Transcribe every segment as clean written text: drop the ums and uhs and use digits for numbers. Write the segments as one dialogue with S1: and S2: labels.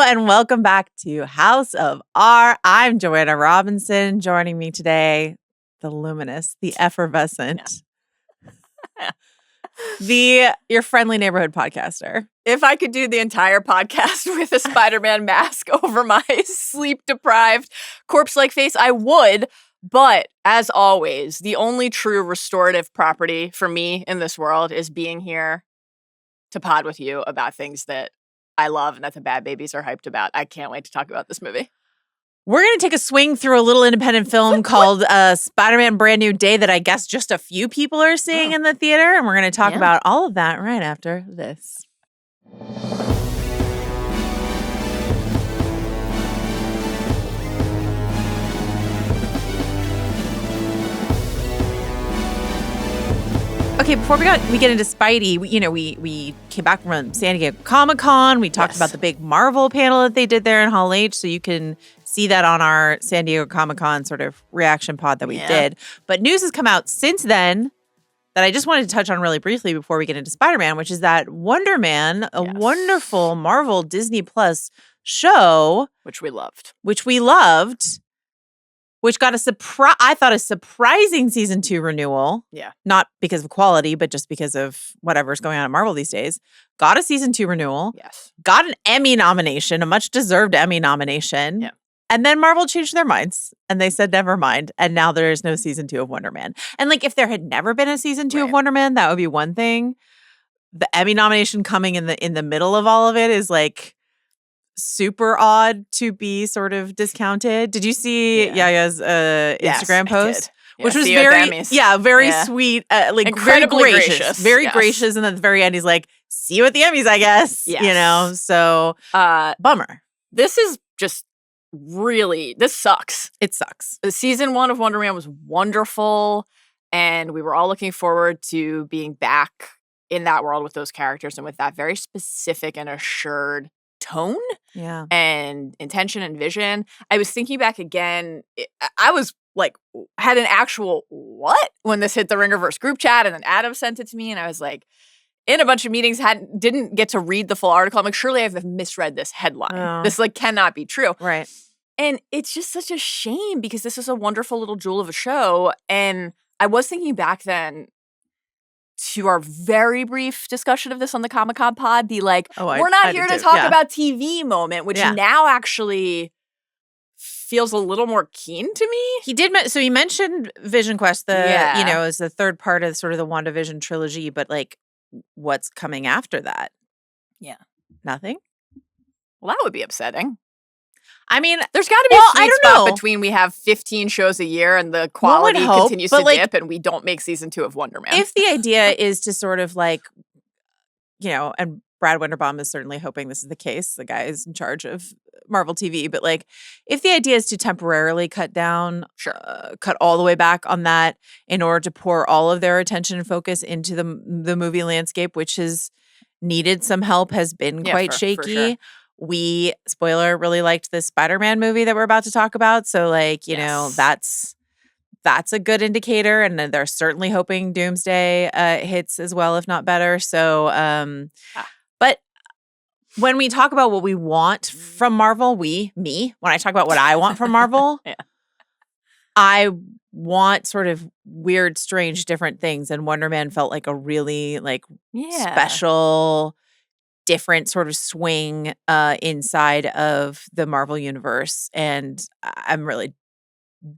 S1: and welcome back to House of R. I'm Joanna Robinson. Joining me today, the luminous, the effervescent, your friendly neighborhood podcaster.
S2: If I could do the entire podcast with a Spider-Man mask over my sleep-deprived, corpse-like face, I would. But as always, the only true restorative property for me in this world is being here to pod with you about things that I love and that the Bad Babies are hyped about. I can't wait to talk about this movie.
S1: We're going to take a swing through a little independent film called Spider-Man Brand New Day that I guess just a few people are seeing in the theater. And we're going to talk about all of that right after this. Okay, before we get into Spidey, we came back from San Diego Comic-Con. We talked about the big Marvel panel that they did there in Hall H, so you can see that on our San Diego Comic-Con sort of reaction pod that we did. But news has come out since then that I just wanted to touch on really briefly before we get into Spider-Man, which is that Wonder Man, a wonderful Marvel Disney Plus show,
S2: which we loved,
S1: which got a surprising season 2 renewal.
S2: Yeah.
S1: Not because of quality, but just because of whatever's going on at Marvel these days. Got a season 2 renewal.
S2: Yes.
S1: Got an Emmy nomination, a much deserved Emmy nomination.
S2: Yeah.
S1: And then Marvel changed their minds and they said, never mind. And now there is no season 2 of Wonder Man. And if there had never been a season 2 of Wonder Man, that would be one thing. The Emmy nomination coming in the middle of all of it is super odd to be sort of discounted. Did you see Yaya's Instagram post? Which was very sweet,
S2: incredibly
S1: gracious. Very gracious. And at the very end, he's like, see you at the Emmys, I guess.
S2: Yes.
S1: So bummer.
S2: This is just this sucks.
S1: It sucks.
S2: The season 1 of Wonder Man was wonderful. And we were all looking forward to being back in that world with those characters and with that very specific and assured tone and intention and vision. I was thinking back again. I was had an actual what when this hit the Ringerverse group chat, and then Adam sent it to me, and I was in a bunch of meetings, didn't get to read the full article. I'm surely I've misread this headline. This cannot be true.
S1: Right.
S2: And it's just such a shame because this is a wonderful little jewel of a show. And I was thinking back then to our very brief discussion of this on the Comic-Con pod, we're not here to talk about TV moment, which now actually feels a little more keen to me.
S1: He did. So he mentioned Vision Quest, as the third part of sort of the WandaVision trilogy, but what's coming after that?
S2: Yeah.
S1: Nothing?
S2: Well, that would be upsetting.
S1: I mean,
S2: there's got to be a sweet spot between we have 15 shows a year and the quality continues to dip and we don't make season 2 of Wonder Man.
S1: If the idea is to sort of and Brad Winderbaum is certainly hoping this is the case. The guy is in charge of Marvel TV. But if the idea is to temporarily cut down, cut all the way back on that in order to pour all of their attention and focus into the movie landscape, which has needed some help, has been quite shaky.
S2: For sure.
S1: We, spoiler, really liked this Spider-Man movie that we're about to talk about. So that's a good indicator. And they're certainly hoping Doomsday hits as well, if not better. So, but when we talk about what we want from Marvel, when I talk about what I want from Marvel, I want sort of weird, strange, different things. And Wonder Man felt like a really special, different sort of swing inside of the Marvel universe. And I'm really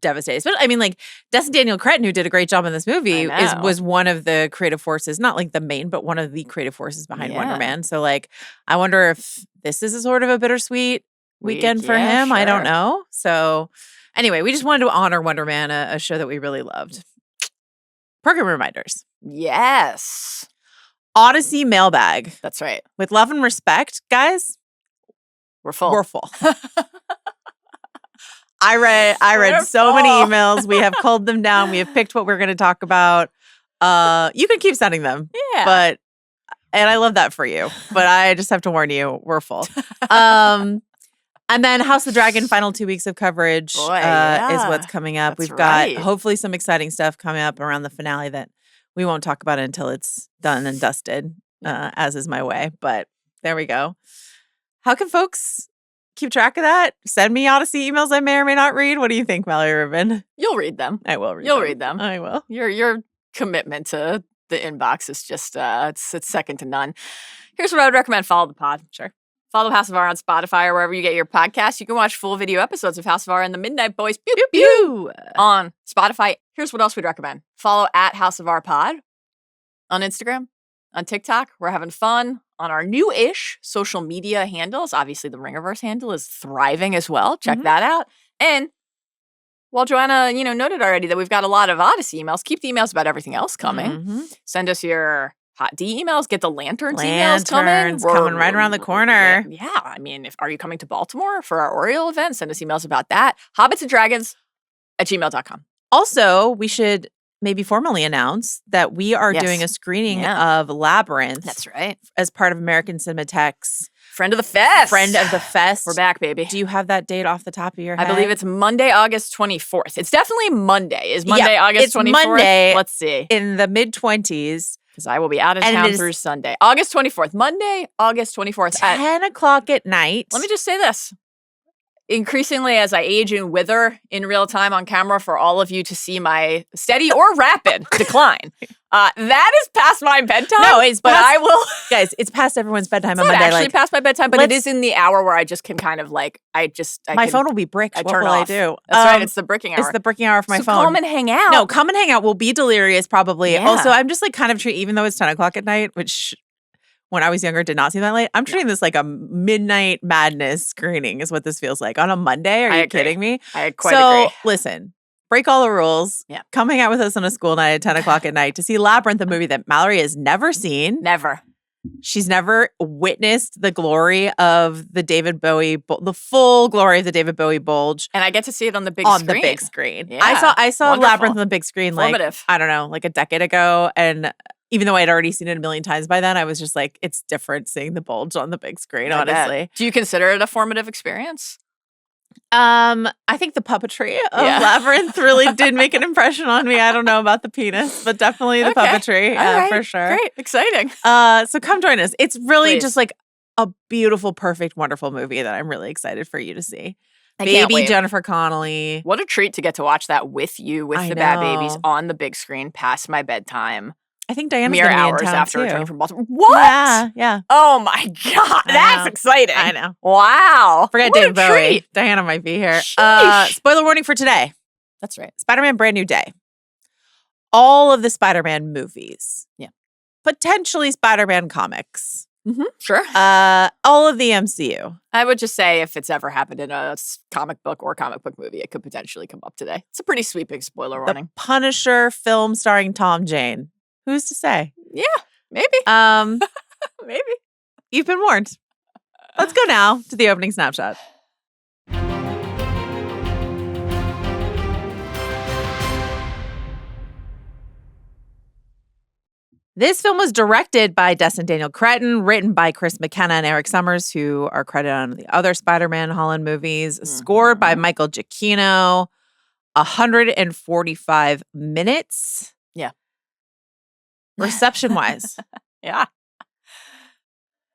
S1: devastated. But I mean, Destin Daniel Cretton, who did a great job in this movie, was one of the creative forces, not the main, but one of the creative forces behind Wonder Man. So I wonder if this is a sort of a bittersweet weekend for him. Sure. I don't know. So anyway, we just wanted to honor Wonder Man, a show that we really loved. Program reminders.
S2: Yes.
S1: Odyssey mailbag.
S2: That's right.
S1: With love and respect, guys.
S2: We're full.
S1: We're full. I read so many emails. We have culled them down. We have picked what we're going to talk about. You can keep sending them.
S2: Yeah.
S1: And I love that for you. But I just have to warn you, we're full. And then House of the Dragon, final 2 weeks of coverage is what's coming up. We've got hopefully some exciting stuff coming up around the finale that we won't talk about it until it's done and dusted, as is my way. But there we go. How can folks keep track of that? Send me Odyssey emails I may or may not read. What do you think, Mallory Rubin?
S2: You'll read them.
S1: I will read
S2: You'll
S1: them.
S2: read them.
S1: I will.
S2: Your commitment to the inbox is just, it's second to none. Here's what I would recommend. Follow the pod.
S1: Sure.
S2: Follow House of R on Spotify or wherever you get your podcasts. You can watch full video episodes of House of R and the Midnight Boys pew, pew, pew, on Spotify. Here's what else we'd recommend. Follow at House of R Pod on Instagram, on TikTok. We're having fun on our new-ish social media handles. Obviously, the Ringerverse handle is thriving as well. Check that out. And while Joanna, noted already that we've got a lot of Odyssey emails, keep the emails about everything else coming. Send us your Hot D emails. Get the Lanterns emails coming.
S1: Coming right around the corner.
S2: Yeah. I mean, are you coming to Baltimore for our Oriole event? Send us emails about that. hobbitsanddragons@gmail.com.
S1: Also, we should maybe formally announce that we are doing a screening of Labyrinth.
S2: That's right.
S1: As part of American Cinematheque's
S2: Friend of the Fest.
S1: We're
S2: back, baby.
S1: Do you have that date off the top of your head?
S2: I believe it's Monday, August 24th. It's definitely Monday. Is Monday, August 24th?
S1: It's Monday.
S2: Let's see.
S1: In the mid-20s.
S2: Because I will be out of town through Sunday. August 24th. Monday, August 24th.
S1: 10 o'clock at night.
S2: Let me just say this. Increasingly, as I age and wither in real time on camera for all of you to see my steady or rapid decline, that is past my bedtime.
S1: No, it's
S2: but I will.
S1: Guys, it's past everyone's bedtime
S2: It's
S1: on
S2: not
S1: Monday.
S2: actually past my bedtime, but it is in the hour where I just can kind of
S1: my phone will be bricked. What will I do?
S2: That's right. It's the bricking hour.
S1: It's the bricking hour for my phone.
S2: So come and hang out.
S1: No, come and hang out. We'll be delirious probably.
S2: Yeah.
S1: Also, I'm just kind of even though it's 10 o'clock at night, which when I was younger did not seem that late. I'm treating this like a midnight madness screening is what this feels like on a Monday. Are you kidding me?
S2: I quite agree.
S1: Listen, break all the rules.
S2: Yeah.
S1: Come hang out with us on a school night at 10 o'clock at night to see Labyrinth, a movie that Mallory has never seen.
S2: Never.
S1: She's never witnessed the glory of the David Bowie, the full glory of the David Bowie bulge.
S2: And I get to see it on the big screen.
S1: Yeah. I saw Labyrinth on the big screen like a decade ago. And even though I'd already seen it a million times by then, I was just like, it's different seeing the bulge on the big screen, honestly.
S2: Do you consider it a formative experience?
S1: I think the puppetry of Labyrinth really did make an impression on me. I don't know about the penis, but definitely the puppetry, for sure.
S2: Great, exciting.
S1: So come join us. It's really just like a beautiful, perfect, wonderful movie that I'm really excited for you to see. Baby Jennifer Connelly.
S2: What a treat to get to watch that with you, with the Bad Babies on the big screen past my bedtime.
S1: I think Diana's going to be in town
S2: after
S1: too.
S2: returning from Baltimore. What?
S1: Yeah.
S2: Oh my God, that's exciting.
S1: I know.
S2: Wow.
S1: Forget David Bowie. Diana might be here. Spoiler warning for today.
S2: That's right.
S1: Spider-Man Brand New Day. All of the Spider-Man movies.
S2: Yeah.
S1: Potentially Spider-Man comics.
S2: Sure.
S1: All of the MCU.
S2: I would just say if it's ever happened in a comic book or comic book movie, it could potentially come up today. It's a pretty sweeping spoiler warning.
S1: The Punisher film starring Tom Jane. Who's to say?
S2: Yeah, maybe. Maybe.
S1: You've been warned. Let's go now to the opening snapshot. This film was directed by Destin Daniel Cretton, written by Chris McKenna and Eric Summers, who are credited on the other Spider-Man Holland movies, scored by Michael Giacchino, 145 minutes.
S2: Yeah.
S1: Reception-wise.
S2: Yeah.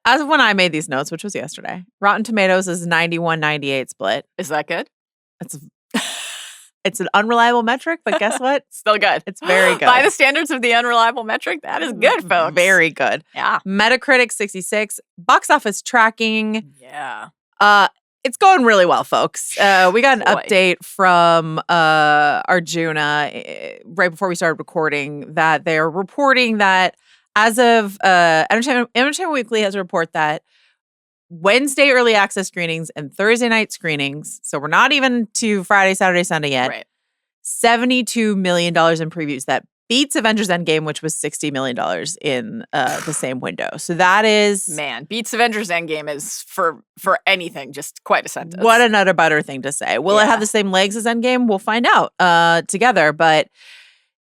S1: As of when I made these notes, which was yesterday, Rotten Tomatoes is 91-98 split.
S2: Is that good?
S1: It's an unreliable metric, but guess what?
S2: Still good.
S1: It's very good.
S2: By the standards of the unreliable metric, that is good, folks.
S1: Very good.
S2: Yeah.
S1: Metacritic 66. Box office tracking.
S2: Yeah.
S1: It's going really well, folks. We got an update from Arjuna right before we started recording that they're reporting that as of Entertainment Weekly has a report that Wednesday early access screenings and Thursday night screenings, so we're not even to Friday, Saturday, Sunday yet,
S2: right.
S1: $72 million in previews. That beats Avengers Endgame, which was $60 million in the same window. So that is...
S2: Man, beats Avengers Endgame is, for anything, just quite a sentence.
S1: What a nutter butter thing to say. Will it have the same legs as Endgame? We'll find out together. But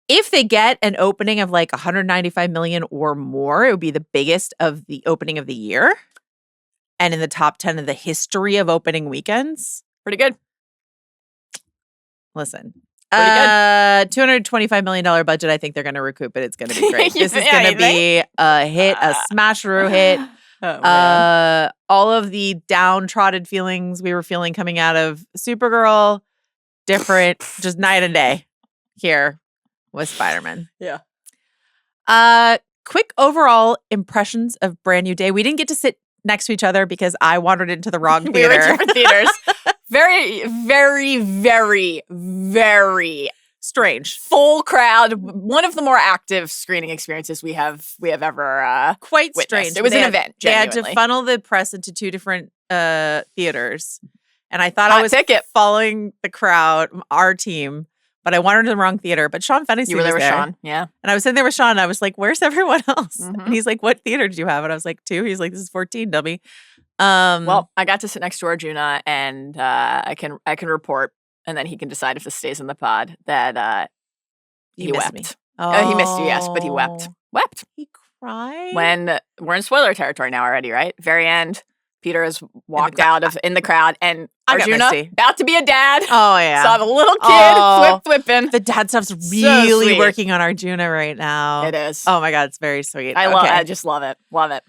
S1: if they get an opening of like 195 million or more, it would be the biggest of the opening of the year. And in the top 10 of the history of opening weekends.
S2: Pretty good.
S1: Listen. $225 million budget. I think they're going to recoup it. It's going to be great. This is going to be a hit, a smash-through hit. All of the downtrodden feelings we were feeling coming out of Supergirl, different, just night and day here with Spider-Man.
S2: Yeah.
S1: Quick overall impressions of Brand New Day. We didn't get to sit next to each other because I wandered into the wrong theater.
S2: We were in different theaters. Very, very, very, very
S1: strange.
S2: Full crowd. One of the more active screening experiences we have ever
S1: quite
S2: witnessed.
S1: Strange.
S2: It was an event. Genuinely.
S1: They had to funnel the press into two different theaters, and I thought I was following the crowd, our team, but I wandered to the wrong theater. But Sean Fennessy was there. You were there with Sean,
S2: yeah.
S1: And I was sitting there with Sean, and I was like, "Where's everyone else?" Mm-hmm. And he's like, "What theater did you have?" And I was like, 2. He's like, "This is 14, dummy."
S2: Well, I got to sit next to Arjuna, and I can report. And then he can decide if this stays in the pod that he wept.
S1: Me.
S2: He missed you, yes, but he wept. Wept.
S1: He cried.
S2: When we're in spoiler territory now already, right? Very end. Peter has walked out in the crowd, and Arjuna about to be a dad.
S1: Oh yeah,
S2: saw the little kid whipping.
S1: The dad stuff's really working on Arjuna right now.
S2: It is.
S1: Oh my god, it's very sweet.
S2: I just love it. Love it.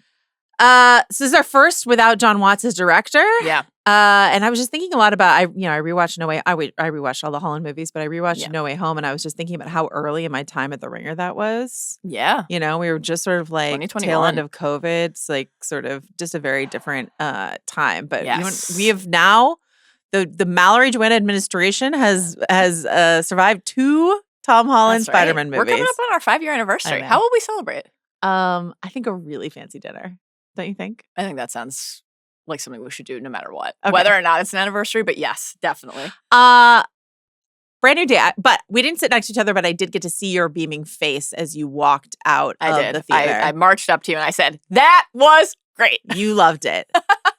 S1: So this is our first without John Watts as director.
S2: Yeah.
S1: And I was just thinking a lot about I rewatched No Way. I rewatched all the Holland movies, but I rewatched No Way Home, and I was just thinking about how early in my time at the Ringer that was.
S2: Yeah.
S1: We were just sort of like tail end of COVID. It's like sort of just a very different time. But we have now the Mallory Joanna administration has survived 2 Tom Holland Spider-Man movies.
S2: We're coming up on our 5-year anniversary. How will we celebrate?
S1: I think a really fancy dinner. Don't you think?
S2: I think that sounds like something we should do no matter what. Okay. Whether or not it's an anniversary, but yes, definitely.
S1: Brand New Day. But we didn't sit next to each other, but I did get to see your beaming face as you walked out of the theater.
S2: I marched up to you and I said, "That was great."
S1: You loved it.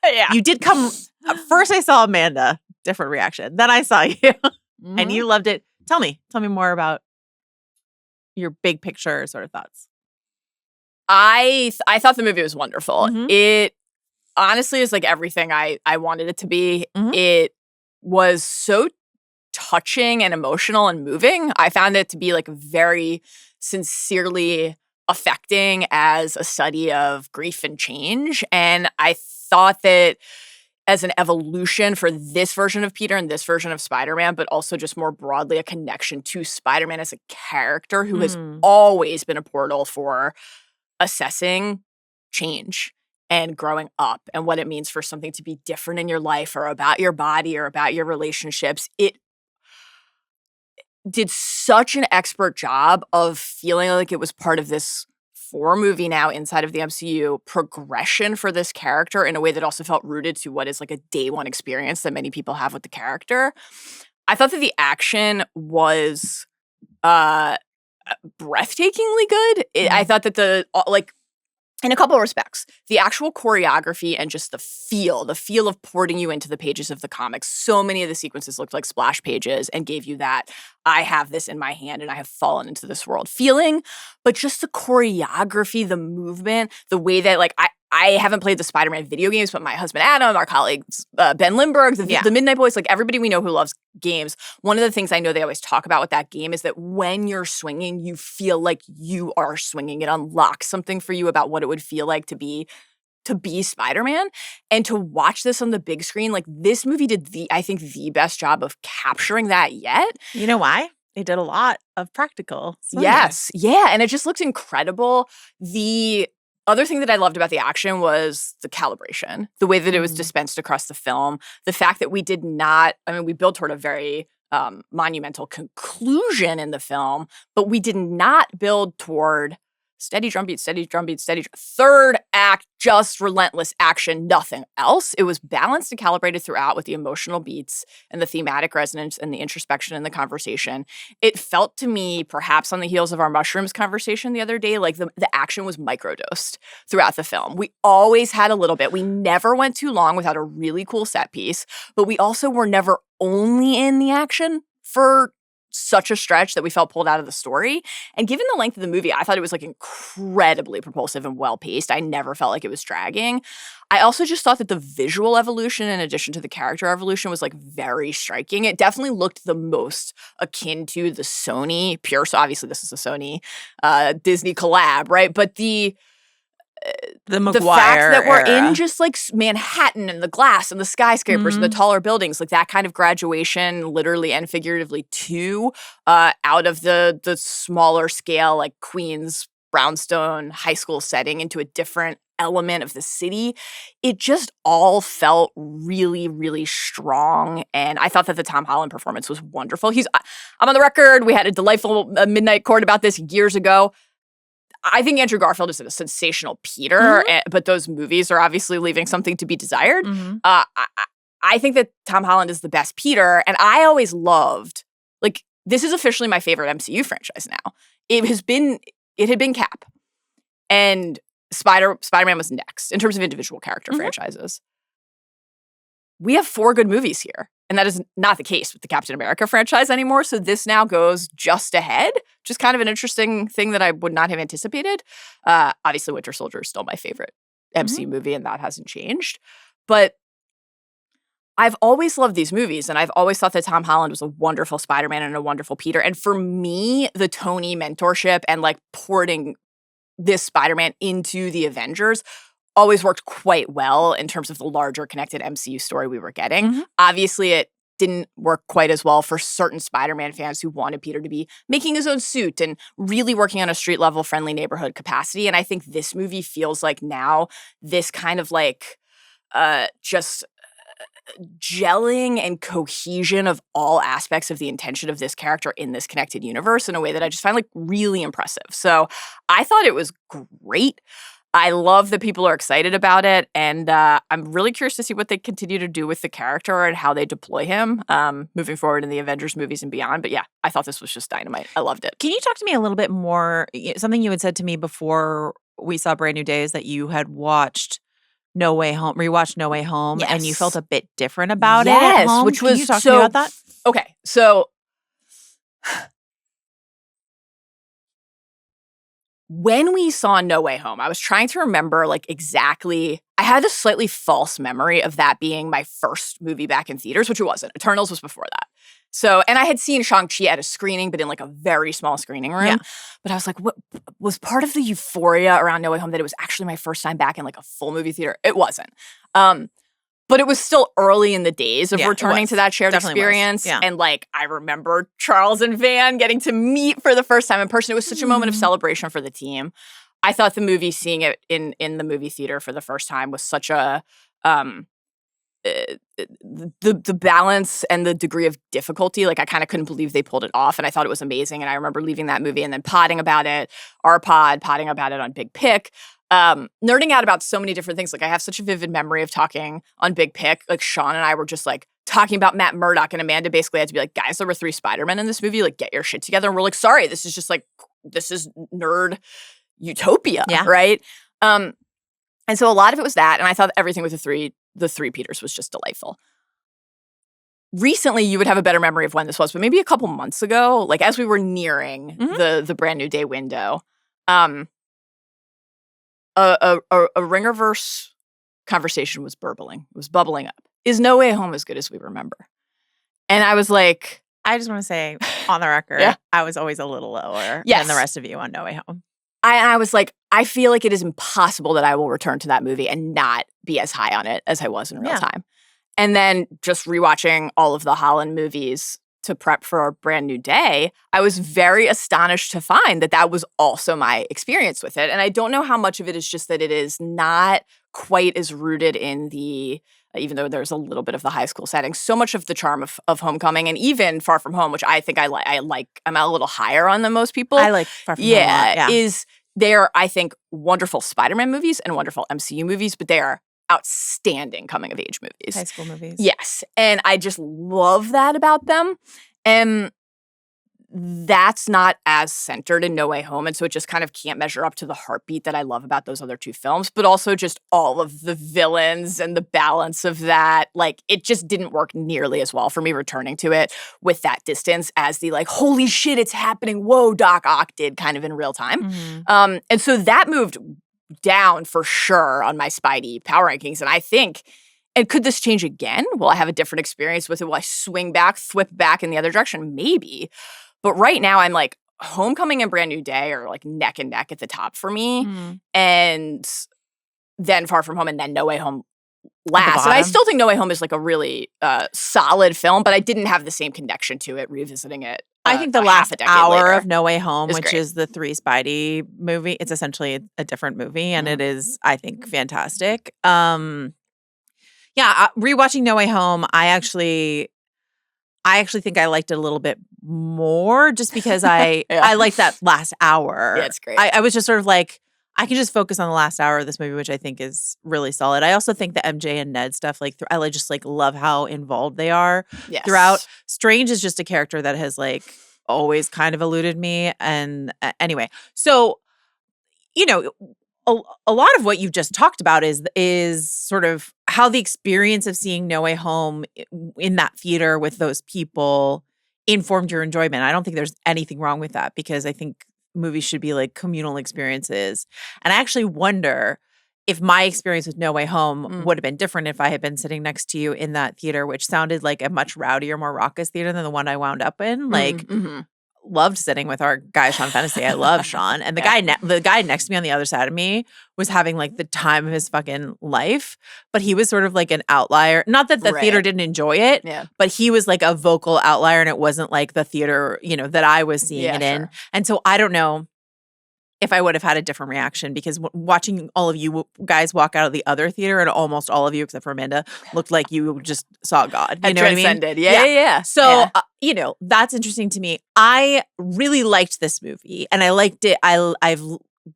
S2: Yeah.
S1: You did come. First I saw Amanda. Different reaction. Then I saw you. And you loved it. Tell me more about your big picture sort of thoughts.
S2: I thought the movie was wonderful. Mm-hmm. It honestly is like everything I wanted it to be. Mm-hmm. It was so touching and emotional and moving. I found it to be like very sincerely affecting as a study of grief and change. And I thought that as an evolution for this version of Peter and this version of Spider-Man, but also just more broadly a connection to Spider-Man as a character who has always been a portal for assessing change and growing up and what it means for something to be different in your life or about your body or about your relationships. It did such an expert job of feeling like it was part of this 4-movie now inside of the MCU progression for this character in a way that also felt rooted to what is like a day one experience that many people have with the character. I thought that the action was breathtakingly good. I thought that in a couple of respects, the actual choreography and just the feel of porting you into the pages of the comics. So many of the sequences looked like splash pages and gave you that I have this in my hand and I have fallen into this world feeling. But just the choreography, the movement, the way that I haven't played the Spider-Man video games, but my husband Adam, our colleagues, Ben Lindbergh, the Midnight Boys, like everybody we know who loves games, one of the things I know they always talk about with that game is that when you're swinging, you feel like you are swinging. It unlocks something for you about what it would feel like to be Spider-Man. And to watch this on the big screen, like this movie did I think the best job of capturing that yet.
S1: You know why? They did a lot of practical swinging.
S2: Yes. Yeah. And it just looks incredible. The other thing that I loved about the action was the calibration, the way that it was dispensed across the film, the fact that we did not, we built toward a very monumental conclusion in the film, but we did not build toward steady drumbeat, steady drumbeat, steady. Third act, just relentless action, nothing else. It was balanced and calibrated throughout with the emotional beats and the thematic resonance and the introspection and the conversation. It felt to me, perhaps on the heels of our mushrooms conversation the other day, like the action was microdosed throughout the film. We always had a little bit. We never went too long without a really cool set piece, but we also were never only in the action for such a stretch that we felt pulled out of the story. And given the length of the movie, I thought it was like incredibly propulsive and well-paced. I never felt like it was dragging. I also just thought that the visual evolution, in addition to the character evolution, was like very striking. It definitely looked the most akin to the Sony so obviously this is a Sony Disney collab, right? But the
S1: the
S2: fact that we're
S1: era.
S2: in just like Manhattan and the glass and the skyscrapers and the taller buildings, like that kind of graduation, literally and figuratively, to out of the smaller scale, like Queens, brownstone high school setting into a different element of the city. It just all felt really, really strong. And I thought that the Tom Holland performance was wonderful. I'm on the record. We had a delightful midnight court about this years ago. I think Andrew Garfield is a sensational Peter, but those movies are obviously leaving something to be desired. I think that Tom Holland is the best Peter, and I always loved, like, this is officially my favorite MCU franchise now. It had been Cap, and Spider-Man was next in terms of individual character franchises. We have 4 good movies here, and that is not the case with the Captain America franchise anymore, so this now goes just ahead, which is kind of an interesting thing that I would not have anticipated. Obviously, Winter Soldier is still my favorite MCU movie, and that hasn't changed. But I've always loved these movies, and I've always thought that Tom Holland was a wonderful Spider-Man and a wonderful Peter. And for me, the Tony mentorship and like porting this Spider-Man into the Avengers always worked quite well in terms of the larger connected MCU story we were getting. Obviously, it didn't work quite as well for certain Spider-Man fans who wanted Peter to be making his own suit and really working on a street-level friendly neighborhood capacity. And I think this movie feels like now this kind of like just gelling and cohesion of all aspects of the intention of this character in this connected universe in a way that I just find like really impressive. So I thought it was great. I love that people are excited about it, and I'm really curious to see what they continue to do with the character and how they deploy him moving forward in the Avengers movies and beyond. But yeah, I thought this was just dynamite. I loved it.
S1: Can you talk to me a little bit more? Something you had said to me before we saw Brand New Day is that you had watched No Way Home, rewatched No Way Home, and you felt a bit different about it at home.
S2: Which was
S1: Can you talk to me about that?
S2: Okay, so when we saw No Way Home, I was trying to remember like exactly. I had a slightly false memory of that being my first movie back in theaters, which it wasn't. Eternals was before that. So, and I had seen Shang-Chi at a screening, but in like a very small screening room. Yeah. But I was like, what was part of the euphoria around No Way Home that it was actually my first time back in like a full movie theater? It wasn't. But it was still early in the days of returning to that shared experience. Yeah. And like, I remember Charles and Van getting to meet for the first time in person. It was such a moment of celebration for the team. I thought the movie, seeing it in the movie theater for the first time was such a, the balance and the degree of difficulty, like I kind of couldn't believe they pulled it off, and I thought it was amazing. And I remember leaving that movie and then potting about it on Big Pick, nerding out about so many different things. Like I have such a vivid memory of talking on Big Pick. Like Sean and I were just like talking about Matt Murdock, and Amanda basically had to be like, guys, there were 3 Spider-Men in this movie, like get your shit together. And we're like, sorry, this is just like, this is nerd utopia, right? And so a lot of it was that, and I thought everything with the three Peters was just delightful. Recently, you would have a better memory of when this was, but maybe a couple months ago, like as we were nearing the Brand New Day window, a Ringerverse conversation was bubbling up. Is No Way Home as good as we remember? And I was like,
S1: I just want to say on the record, I was always a little lower than the rest of you on No Way Home.
S2: I was like, I feel like it is impossible that I will return to that movie and not be as high on it as I was in real time. And then just rewatching all of the Holland movies to prep for our Brand New Day, I was very astonished to find that that was also my experience with it. And I don't know how much of it is just that it is not quite as rooted in the, even though there's a little bit of the high school setting, so much of the charm of Homecoming and even Far From Home, which I think I like, I'm a little higher on than most people.
S1: I like Far From Home a lot, yeah.
S2: They're, I think, wonderful Spider-Man movies and wonderful MCU movies, but they are outstanding coming-of-age movies.
S1: High school movies.
S2: Yes. And I just love that about them. And that's not as centered in No Way Home, and so it just kind of can't measure up to the heartbeat that I love about those other 2 films, but also just all of the villains and the balance of that. Like, it just didn't work nearly as well for me returning to it with that distance as the, like, holy shit, it's happening, whoa, Doc Ock did kind of in real time. And so that moved down for sure on my Spidey power rankings, and I think, and could this change again? Will I have a different experience with it? Will I swing back, thwip back in the other direction? Maybe. But right now, I'm like, Homecoming and Brand New Day are like neck and neck at the top for me. And then Far From Home, and then No Way Home last. And I still think No Way Home is like a really solid film, but I didn't have the same connection to it revisiting it.
S1: I think the last hour
S2: later
S1: of No Way Home, which
S2: great.
S1: is the 3 Spidey movie, it's essentially a different movie, and it is, I think, fantastic. Rewatching No Way Home, I actually think I liked it a little bit more just because I liked that last hour.
S2: Yeah, it's great.
S1: I was just sort of like, I can just focus on the last hour of this movie, which I think is really solid. I also think the MJ and Ned stuff, like, I just like love how involved they are throughout. Strange is just a character that has like always kind of eluded me. And anyway, so, you know, a lot of what you've just talked about is sort of how the experience of seeing No Way Home in that theater with those people informed your enjoyment. I don't think there's anything wrong with that, because I think movies should be like communal experiences. And I actually wonder if my experience with No Way Home would have been different if I had been sitting next to you in that theater, which sounded like a much rowdier, more raucous theater than the one I wound up in. Like, loved sitting with our guy Sean Fennessy. I love Sean, and the guy next to me on the other side of me was having like the time of his fucking life. But he was sort of like an outlier. Not that the theater didn't enjoy it, but he was like a vocal outlier, and it wasn't like the theater, that I was seeing it in. And so I don't know if I would have had a different reaction, because watching all of you guys walk out of the other theater, and almost all of you except for Amanda looked like you just saw God. You know what I mean?
S2: Yeah.
S1: So, that's interesting to me. I really liked this movie, and I liked it. I've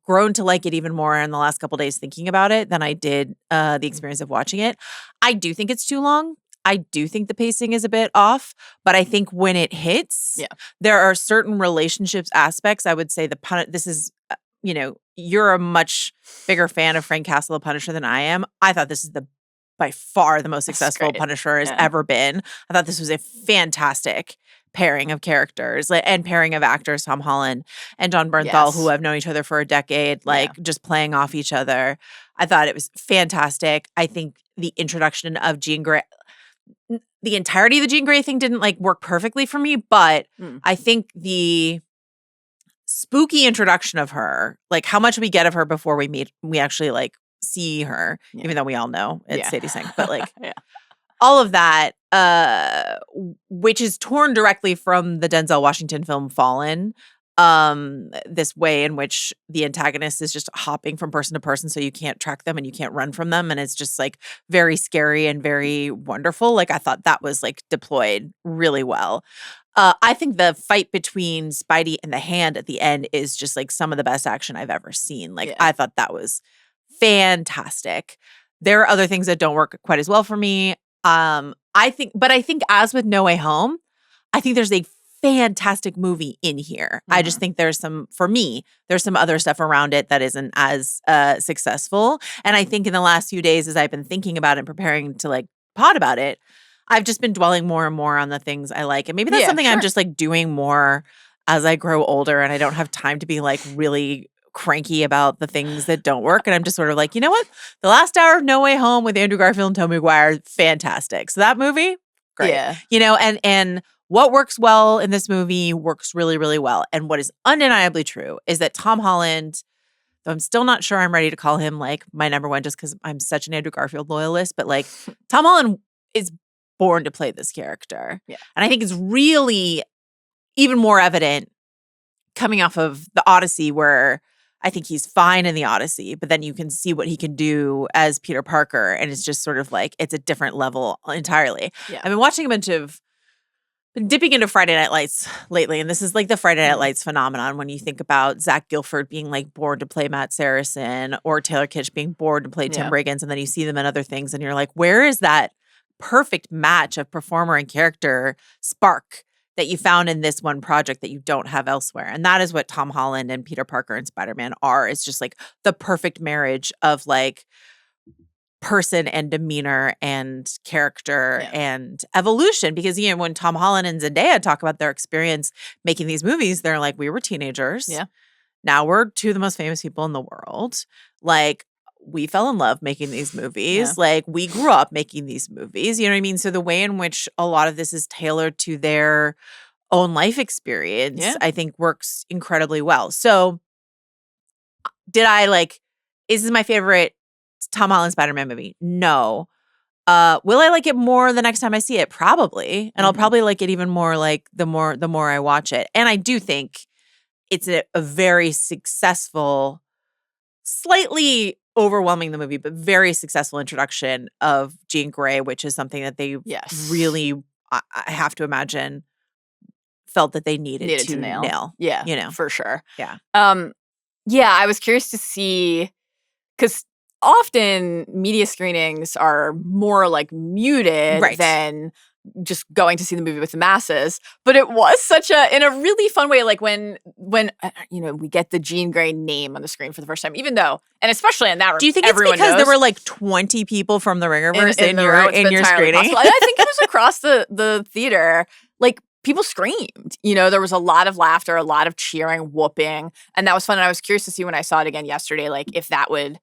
S1: grown to like it even more in the last couple of days thinking about it than I did the experience of watching it. I do think it's too long. I do think the pacing is a bit off, but I think when it hits, there are certain relationships aspects. I would say this is, you're a much bigger fan of Frank Castle, the Punisher, than I am. I thought this is by far the most successful Punisher has ever been. I thought this was a fantastic pairing of characters and pairing of actors, Tom Holland and John Bernthal, who have known each other for a decade, just playing off each other. I thought it was fantastic. I think the introduction of Jean Grey, the entirety of the Jean Grey thing didn't like work perfectly for me, but I think the spooky introduction of her, like how much we get of her before we actually like see her, even though we all know it's Sadie Sink, but like all of that, which is torn directly from the Denzel Washington film Fallen, this way in which the antagonist is just hopping from person to person, so you can't track them and you can't run from them, and it's just like very scary and very wonderful. Like, I thought that was like deployed really well. I think the fight between Spidey and the Hand at the end is just like some of the best action I've ever seen. Like, I thought that was fantastic. There are other things that don't work quite as well for me. I think as with No Way Home, I think there's a fantastic movie in here. I just think there's some other stuff around it that isn't as successful. And I think in the last few days, as I've been thinking about it and preparing to like pod about it, I've just been dwelling more and more on the things I like. And maybe that's something I'm just like doing more as I grow older, and I don't have time to be like really cranky about the things that don't work. And I'm just sort of like, you know what? The last hour of No Way Home with Andrew Garfield and Tobey Maguire, fantastic. So that movie, great. And what works well in this movie works really, really well. And what is undeniably true is that Tom Holland, though I'm still not sure I'm ready to call him like my number one just because I'm such an Andrew Garfield loyalist, but like Tom Holland is born to play this character. Yeah. And I think it's really even more evident coming off of the Odyssey, where I think he's fine in the Odyssey, but then you can see what he can do as Peter Parker. And it's just sort of like, it's a different level entirely. Yeah. I've been dipping into Friday Night Lights lately, and this is like the Friday Night Lights phenomenon when you think about Zach Gilford being like born to play Matt Saracen, or Taylor Kitsch being born to play Tim Riggins, and then you see them in other things, and you're like, where is that perfect match of performer and character spark that you found in this one project that you don't have elsewhere? And that is what Tom Holland and Peter Parker and Spider-Man are. It's just like the perfect marriage of like person and demeanor and character and evolution. Because, when Tom Holland and Zendaya talk about their experience making these movies, they're like, we were teenagers. Yeah. Now we're two of the most famous people in the world. Like, we fell in love making these movies. Yeah. Like, we grew up making these movies. You know what I mean? So the way in which a lot of this is tailored to their own life experience, I think works incredibly well. So is this my favorite Tom Holland Spider-Man movie? No. Will I like it more the next time I see it? Probably. And I'll probably like it even more like the more I watch it. And I do think it's a very successful, slightly overwhelming the movie, but very successful introduction of Jean Grey, which is something that they really, I have to imagine, felt that they needed to nail.
S2: Yeah, for sure.
S1: Yeah.
S2: Yeah, I was curious to see, because often media screenings are more like muted than just going to see the movie with the masses. But it was such in a really fun way, like when we get the Jean Grey name on the screen for the first time, even though, and especially in that room,
S1: do you think it's because there were like 20 people from the Ringerverse in your screening?
S2: I think it was across the theater. Like, people screamed. There was a lot of laughter, a lot of cheering, whooping, and that was fun. And I was curious to see when I saw it again yesterday, like if that would,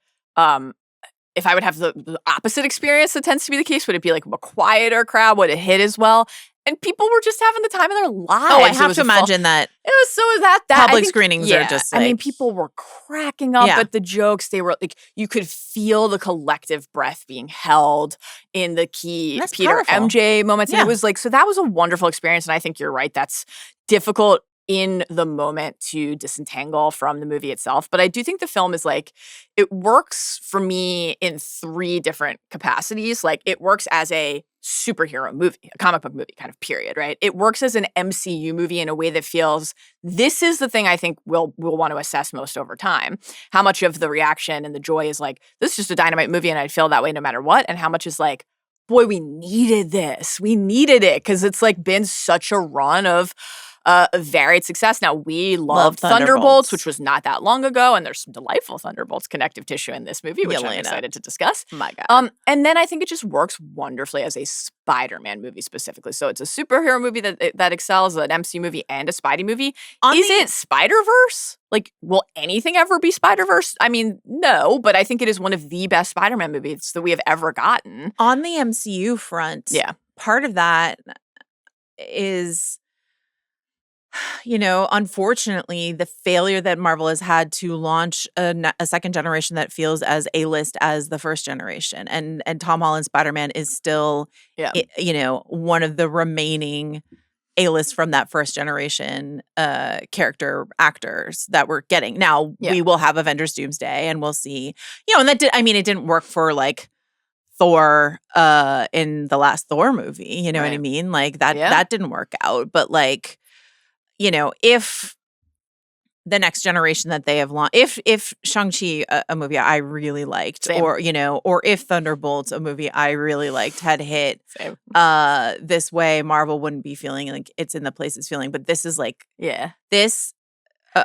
S2: if I would have the opposite experience that tends to be the case. Would it be like a quieter crowd? Would it hit as well? And people were just having the time of their lives.
S1: Oh, I have to imagine that.
S2: It was so that
S1: public screenings are just like,
S2: I mean, people were cracking up at the jokes. They were like, you could feel the collective breath being held in the key Peter
S1: powerful.
S2: MJ moments. And it was like, so that was a wonderful experience. And I think you're right. That's difficult in the moment to disentangle from the movie itself. But I do think the film is like, it works for me in 3 different capacities. Like, it works as a superhero movie, a comic book movie kind of period, right? It works as an MCU movie in a way that feels, this is the thing I think we'll want to assess most over time. How much of the reaction and the joy is like, this is just a dynamite movie and I'd feel that way no matter what. And how much is like, boy, we needed this. We needed it because it's like been such a run of varied success. Now, we loved Thunderbolts, which was not that long ago, and there's some delightful Thunderbolts connective tissue in this movie, which I'm excited to discuss.
S1: My God.
S2: And then I think it just works wonderfully as a Spider-Man movie specifically. So it's a superhero movie that excels, an MCU movie and a Spidey movie. Is it Spider-Verse? Like, will anything ever be Spider-Verse? I mean, no, but I think it is one of the best Spider-Man movies that we have ever gotten.
S1: On the MCU front, part of that is, unfortunately, the failure that Marvel has had to launch a second generation that feels as A-list as the first generation. And Tom Holland's Spider-Man is still, one of the remaining A-list from that first generation character actors that we're getting. Now, we will have Avengers Doomsday, and we'll see, and that it didn't work for like Thor in the last Thor movie. You know what I mean? Like that didn't work out. But like, if the next generation that they have launched, if Shang-Chi, a movie I really liked, or if Thunderbolts, a movie I really liked, had hit this way, Marvel wouldn't be feeling like it's in the place it's feeling. But this is like, this,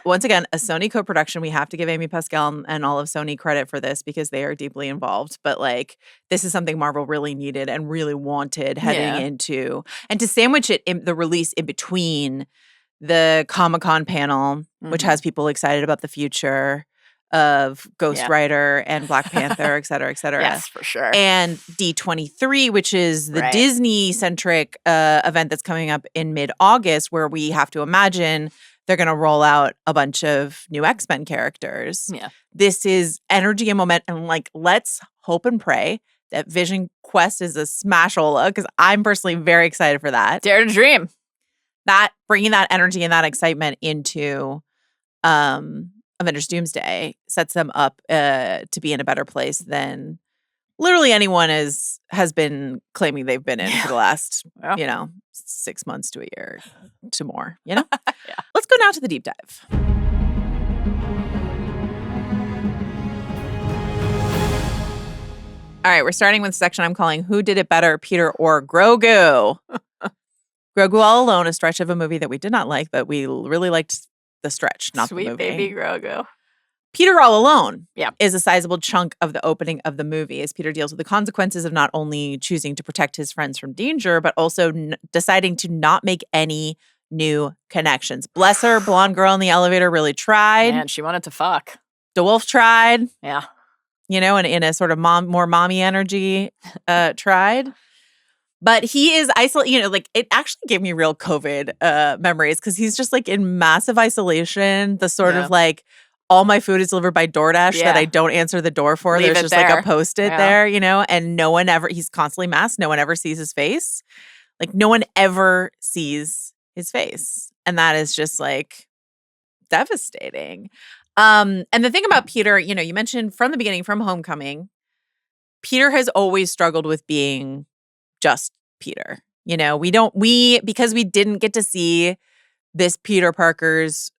S1: once again, a Sony co-production. We have to give Amy Pascal and all of Sony credit for this because they are deeply involved. But like, this is something Marvel really needed and really wanted heading into, and to sandwich it in the release in between the Comic-Con panel, which has people excited about the future of Ghost Rider and Black Panther, et cetera, et cetera.
S2: Yes, for sure.
S1: And D23, which is the Disney-centric event that's coming up in mid-August, where we have to imagine they're going to roll out a bunch of new X-Men characters.
S2: Yeah.
S1: This is energy and momentum. And like, let's hope and pray that Vision Quest is a smashola, because I'm personally very excited for that.
S2: Dare to dream.
S1: That bringing that energy and that excitement into Avengers Doomsday sets them up to be in a better place than literally anyone has been claiming they've been in for the last 6 months to a year to more. Let's go now to the deep dive. All right, we're starting with a section I'm calling "Who Did It Better, Peter or Grogu?" Grogu All Alone, a stretch of a movie that we did not like, but we really liked the stretch, not the movie.
S2: Sweet baby Grogu.
S1: Peter All Alone is a sizable chunk of the opening of the movie, as Peter deals with the consequences of not only choosing to protect his friends from danger, but also deciding to not make any new connections. Bless her, blonde girl in the elevator really tried.
S2: Man, she wanted to fuck.
S1: DeWolf tried.
S2: Yeah.
S1: And in a sort of more mommy energy, tried. But he is isolated, like it actually gave me real COVID memories, because he's just like in massive isolation, the sort of like all my food is delivered by DoorDash that I don't answer the door for. There's just like a Post-it there, you know, and no one ever, he's constantly masked. No one ever sees his face. Like no one ever sees his face. And that is just like devastating. And the thing about Peter, you know, you mentioned from the beginning, from Homecoming, Peter has always struggled with being just Peter. You know, because we didn't get to see this Peter Parker's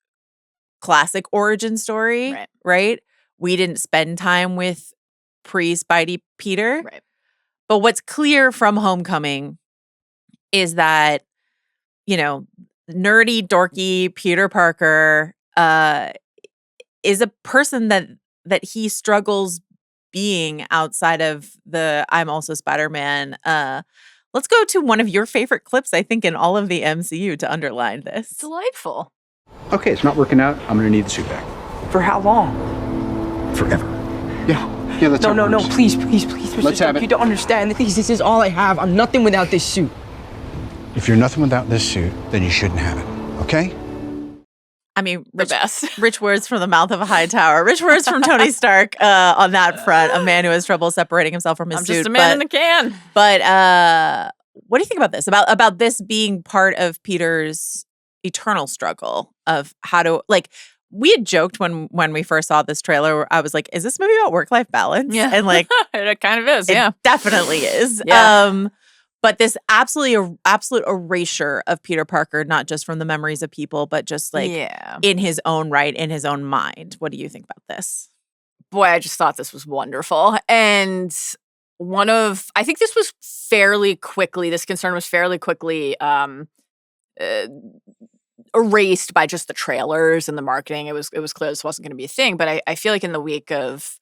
S1: classic origin story, right? We didn't spend time with pre-Spidey Peter.
S2: Right.
S1: But what's clear from Homecoming is that, you know, nerdy, dorky Peter Parker is a person that he struggles being outside of the I'm also Spider-Man. Let's go to one of your favorite clips, I think, in all of the MCU to underline this.
S2: Delightful.
S3: Okay, it's not working out. I'm gonna need the suit back.
S4: For how long?
S3: Forever. Yeah, that's how it
S4: No,
S3: works.
S4: please.
S3: Let's have it.
S4: You don't understand. This is all I have. I'm nothing without this suit.
S3: If you're nothing without this suit, then you shouldn't have it, okay?
S1: I mean,
S2: best.
S1: Rich words from the mouth of a high tower. Rich words from Tony Stark on that front. A man who has trouble separating himself from his suit.
S2: I'm just a man in a can.
S1: But what do you think about this? About this being part of Peter's eternal struggle of how to, like, we had joked when we first saw this trailer, where I was like, is this movie about work-life balance?
S2: Yeah.
S1: And like,
S2: it kind of is.
S1: It definitely is.
S2: Yeah.
S1: But this absolute erasure of Peter Parker, not just from the memories of people, but just like in his own right, in his own mind. What do you think about this?
S2: Boy, I just thought this was wonderful. And I think this was this concern was fairly quickly erased by just the trailers and the marketing. It was clear this wasn't going to be a thing. But I feel like in the wake of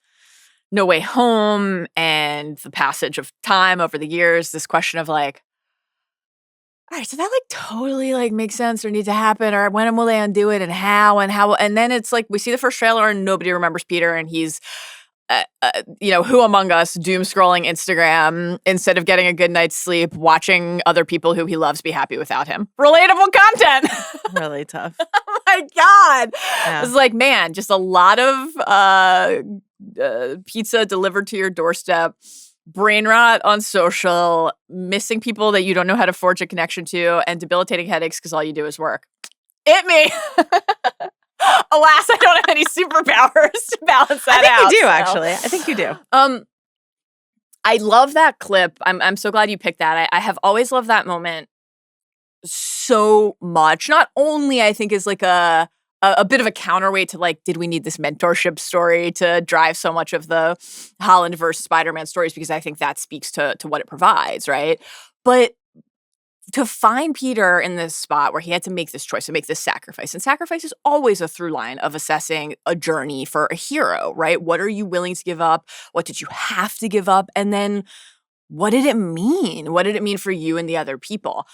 S2: No Way Home and the passage of time over the years, this question of like, all right, so that like totally like makes sense or needs to happen, or when will they undo it and how, and then it's like we see the first trailer and nobody remembers Peter, and he's who among us doom scrolling Instagram instead of getting a good night's sleep, watching other people who he loves be happy without him. Relatable content.
S1: Really tough.
S2: Oh my God. Yeah. It's like, man, just a lot of pizza delivered to your doorstep, brain rot on social, missing people that you don't know how to forge a connection to, and debilitating headaches because all you do is work. It me. Alas, I don't have any superpowers to balance that out.
S1: I think you do, actually. I think you do.
S2: I love that clip. I'm so glad you picked that. I have always loved that moment so much. Not only, I think, is like a bit of a counterweight to like, did we need this mentorship story to drive so much of the Holland versus Spider-Man stories? Because I think that speaks to what it provides, right? But to find Peter in this spot where he had to make this choice and make this sacrifice, and sacrifice is always a through line of assessing a journey for a hero, right? What are you willing to give up? What did you have to give up? And then what did it mean? What did it mean for you and the other people?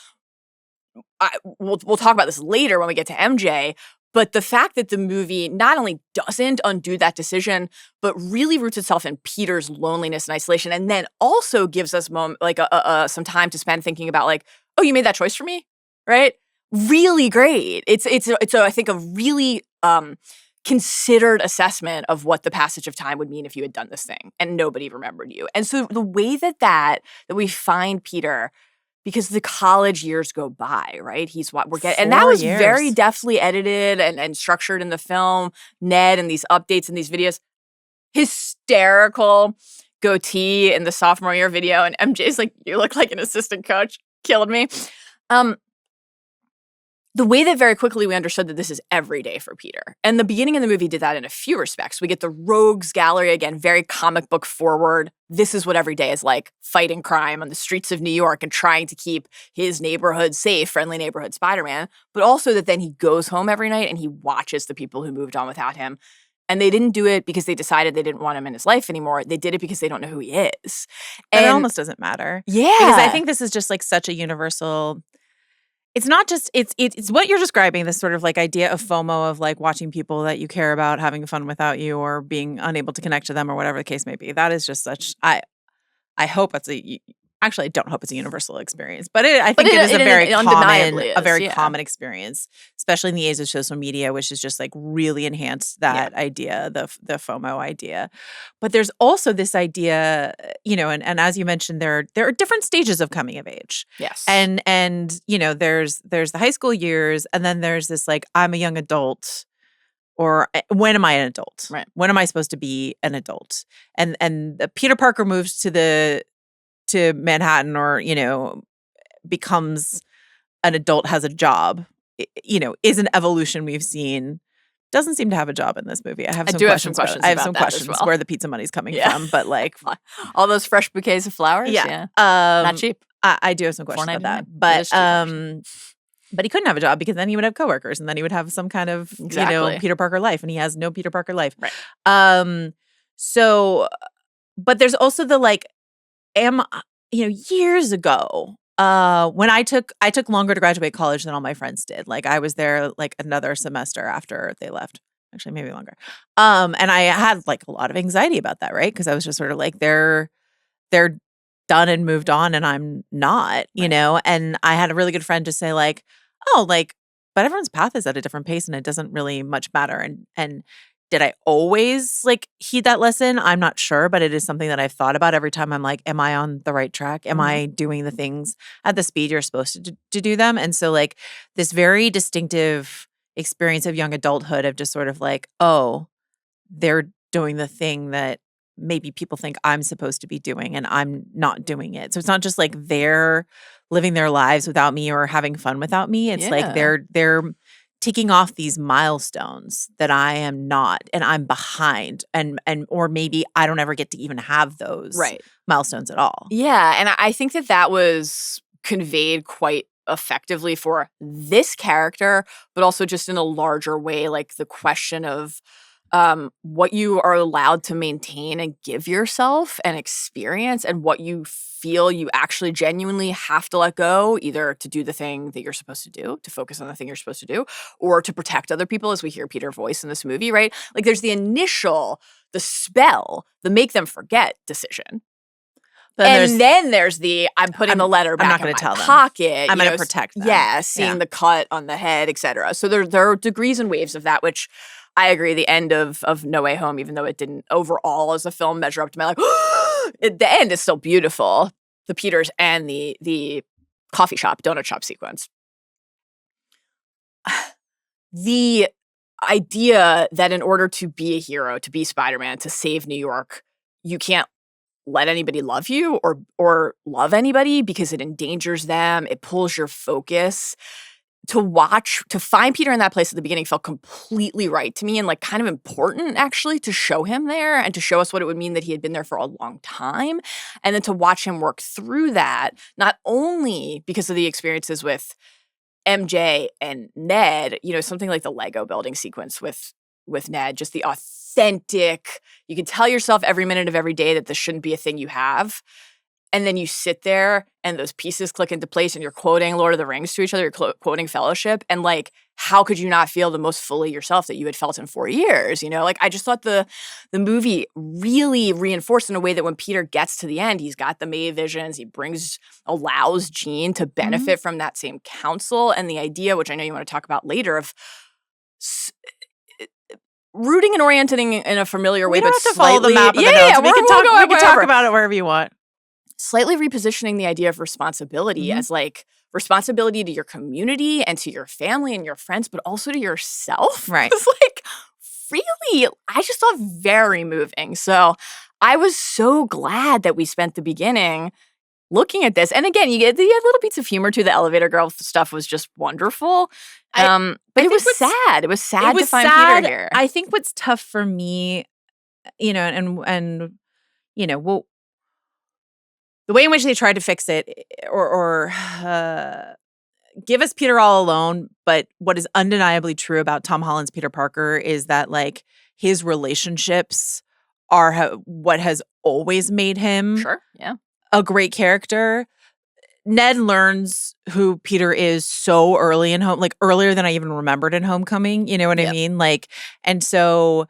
S2: We'll talk about this later when we get to MJ, but the fact that the movie not only doesn't undo that decision, but really roots itself in Peter's loneliness and isolation, and then also gives us some time to spend thinking about like, oh, you made that choice for me, right? Really great. It's I think a really considered assessment of what the passage of time would mean if you had done this thing and nobody remembered you. And so the way that we find Peter, because the college years go by, right? And that was very deftly edited and structured in the film. Ned and these updates and these videos, hysterical goatee in the sophomore year video, and MJ's like, you look like an assistant coach. Killed me. The way that very quickly we understood that this is every day for Peter. And the beginning of the movie did that in a few respects. We get the rogues gallery, again, very comic book forward. This is what every day is like, fighting crime on the streets of New York and trying to keep his neighborhood safe, friendly neighborhood Spider-Man. But also that then he goes home every night and he watches the people who moved on without him. And they didn't do it because they decided they didn't want him in his life anymore. They did it because they don't know who he is.
S1: And it almost doesn't matter.
S2: Yeah.
S1: Because I think this is just like such a universal, it's not just, it's what you're describing, this sort of like idea of FOMO, of like watching people that you care about having fun without you or being unable to connect to them or whatever the case may be. That is just such, I hope it's Actually, I don't hope it's a universal experience, but I think it is a very common experience, especially in the age of social media, which has just like really enhanced that idea, the FOMO idea. But there's also this idea, and as you mentioned, there are different stages of coming of age.
S2: Yes,
S1: and there's the high school years, and then there's this like I'm a young adult. Or when am I an adult?
S2: Right.
S1: When am I supposed to be an adult? And Peter Parker moves to Manhattan, or becomes an adult, has a job. Is an evolution we've seen. Doesn't seem to have a job in this movie. I have some questions. I have some questions where the pizza money's coming from, but like
S2: all those fresh bouquets of flowers. Yeah, not cheap.
S1: I do have some questions about that, but he couldn't have a job because then he would have coworkers, and then he would have some kind of Peter Parker life, and he has no Peter Parker life.
S2: Right.
S1: So, but there's also the like, years ago, when I took longer to graduate college than all my friends did. Like I was there like another semester after they left. Actually, maybe longer. And I had like a lot of anxiety about that, right? Because I was just sort of like they're done and moved on, and I'm not, And I had a really good friend just say like, oh, like, but everyone's path is at a different pace, and it doesn't really much matter. And did I always like heed that lesson? I'm not sure, but it is something that I've thought about every time. I'm like, am I on the right track? Am I doing the things at the speed you're supposed to do them? And so like this very distinctive experience of young adulthood of just sort of like, oh, they're doing the thing that maybe people think I'm supposed to be doing, and I'm not doing it. So it's not just like they're living their lives without me or having fun without me. It's like they're ticking off these milestones that I am not, and I'm behind, and or maybe I don't ever get to even have those milestones at all.
S2: Yeah, and I think that was conveyed quite effectively for this character, but also just in a larger way, like the question of what you are allowed to maintain and give yourself and experience, and what you feel you actually genuinely have to let go, either to do the thing that you're supposed to do, to focus on the thing you're supposed to do, or to protect other people, as we hear Peter voice in this movie, right? Like there's the initial, the spell, the make them forget decision. And then there's the I'm putting the letter back in my pocket.
S1: I'm going to protect them.
S2: Yeah, seeing the cut on the head, etc. So there are degrees and waves of that, which I agree. The end of No Way Home, even though it didn't overall as a film measure up to my like, the end is still beautiful. The Peters and the coffee shop, donut shop sequence. The idea that in order to be a hero, to be Spider-Man, to save New York, you can't let anybody love you or love anybody because it endangers them. It pulls your focus. To find Peter in that place at the beginning felt completely right to me, and like kind of important actually to show him there and to show us what it would mean that he had been there for a long time. And then to watch him work through that, not only because of the experiences with MJ and Ned, something like the Lego building sequence with Ned, just the authentic, you can tell yourself every minute of every day that this shouldn't be a thing you have. And then you sit there and those pieces click into place and you're quoting Lord of the Rings to each other, you're quoting Fellowship. And like, how could you not feel the most fully yourself that you had felt in 4 years? Like I just thought the movie really reinforced in a way that when Peter gets to the end, he's got the May visions, allows Jean to benefit from that same counsel. And the idea, which I know you want to talk about later, of rooting and orienting in a familiar way,
S1: but
S2: have to
S1: follow the map of the notes. We can talk about it wherever you want.
S2: Slightly repositioning the idea of responsibility as like responsibility to your community and to your family and your friends, but also to yourself.
S1: Right.
S2: It's like really, I just thought very moving. So I was so glad that we spent the beginning looking at this. And again, you get little beats of humor too. The elevator girl stuff was just wonderful. But it was sad. It was sad to find Peter here.
S1: I think what's tough for me, and well, the way in which they tried to fix it or give us Peter all alone, but what is undeniably true about Tom Holland's Peter Parker is that like his relationships are what has always made him a great character. Ned learns who Peter is so early in like earlier than I even remembered in Homecoming. You know what I mean? Like, and so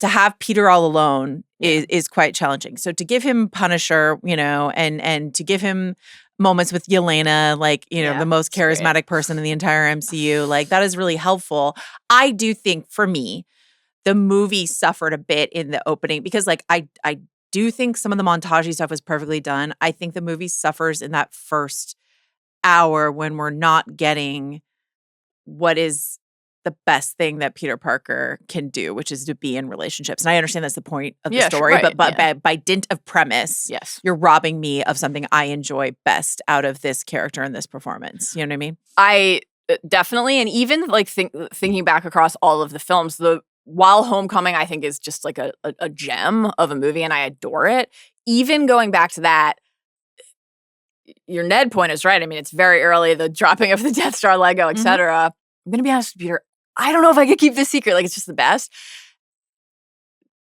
S1: to have Peter all alone is quite challenging. So to give him Punisher, and to give him moments with Yelena, like, the most charismatic person in the entire MCU, like that is really helpful. I do think for me, the movie suffered a bit in the opening because like I do think some of the montagey stuff was perfectly done. I think the movie suffers in that first hour when we're not getting what is the best thing that Peter Parker can do, which is to be in relationships. And I understand that's the point of the story,
S2: right,
S1: but by dint of premise, you're robbing me of something I enjoy best out of this character and this performance. You know what I mean?
S2: I definitely, and even like thinking back across all of the films, while Homecoming I think is just like a gem of a movie and I adore it, even going back to that, your Ned point is right. I mean, it's very early, the dropping of the Death Star Lego, etc. I'm going to be honest with Peter, I don't know if I could keep this secret. Like, it's just the best.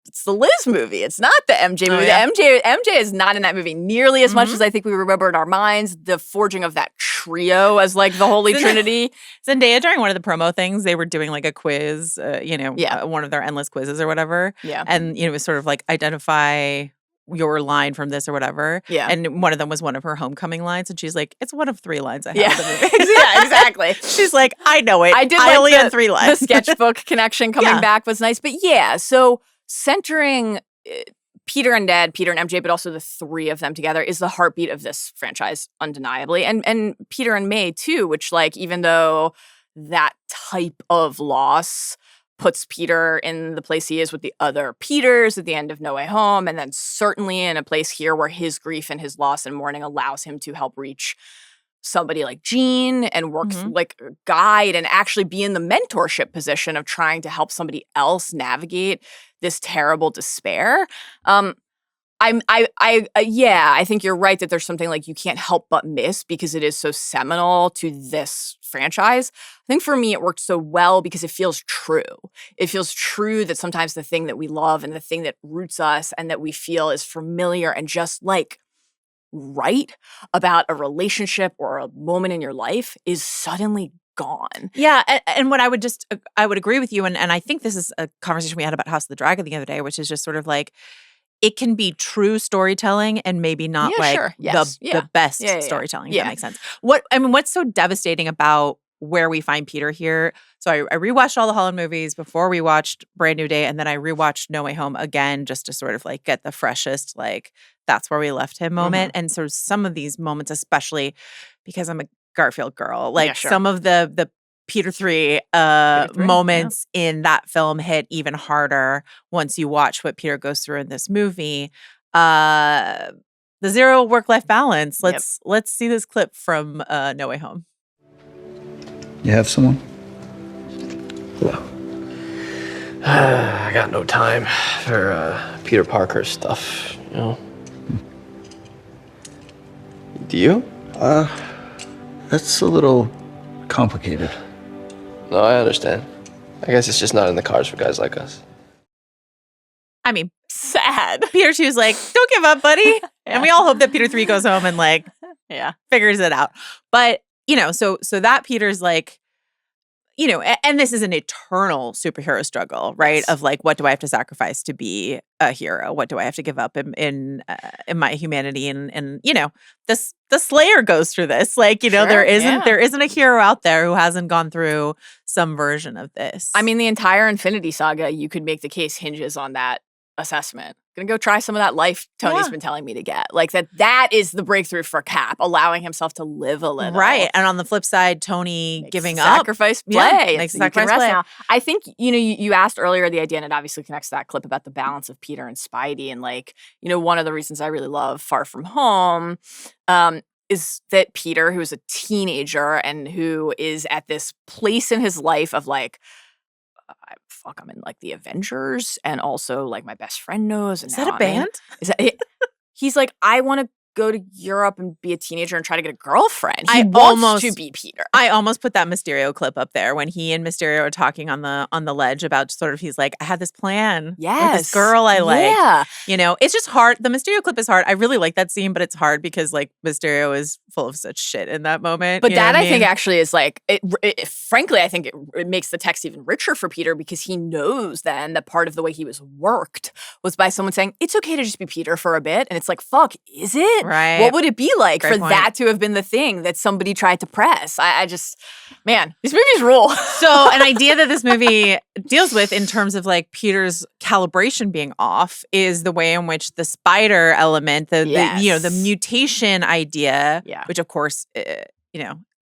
S2: It's the Liz movie. It's not the MJ movie.
S1: Yeah.
S2: MJ is not in that movie nearly as much as I think we remember in our minds. The forging of that trio as like the Holy Trinity.
S1: Zendaya, during one of the promo things, they were doing like a quiz, one of their endless quizzes or whatever.
S2: Yeah.
S1: And, it was sort of like identify your line from this or whatever.
S2: Yeah.
S1: And one of them was one of her Homecoming lines. And she's like, it's one of 3 lines I have in the movie.
S2: Yeah, exactly.
S1: She's like, I know it.
S2: I
S1: only had 3 lines.
S2: The sketchbook connection coming back was nice. But yeah, so centering Peter and Ned, Peter and MJ, but also the 3 of them together is the heartbeat of this franchise, undeniably. And Peter and May, too, which, like, even though that type of loss puts Peter in the place he is with the other Peters at the end of No Way Home, and then certainly in a place here where his grief and his loss and mourning allows him to help reach somebody like Jean and work like guide and actually be in the mentorship position of trying to help somebody else navigate this terrible despair. I think you're right that there's something like you can't help but miss because it is so seminal to this franchise. I think for me, it worked so well because it feels true. It feels true that sometimes the thing that we love and the thing that roots us and that we feel is familiar and just like right about a relationship or a moment in your life is suddenly gone.
S1: Yeah, and what I would agree with you, and I think this is a conversation we had about House of the Dragon the other day, which is just sort of like, it can be true storytelling and maybe not the best storytelling, if that makes sense. What's so devastating about where we find Peter here? So I rewatched all the Holland movies before we watched Brand New Day, and then I rewatched No Way Home again just to sort of like get the freshest, like, that's where we left him moment. And so some of these moments, especially because I'm a Garfield girl, like some of the Peter 3 moments in that film hit even harder once you watch what Peter goes through in this movie. The zero work-life balance. Let's see this clip from No Way Home.
S3: You have someone?
S5: No. I got no time for Peter Parker stuff, you know? Do you?
S3: That's a little complicated.
S5: No, I understand. I guess it's just not in the cards for guys like us.
S1: I mean,
S2: sad.
S1: Peter 2 is like, don't give up, buddy. And we all hope that Peter 3 goes home and like, figures it out. But, so that Peter's like, and this is an eternal superhero struggle, right?
S2: Yes.
S1: Of like, what do I have to sacrifice to be a hero? What do I have to give up in my humanity? And the Slayer goes through this. Like, there isn't a hero out there who hasn't gone through some version of this.
S2: I mean, the entire Infinity Saga, you could make the case hinges on that assessment. Gonna go try some of that life Tony's been telling me to get. Like that is the breakthrough for Cap, allowing himself to live a little.
S1: Right. And on the flip side, Tony giving
S2: sacrifice
S1: up.
S2: play.
S1: Makes sacrifice play.
S2: Now. I think, you asked earlier the idea, and it obviously connects to that clip about the balance of Peter and Spidey. And like, one of the reasons I really love Far From Home is that Peter, who's a teenager and who is at this place in his life of like, I'm in like the Avengers, and also like my best friend knows. And
S1: is that a band?
S2: He's like, I want to go to Europe and be a teenager and try to get a girlfriend. He wants to be Peter.
S1: I almost put that Mysterio clip up there when he and Mysterio are talking on the ledge about sort of, he's like, I had this plan with this girl I like.
S2: Yeah.
S1: You know, it's just hard. The Mysterio clip is hard. I really like that scene, but it's hard because like Mysterio is full of such shit in that moment.
S2: But that I think actually is like, frankly, I think it makes the text even richer for Peter because he knows then that part of the way he was worked was by someone saying, it's okay to just be Peter for a bit. And it's like, fuck, is it?
S1: Right.
S2: What would it be like
S1: Great
S2: for
S1: point.
S2: that to have been the thing that somebody tried to press? I just, man, these movies rule.
S1: So an idea that this movie deals with in terms of like Peter's calibration being off is the way in which the spider element, the mutation idea, which of course,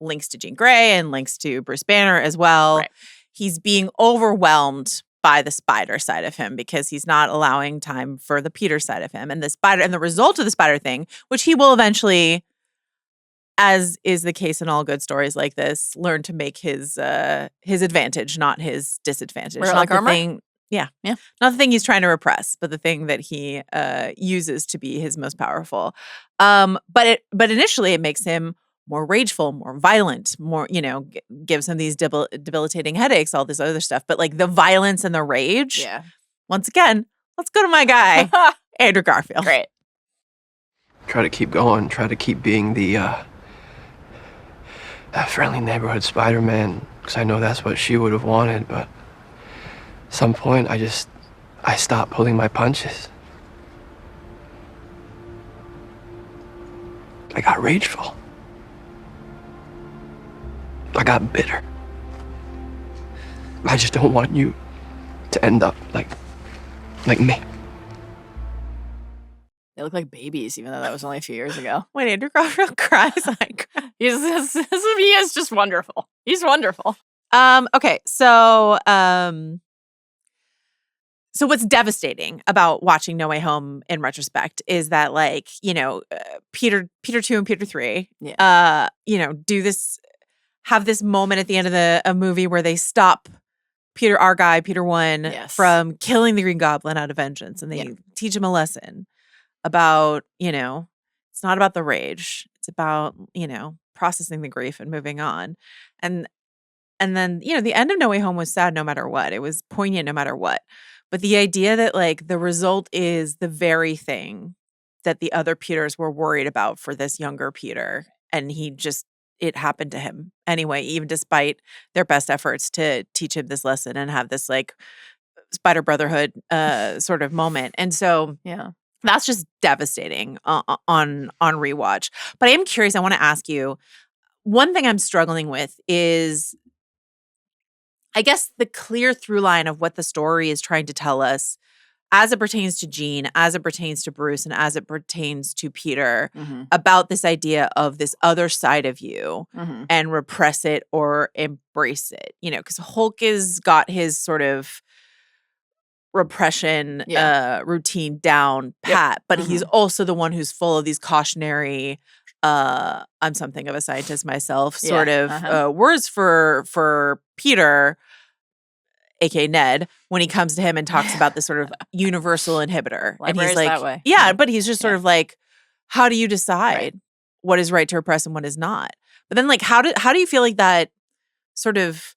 S1: links to Jean Grey and links to Bruce Banner as well.
S2: Right.
S1: He's being overwhelmed by the spider side of him because he's not allowing time for the Peter side of him. And the spider, and the result of the spider thing, which he will eventually, as is the case in all good stories like this, learn to make his advantage, not his disadvantage.
S2: Wear it
S1: not
S2: like
S1: the
S2: armor?
S1: thing, yeah. Not the thing he's trying to repress, but the thing that he uses to be his most powerful. But initially it makes him more rageful, more violent, more, gives him these debilitating headaches, all this other stuff. But like the violence and the rage, once again, let's go to my guy, Andrew Garfield.
S2: Great.
S5: Try to keep going, try to keep being the friendly neighborhood Spider-Man, because I know that's what she would have wanted, but at some point I stopped pulling my punches. I got rageful. I got bitter. I just don't want you to end up like me.
S2: They look like babies, even though that was only a few years ago.
S1: When Andrew Garfield cries, I cry.
S2: He is just wonderful. He's wonderful.
S1: Okay, so what's devastating about watching No Way Home in retrospect is that, like, Peter 2 and Peter 3, have this moment at the end of a movie where they stop our guy, Peter 1, from killing the Green Goblin out of vengeance, and they teach him a lesson about, it's not about the rage. It's about, processing the grief and moving on. And then, the end of No Way Home was sad no matter what. It was poignant no matter what. But the idea that, like, the result is the very thing that the other Peters were worried about for this younger Peter. And it happened to him anyway, even despite their best efforts to teach him this lesson and have this, like, Spider Brotherhood sort of moment. And so, that's just devastating on rewatch. But I am curious, I want to ask you, one thing I'm struggling with is, I guess, the clear through line of what the story is trying to tell us as it pertains to Jean, as it pertains to Bruce, and as it pertains to Peter, about this idea of this other side of you and repress it or embrace it. Because Hulk has got his sort of repression routine down pat, but he's also the one who's full of these cautionary I'm something of a scientist myself sort of words for Peter, aka Ned, when he comes to him and talks about this sort of universal inhibitor. And he's like,
S2: that way.
S1: But he's just sort of like, how do you decide what is right to repress and what is not? But then, like, how do you feel like that sort of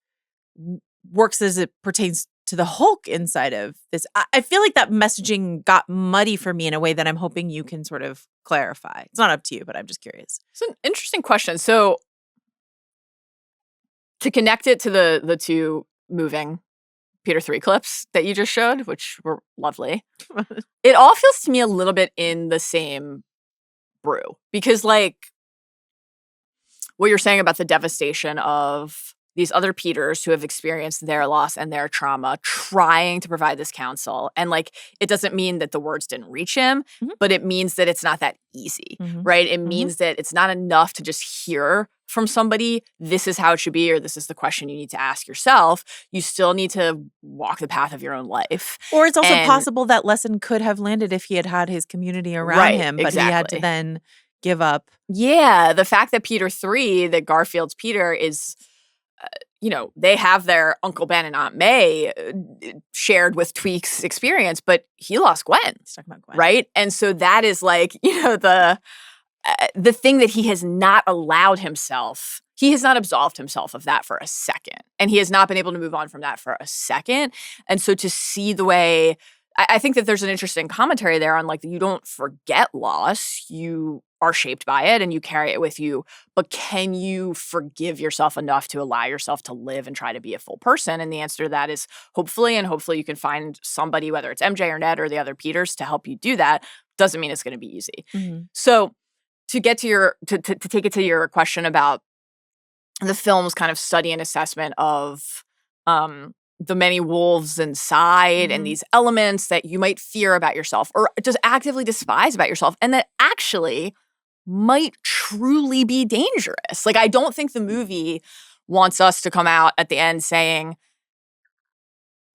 S1: works as it pertains to the Hulk inside of this? I feel like that messaging got muddy for me in a way that I'm hoping you can sort of clarify. It's not up to you, but I'm just curious.
S2: It's an interesting question. So to connect it to the two moving Peter 3 clips that you just showed, which were lovely, it all feels to me a little bit in the same brew. Because, like, what you're saying about the devastation of these other Peters who have experienced their loss and their trauma trying to provide this counsel. And, like, it doesn't mean that the words didn't reach him, but it means that it's not that easy, right? It means that it's not enough to just hear from somebody, this is how it should be, or this is the question you need to ask yourself. You still need to walk the path of your own life.
S1: Or it's also possible that lesson could have landed if he had had his community around him, but he had to then give up.
S2: Yeah, the fact that Peter 3, that Garfield's Peter is... they have their Uncle Ben and Aunt May shared with Tweak's experience, but he lost Gwen.
S1: Let's talk about Gwen.
S2: Right? And so that is like, the thing that he has not allowed himself, he has not absolved himself of that for a second. And he has not been able to move on from that for a second. And so to see the way, I think that there's an interesting commentary there on like, you don't forget loss, you are shaped by it and you carry it with you, but can you forgive yourself enough to allow yourself to live and try to be a full person? And the answer to that is hopefully, and hopefully you can find somebody, whether it's MJ or Ned or the other Peters, to help you do that. Doesn't mean it's going to be easy. Mm-hmm. So to get to your, to take it to your question about the film's kind of study and assessment of the many wolves inside and these elements that you might fear about yourself or just actively despise about yourself and that actually might truly be dangerous. Like, I don't think the movie wants us to come out at the end saying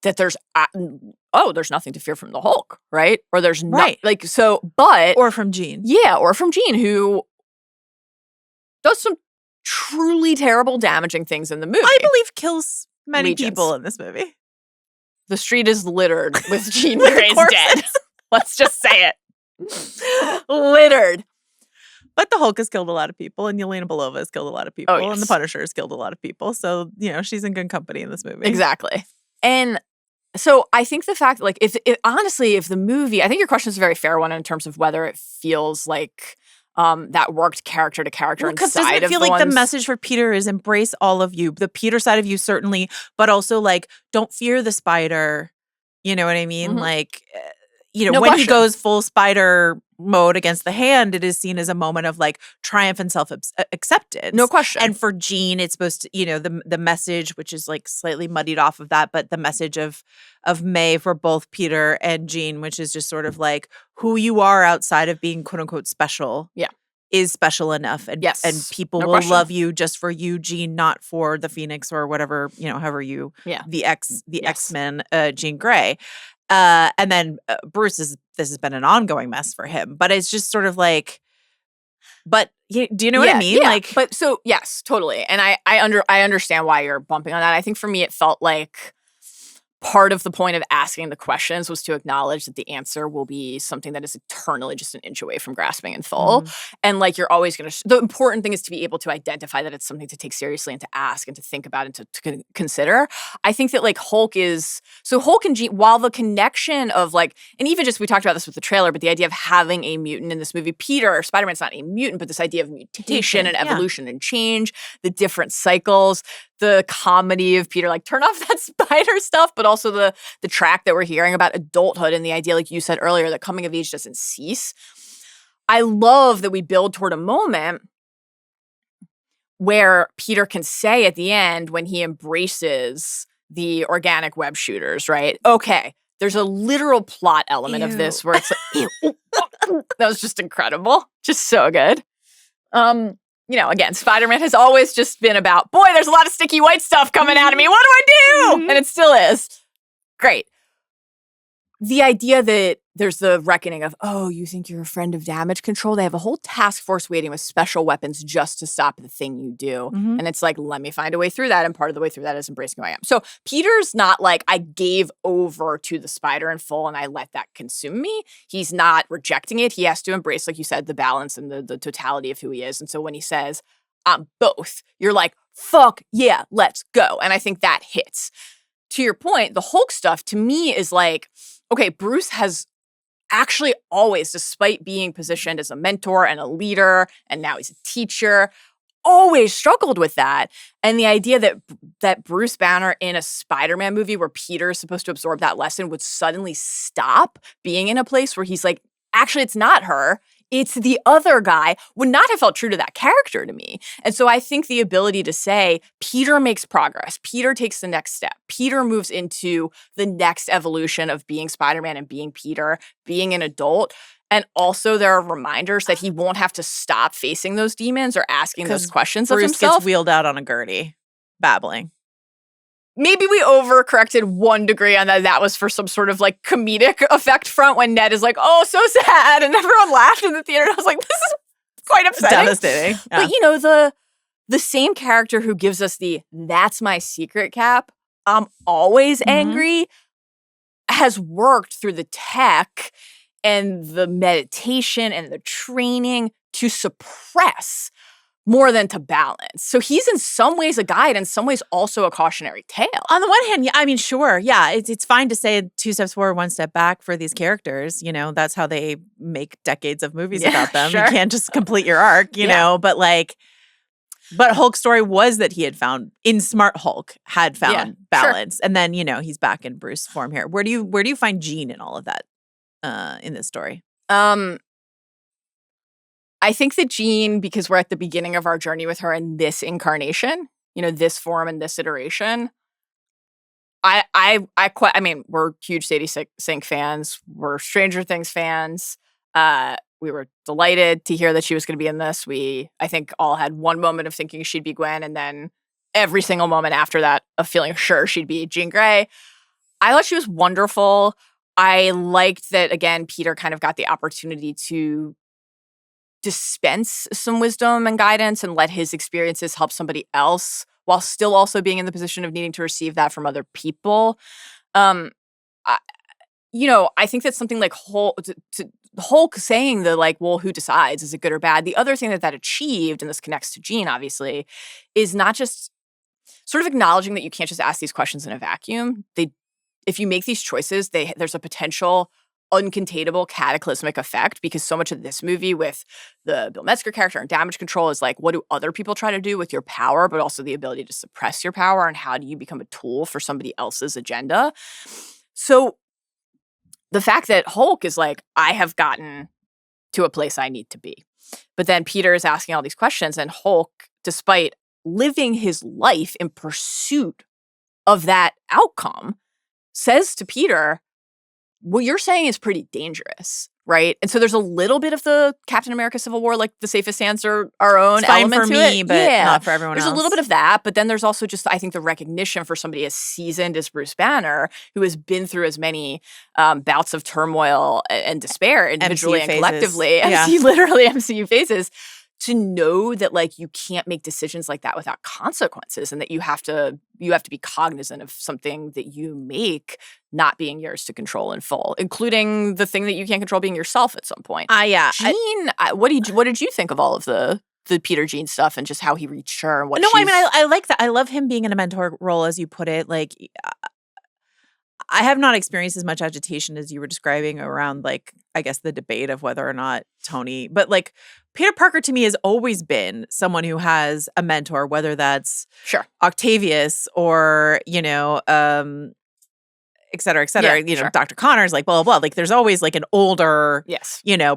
S2: that there's nothing to fear from the Hulk, right? Or there's
S1: right.
S2: Like, so, but...
S1: Or from Jean.
S2: Yeah, or from Jean, who does some truly terrible, damaging things in the movie.
S1: I believe kills many people in this movie.
S2: The street is littered with Jean Grey's dead. Let's just say it. Littered.
S1: But the Hulk has killed a lot of people, and Yelena Belova has killed a lot of people, and the Punisher has killed a lot of people. So, she's in good company in this movie.
S2: Exactly. And so I think the fact, like, if the movie, I think your question is a very fair one in terms of whether it feels like that worked character to character inside of the ones. Because doesn't it feel like
S1: the message for Peter is embrace all of you, the Peter side of you certainly, but also like don't fear the spider. You know what I mean? Mm-hmm. Like, no when question. He goes full spider mode against the Hand, it is seen as a moment of like triumph and self-acceptance.
S2: No question.
S1: And for Jean, it's supposed to, the message, which is like slightly muddied off of that, but the message of May for both Peter and Jean, which is just sort of like who you are outside of being quote unquote special.
S2: Yeah.
S1: Is special enough. And people will love you just for you, Jean, not for the Phoenix or whatever, however you, the X-Men, Jean Grey. And then Bruce this has been an ongoing mess for him, but it's just sort of like, but do you know what I mean?
S2: Yeah.
S1: Like,
S2: but so yes, totally. And I understand why you're bumping on that. I think for me, it felt like part of the point of asking the questions was to acknowledge that the answer will be something that is eternally just an inch away from grasping in full. And like, you're always going to, the important thing is to be able to identify that it's something to take seriously and to ask and to think about and to consider. I think that like Hulk and Jean, while the connection of like, and even just, we talked about this with the trailer, but the idea of having a mutant in this movie, Spider-Man's not a mutant, but this idea of mutation and evolution and change, the different cycles, the comedy of Peter, like, turn off that spider stuff, but also the track that we're hearing about adulthood and the idea, like you said earlier, that coming of age doesn't cease. I love that we build toward a moment where Peter can say at the end, when he embraces the organic web shooters, right? Okay, there's a literal plot element of this where it's like, ew, that was just incredible. Just so good. Again, Spider-Man has always just been about, boy, there's a lot of sticky white stuff coming out of me. What do I do? And it still is. Great. The idea that there's the reckoning of, oh, you think you're a friend of damage control? They have a whole task force waiting with special weapons just to stop the thing you do. And it's like, let me find a way through that. And part of the way through that is embracing who I am. So Peter's not like, I gave over to the spider in full and I let that consume me. He's not rejecting it. He has to embrace, like you said, the balance and the totality of who he is. And so when he says, I'm both, you're like, fuck yeah, let's go. And I think that hits. To your point, the Hulk stuff to me is like, okay, Bruce has actually always, despite being positioned as a mentor and a leader, and now he's a teacher, always struggled with that. And the idea that Bruce Banner in a Spider-Man movie where Peter is supposed to absorb that lesson would suddenly stop being in a place where he's like, actually, it's not her, it's the other guy, would not have felt true to that character to me. And so I think the ability to say, Peter makes progress, Peter takes the next step, Peter moves into the next evolution of being Spider-Man and being Peter, being an adult. And also there are reminders that he won't have to stop facing those demons or asking those questions of himself.
S1: Bruce gets wheeled out on a gurney, babbling.
S2: Maybe we overcorrected 1 degree on that. That was for some sort of like comedic effect front when Ned is like, oh, so sad. And everyone laughed in the theater. And I was like, this is quite upsetting.
S1: Devastating. Yeah.
S2: But the same character who gives us the, that's my secret cap, I'm always angry, has worked through the tech and the meditation and the training to suppress more than to balance. So he's in some ways a guide, in some ways also a cautionary tale.
S1: On the one hand, yeah, I mean, sure. Yeah, it's fine to say 2 steps forward, 1 step back for these characters. You know, that's how they make decades of movies about them.
S2: Sure.
S1: You can't just complete your arc, you know, but Hulk's story was that he had found, in Smart Hulk, had found balance. Sure. And then, you know, he's back in Bruce form here. Where do you find Jean in all of that in this story?
S2: I think that Jean, because we're at the beginning of our journey with her in this incarnation, you know, this form and this iteration, I mean, we're huge Sadie Sink fans. We're Stranger Things fans. We were delighted to hear that she was going to be in this. We, I think, all had one moment of thinking she'd be Gwen, and then every single moment after that of feeling sure she'd be Jean Grey. I thought she was wonderful. I liked that, again, Peter kind of got the opportunity to dispense some wisdom and guidance and let his experiences help somebody else while still also being in the position of needing to receive that from other people. I think that something like Hulk saying well, who decides? Is it good or bad? The other thing that achieved, and this connects to Jean, obviously, is not just sort of acknowledging that you can't just ask these questions in a vacuum. If you make these choices, there's a potential uncontainable cataclysmic effect, because so much of this movie with the Bill Metzger character and damage control is what do other people try to do with your power, but also the ability to suppress your power, and how do you become a tool for somebody else's agenda? So the fact that Hulk is I have gotten to a place I need to be. But then Peter is asking all these questions, and Hulk, despite living his life in pursuit of that outcome, says to Peter, what you're saying is pretty dangerous, right? And so there's a little bit of the Captain America Civil War, the safest answer our own
S1: it's fine
S2: element
S1: for
S2: to
S1: me,
S2: it.
S1: but not for everyone else.
S2: There's a little bit of that, but then there's also just, I think, the recognition for somebody as seasoned as Bruce Banner, who has been through as many bouts of turmoil and despair individually and collectively as he literally MCU faces, to know that you can't make decisions like that without consequences, and that you have to be cognizant of something that you make not being yours to control in full, including the thing that you can't control being yourself at some point. Jean, what did you think of all of the Peter Jean stuff and just how he reached her and what?
S1: No, I mean, I like that. I love him being in a mentor role, as you put it. I have not experienced as much agitation as you were describing around, I guess, the debate of whether or not Tony, but Peter Parker to me has always been someone who has a mentor, whether that's Octavius or, et cetera, et cetera. Dr. Connor's blah, blah, blah. There's always an older,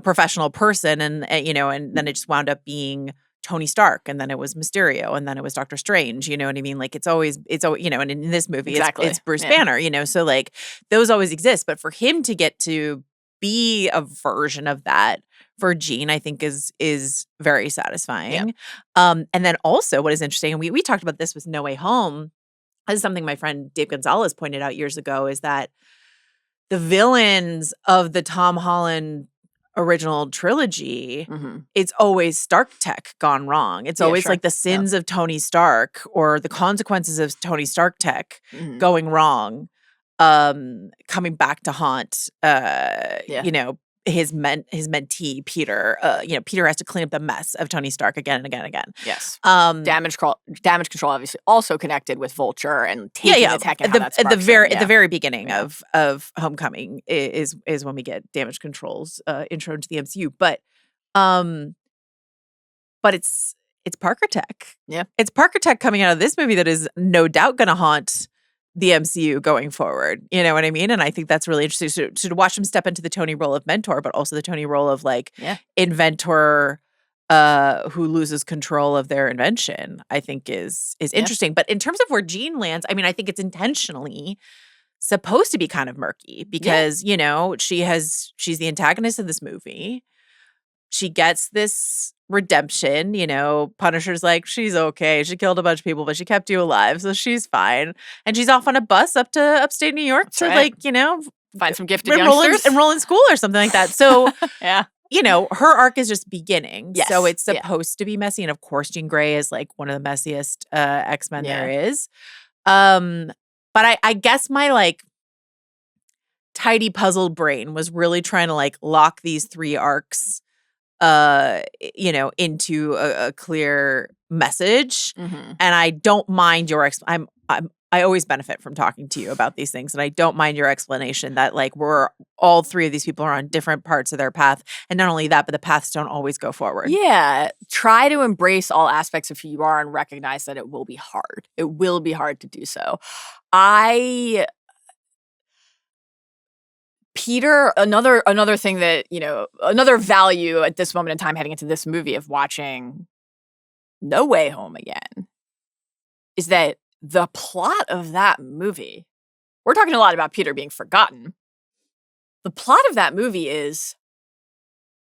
S1: professional person. And then it just wound up being Tony Stark, and then it was Mysterio, and then it was Doctor Strange. You know what I mean? It's always, and in this movie, it's Bruce Banner, so those always exist. But for him to get to be a version of that for Jean, I think is very satisfying. And then also what is interesting, and we talked about this with No Way Home, this is something my friend Dave Gonzalez pointed out years ago, is that the villains of the Tom Holland original trilogy, it's always Stark tech gone wrong. It's always the sins of Tony Stark, or the consequences of Tony Stark tech going wrong, coming back to haunt his mentee Peter. Peter has to clean up the mess of Tony Stark again and again and again.
S2: Yes. Damage control obviously also connected with Vulture and taking the tech and
S1: at the very beginning of Homecoming is when we get Damage Control's intro to the MCU. But it's Parker tech. Yeah. It's Parker tech coming out of this movie that is no doubt going to haunt the MCU going forward. You know what I mean? And I think that's really interesting. So to watch him step into the Tony role of mentor, but also the Tony role of inventor who loses control of their invention, I think is interesting. But in terms of where Jean lands, I mean, I think it's intentionally supposed to be kind of murky because, she's the antagonist of this movie. She gets this redemption, Punisher's she's okay. She killed a bunch of people, but she kept you alive, so she's fine. And she's off on a bus up to upstate New York to
S2: find some gifted youngsters.
S1: Enroll in school or something like that. So, her arc is just beginning. Yes. So it's supposed to be messy. And of course, Jean Grey is one of the messiest X-Men there is. But I guess my tidy puzzled brain was really trying to like lock these 3 arcs into a clear message.
S2: Mm-hmm.
S1: And I don't mind your I always benefit from talking to you about these things, and I don't mind your explanation that like we're all 3 of these people are on different parts of their path, and not only that, but the paths don't always go forward.
S2: Yeah, try to embrace all aspects of who you are and recognize that it will be hard. It will be hard to do so. Peter, another thing that, another value at this moment in time heading into this movie of watching No Way Home again is that the plot of that movie, we're talking a lot about Peter being forgotten. The plot of that movie is,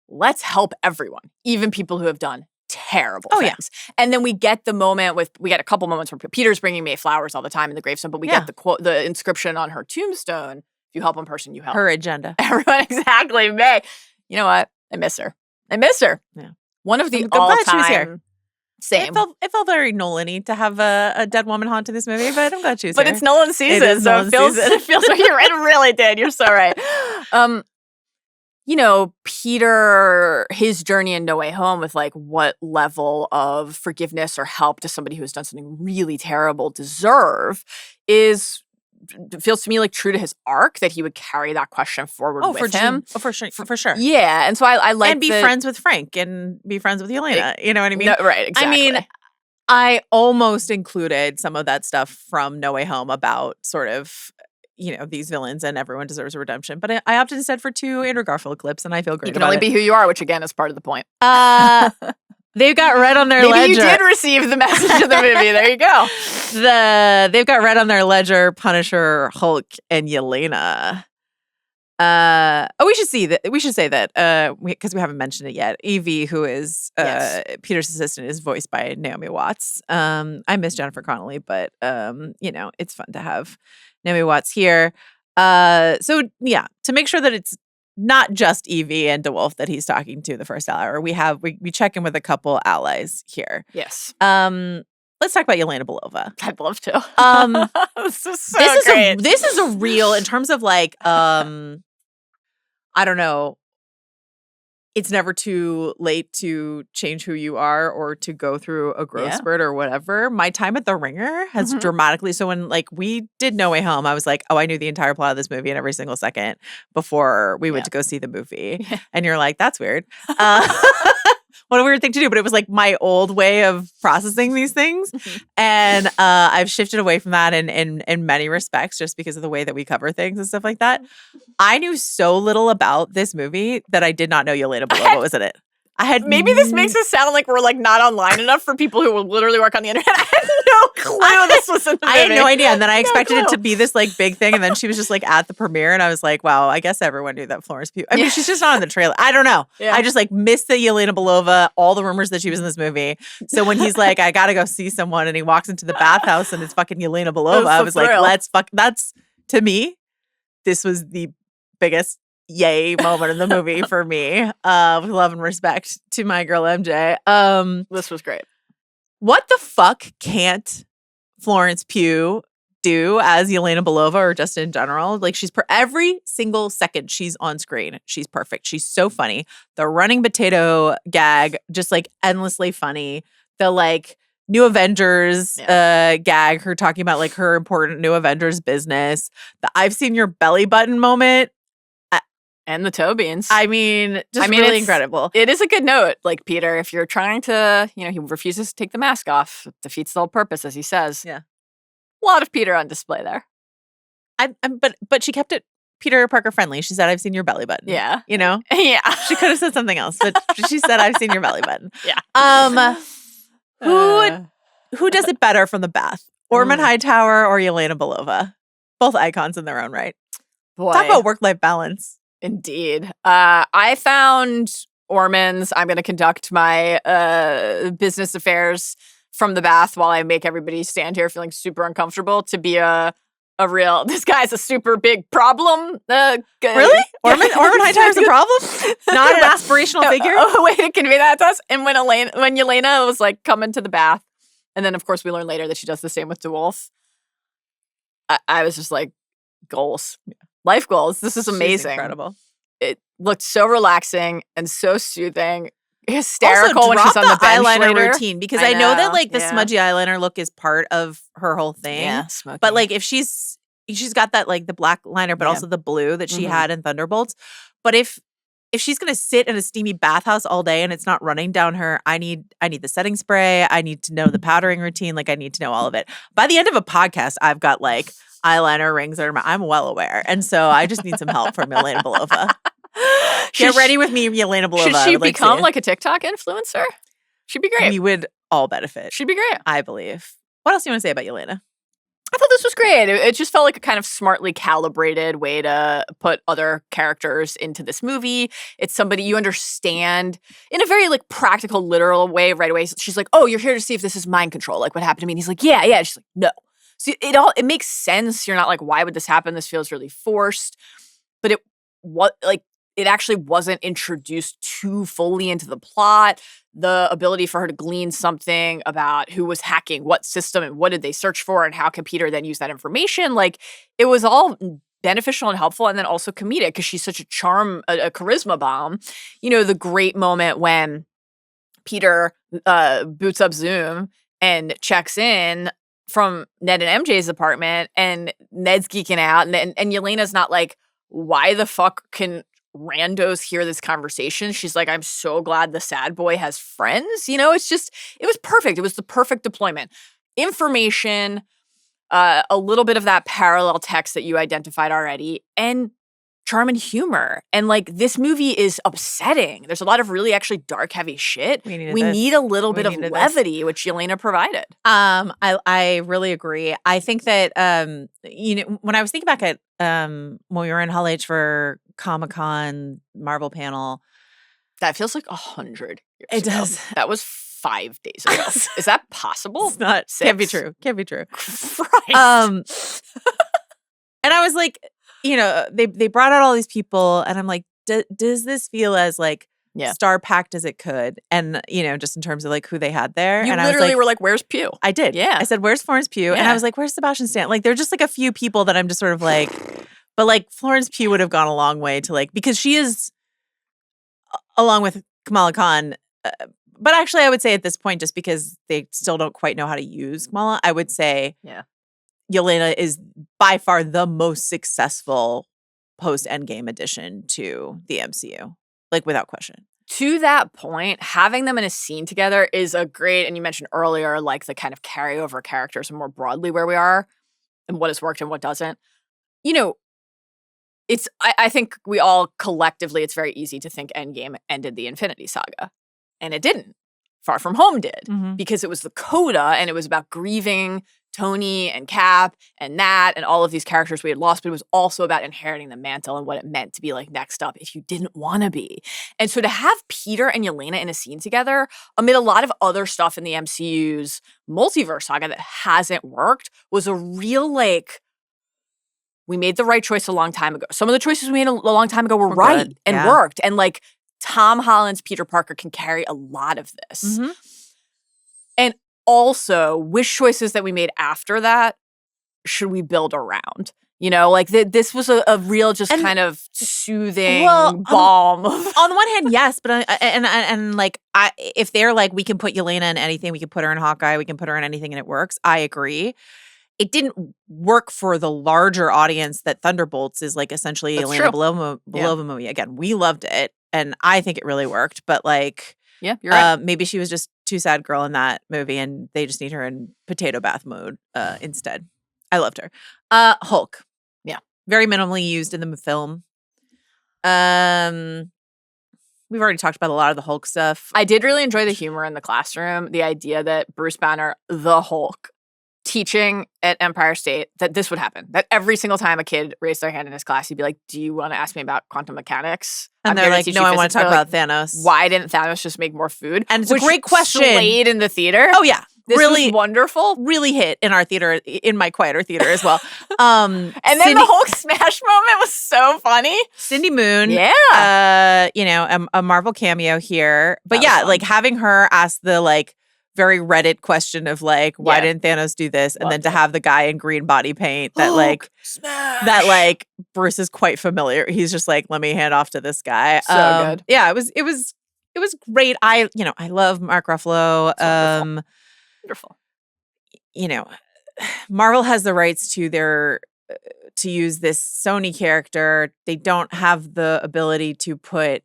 S2: let's help everyone, even people who have done terrible things. Yeah. And then we get a couple moments where Peter's bringing May flowers all the time in the gravestone, but we get the inscription on her tombstone, if you help one person, you help.
S1: Her agenda.
S2: Everyone, exactly, May. You know what? I miss her. Yeah. One of the all-time... Same.
S1: It felt very Nolan-y to have a dead woman haunt in this movie, but I'm glad she was
S2: here. But it's Nolan season, so it feels like you're right. It really did. You're so right. Peter, his journey in No Way Home with like what level of forgiveness or help does somebody who has done something really terrible deserve feels to me like true to his arc, that he would carry that question forward with him.
S1: For sure.
S2: Yeah, and so I like
S1: and be friends with Frank and be friends with Yelena. You know what I mean?
S2: No, right, exactly.
S1: I mean, I almost included some of that stuff from No Way Home about sort of, these villains and everyone deserves a redemption. But I opted instead for 2 Andrew Garfield clips, and I feel great
S2: about it. You can only be who you are, which again is part of the point.
S1: They've got red on their ledger.
S2: Maybe you did receive the message of the movie. There you go.
S1: They've got red on their ledger, Punisher, Hulk, and Yelena. We should say that because we haven't mentioned it yet. Evie, who is Peter's assistant, is voiced by Naomi Watts. I miss Jennifer Connelly, but it's fun to have Naomi Watts here. To make sure that it's not just Evie and DeWolf that he's talking to the first hour, we check in with a couple allies here.
S2: Yes.
S1: Let's talk about Yelena Belova.
S2: I'd love to. This is so great.
S1: This is a real, in terms of like, I don't know. It's never too late to change who you are or to go through a growth spurt or whatever. My time at The Ringer has dramatically. So when like we did No Way Home, I was like, oh, I knew the entire plot of this movie in every single second before we went to go see the movie. Yeah. And you're like, that's weird. What a weird thing to do, but it was like my old way of processing these things. And I've shifted away from that in many respects just because of the way that we cover things and stuff like that. I knew so little about this movie that I did not know Yelena Belova was in it.
S2: Maybe this makes us sound like we're like not online enough for people who will literally work on the internet. I had no clue this was in the movie.
S1: I had no idea. And then I expected it to be this like big thing. And then she was just like at the premiere. And I was like, wow, I guess everyone knew that Florence Pugh. I mean, she's just not in the trailer. I don't know. Yeah. I just like missed the Yelena Belova, all the rumors that she was in this movie. So when he's like, I got to go see someone, and he walks into the bathhouse and it's fucking Yelena Belova, I was like, that's, to me, this was the biggest yay moment in the movie for me, with love and respect to my girl MJ.
S2: This was great.
S1: What the fuck can't Florence Pugh do as Yelena Belova, or just in general? Like, she's every single second she's on screen, she's perfect. She's so funny. The running potato gag, just like endlessly funny. The like New Avengers gag, her talking about like her important New Avengers business. The I've seen your belly button moment.
S2: And the toe beans.
S1: I mean, really incredible.
S2: It is a good note. Like, Peter, if you're trying to, he refuses to take the mask off, it defeats the whole purpose, as he says.
S1: Yeah.
S2: A lot of Peter on display there.
S1: But she kept it Peter Parker friendly. She said, I've seen your belly button.
S2: Yeah.
S1: Yeah. She could have said something else, but she said, I've seen your belly button.
S2: Yeah.
S1: Who does it better from the bath? Ormond Hightower or Yelena Belova? Both icons in their own right.
S2: Boy.
S1: Talk about work-life balance.
S2: Indeed. I found Ormond's, I'm going to conduct my business affairs from the bath while I make everybody stand here feeling super uncomfortable, to be a real, this guy's a super big problem.
S1: Really? Ormond Hightower's a problem? Not an aspirational figure?
S2: A way to convey that to us. And when Yelena was like coming to the bath, and then of course we learn later that she does the same with DeWolf, I was just like, goals. life goals. This is amazing.
S1: She's incredible.
S2: It looked so relaxing and so soothing. Hysterical when she's on the bench
S1: eyeliner
S2: later.
S1: routine, because I know that like the smudgy eyeliner look is part of her whole thing.
S2: Yeah, smoky.
S1: But like if she's got that like the black liner, but also the blue that she had in Thunderbolts. But if she's gonna sit in a steamy bathhouse all day and it's not running down her, I need the setting spray. I need to know the powdering routine. Like I need to know all of it. By the end of a podcast, I've got like eyeliner rings that I'm well aware, and so I just need some help from Yelena Belova. Get ready with me, Yelena Belova.
S2: Should she become like a TikTok influencer? She'd be great.
S1: We would all benefit.
S2: She'd be great.
S1: I believe. What else do you want to say about Yelena?
S2: I thought this was great. It just felt like a kind of smartly calibrated way to put other characters into this movie. It's somebody you understand in a very like practical, literal way right away. She's like, "Oh, you're here to see if this is mind control, like what happened to me." And he's like, "Yeah." She's like, "No." So it makes sense. You're not like, "Why would this happen?" This feels really forced. But it actually wasn't introduced too fully into the plot. The ability for her to glean something about who was hacking what system and what did they search for and how can Peter then use that information. Like, it was all beneficial and helpful, and then also comedic because she's such a charisma bomb. You know, the great moment when Peter boots up Zoom and checks in from Ned and MJ's apartment, and Ned's geeking out, and Yelena's not like, why the fuck can randos hear this conversation? She's like, I'm so glad the sad boy has friends. You know, it was perfect. It was the perfect deployment. Information, a little bit of that parallel text that you identified already, and charm and humor. And like, this movie is upsetting. There's a lot of really actually dark, heavy shit. We need a little bit of levity, which Yelena provided.
S1: I really agree. I think that when I was thinking back at when we were in Hall H for Comic-Con Marvel panel,
S2: that feels like 100 years
S1: It
S2: ago.
S1: does.
S2: That was 5 days ago. Is that possible?
S1: It's not.
S2: 6?
S1: Can't be true. Can't be true.
S2: Christ.
S1: And I was like, they brought out all these people, and I'm like, does this feel as like star packed as it could? And just in terms of like who they had there,
S2: you
S1: and
S2: literally
S1: I was like,
S2: were like, "Where's Pugh?"
S1: I did.
S2: Yeah,
S1: I said, "Where's Florence Pugh?" And I was like, "Where's Sebastian Stan?" Like, they're just like a few people that I'm just sort of like, but like Florence Pugh would have gone a long way to like, because she is, along with Kamala Khan. But actually, I would say at this point, just because they still don't quite know how to use Kamala, I would say, Yelena is by far the most successful post-Endgame addition to the MCU, like without question.
S2: To that point, having them in a scene together is a great, and you mentioned earlier, like the kind of carryover characters and more broadly where we are and what has worked and what doesn't. I think we all collectively, it's very easy to think Endgame ended the Infinity Saga. And it didn't. Far From Home did. Because it was the coda, and it was about grieving Tony and Cap and Nat and all of these characters we had lost, but it was also about inheriting the mantle and what it meant to be like next up if you didn't want to be. And so to have Peter and Yelena in a scene together amid a lot of other stuff in the MCU's multiverse saga that hasn't worked was a real like, we made the right choice a long time ago. Some of the choices we made a long time ago were right
S1: good.
S2: And worked. And like Tom Holland's Peter Parker can carry a lot of this. And also, which choices that we made after that should we build around? Like this was a real just kind of soothing balm.
S1: On the one hand, yes, but if they're like, we can put Yelena in anything, we can put her in Hawkeye, we can put her in anything, and it works. I agree. It didn't work for the larger audience that Thunderbolts is like essentially Yelena Belova movie. Again, we loved it, and I think it really worked. But like,
S2: you're right.
S1: Maybe she was just too sad girl in that movie, and they just need her in potato bath mode instead. I loved her. Hulk, very minimally used in the film. We've already talked about a lot of the Hulk stuff.
S2: I did really enjoy the humor in the classroom. The idea that Bruce Banner, the Hulk, teaching at Empire State, that this would happen. That every single time a kid raised their hand in his class, he'd be like, "Do you want to ask me about quantum mechanics?"
S1: And they're like, "No, I want to talk about Thanos."
S2: Why didn't Thanos just make more food?
S1: And it's a great question.
S2: Slayed in the theater.
S1: Oh yeah,
S2: this
S1: really
S2: was wonderful.
S1: Really hit in our theater, in my quieter theater as well.
S2: And then the Hulk smash moment was so funny.
S1: Cindy Moon, a Marvel cameo here, but like having her ask the like very Reddit question of like, why didn't Thanos do this? And then to have the guy in green body paint that like that like Bruce is quite familiar. He's just like, let me hand off to this guy.
S2: So good.
S1: Yeah, it was great. I love Mark Ruffalo.
S2: Wonderful.
S1: Marvel has the rights to to use this Sony character. They don't have the ability to put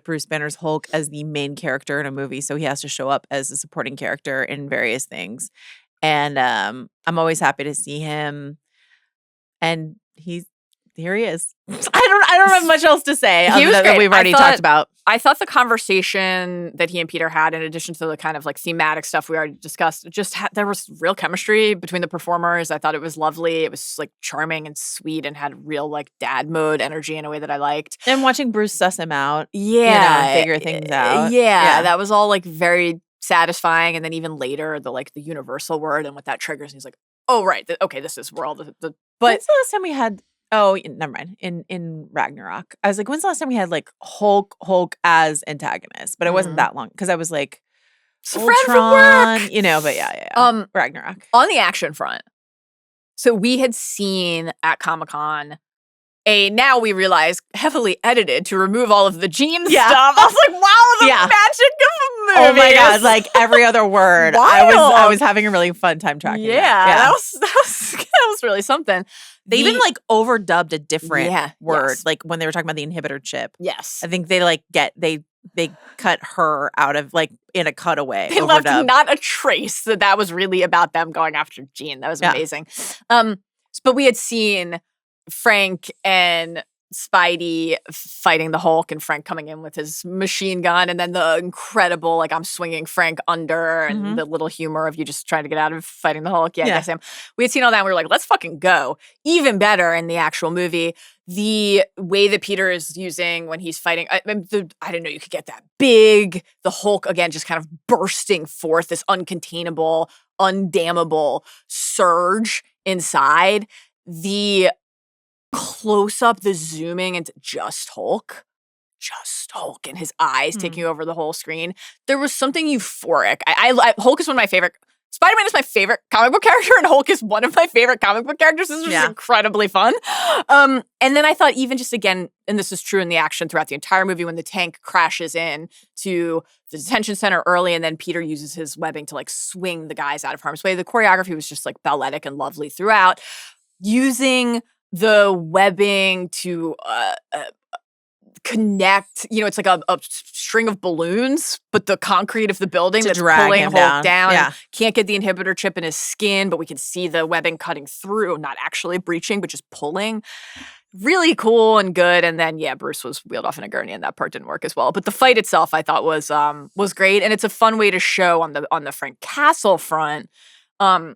S1: Bruce Banner's Hulk as the main character in a movie, so he has to show up as a supporting character in various things. And I'm always happy to see him. And here he is. I don't have much else to say that we've already talked about.
S2: I thought the conversation that he and Peter had, in addition to the kind of like thematic stuff we already discussed, there was real chemistry between the performers. I thought it was lovely. It was like charming and sweet and had real like dad mode energy in a way that I liked.
S1: And watching Bruce suss him out, figure things out.
S2: Yeah, that was all like very satisfying. And then even later, the universal word and what that triggers, and he's like, oh right, okay, this is where all the. But
S1: when's the last time we had? Oh, never mind. In Ragnarok, I was like, when's the last time we had like Hulk as antagonist? But it wasn't that long because I was like, Ultron, but yeah. Ragnarok.
S2: On the action front, so we had seen at Comic-Con now we realize heavily edited to remove all of the Jean stuff. I was like, wow, the magic of a movie.
S1: Oh my god, like every other word. I was having a really fun time tracking.
S2: That was really something.
S1: They even like overdubbed a different word, like when they were talking about the inhibitor chip.
S2: Yes,
S1: I think they like they cut her out of like in a cutaway.
S2: They left not a trace that was really about them going after Jean. That was amazing. But we had seen Frank and Spidey fighting the Hulk, and Frank coming in with his machine gun, and then the incredible like I'm swinging Frank under, and the little humor of you just trying to get out of fighting the Hulk. Yes, we had seen all that, and we were like, let's fucking go. Even better in the actual movie, the way that Peter is using when he's fighting, I didn't know you could get that big. The Hulk again just kind of bursting forth this uncontainable, undammable surge inside. The close up, the zooming into just Hulk and his eyes taking over the whole screen. There was something euphoric. Hulk is one of my favorite. Spider-Man is my favorite comic book character, and Hulk is one of my favorite comic book characters. This was just incredibly fun. And then I thought, even just again, and this is true in the action throughout the entire movie, when the tank crashes in to the detention center early, and then Peter uses his webbing to like swing the guys out of harm's way. The choreography was just like balletic and lovely throughout. Using the webbing to connect, it's like a string of balloons, but the concrete of the building that's pulling Hulk down.
S1: Yeah.
S2: Can't get the inhibitor chip in his skin, but we can see the webbing cutting through, not actually breaching, but just pulling. Really cool and good. And then, Bruce was wheeled off in a gurney, and that part didn't work as well. But the fight itself, I thought was great, and it's a fun way to show on the Frank Castle front. How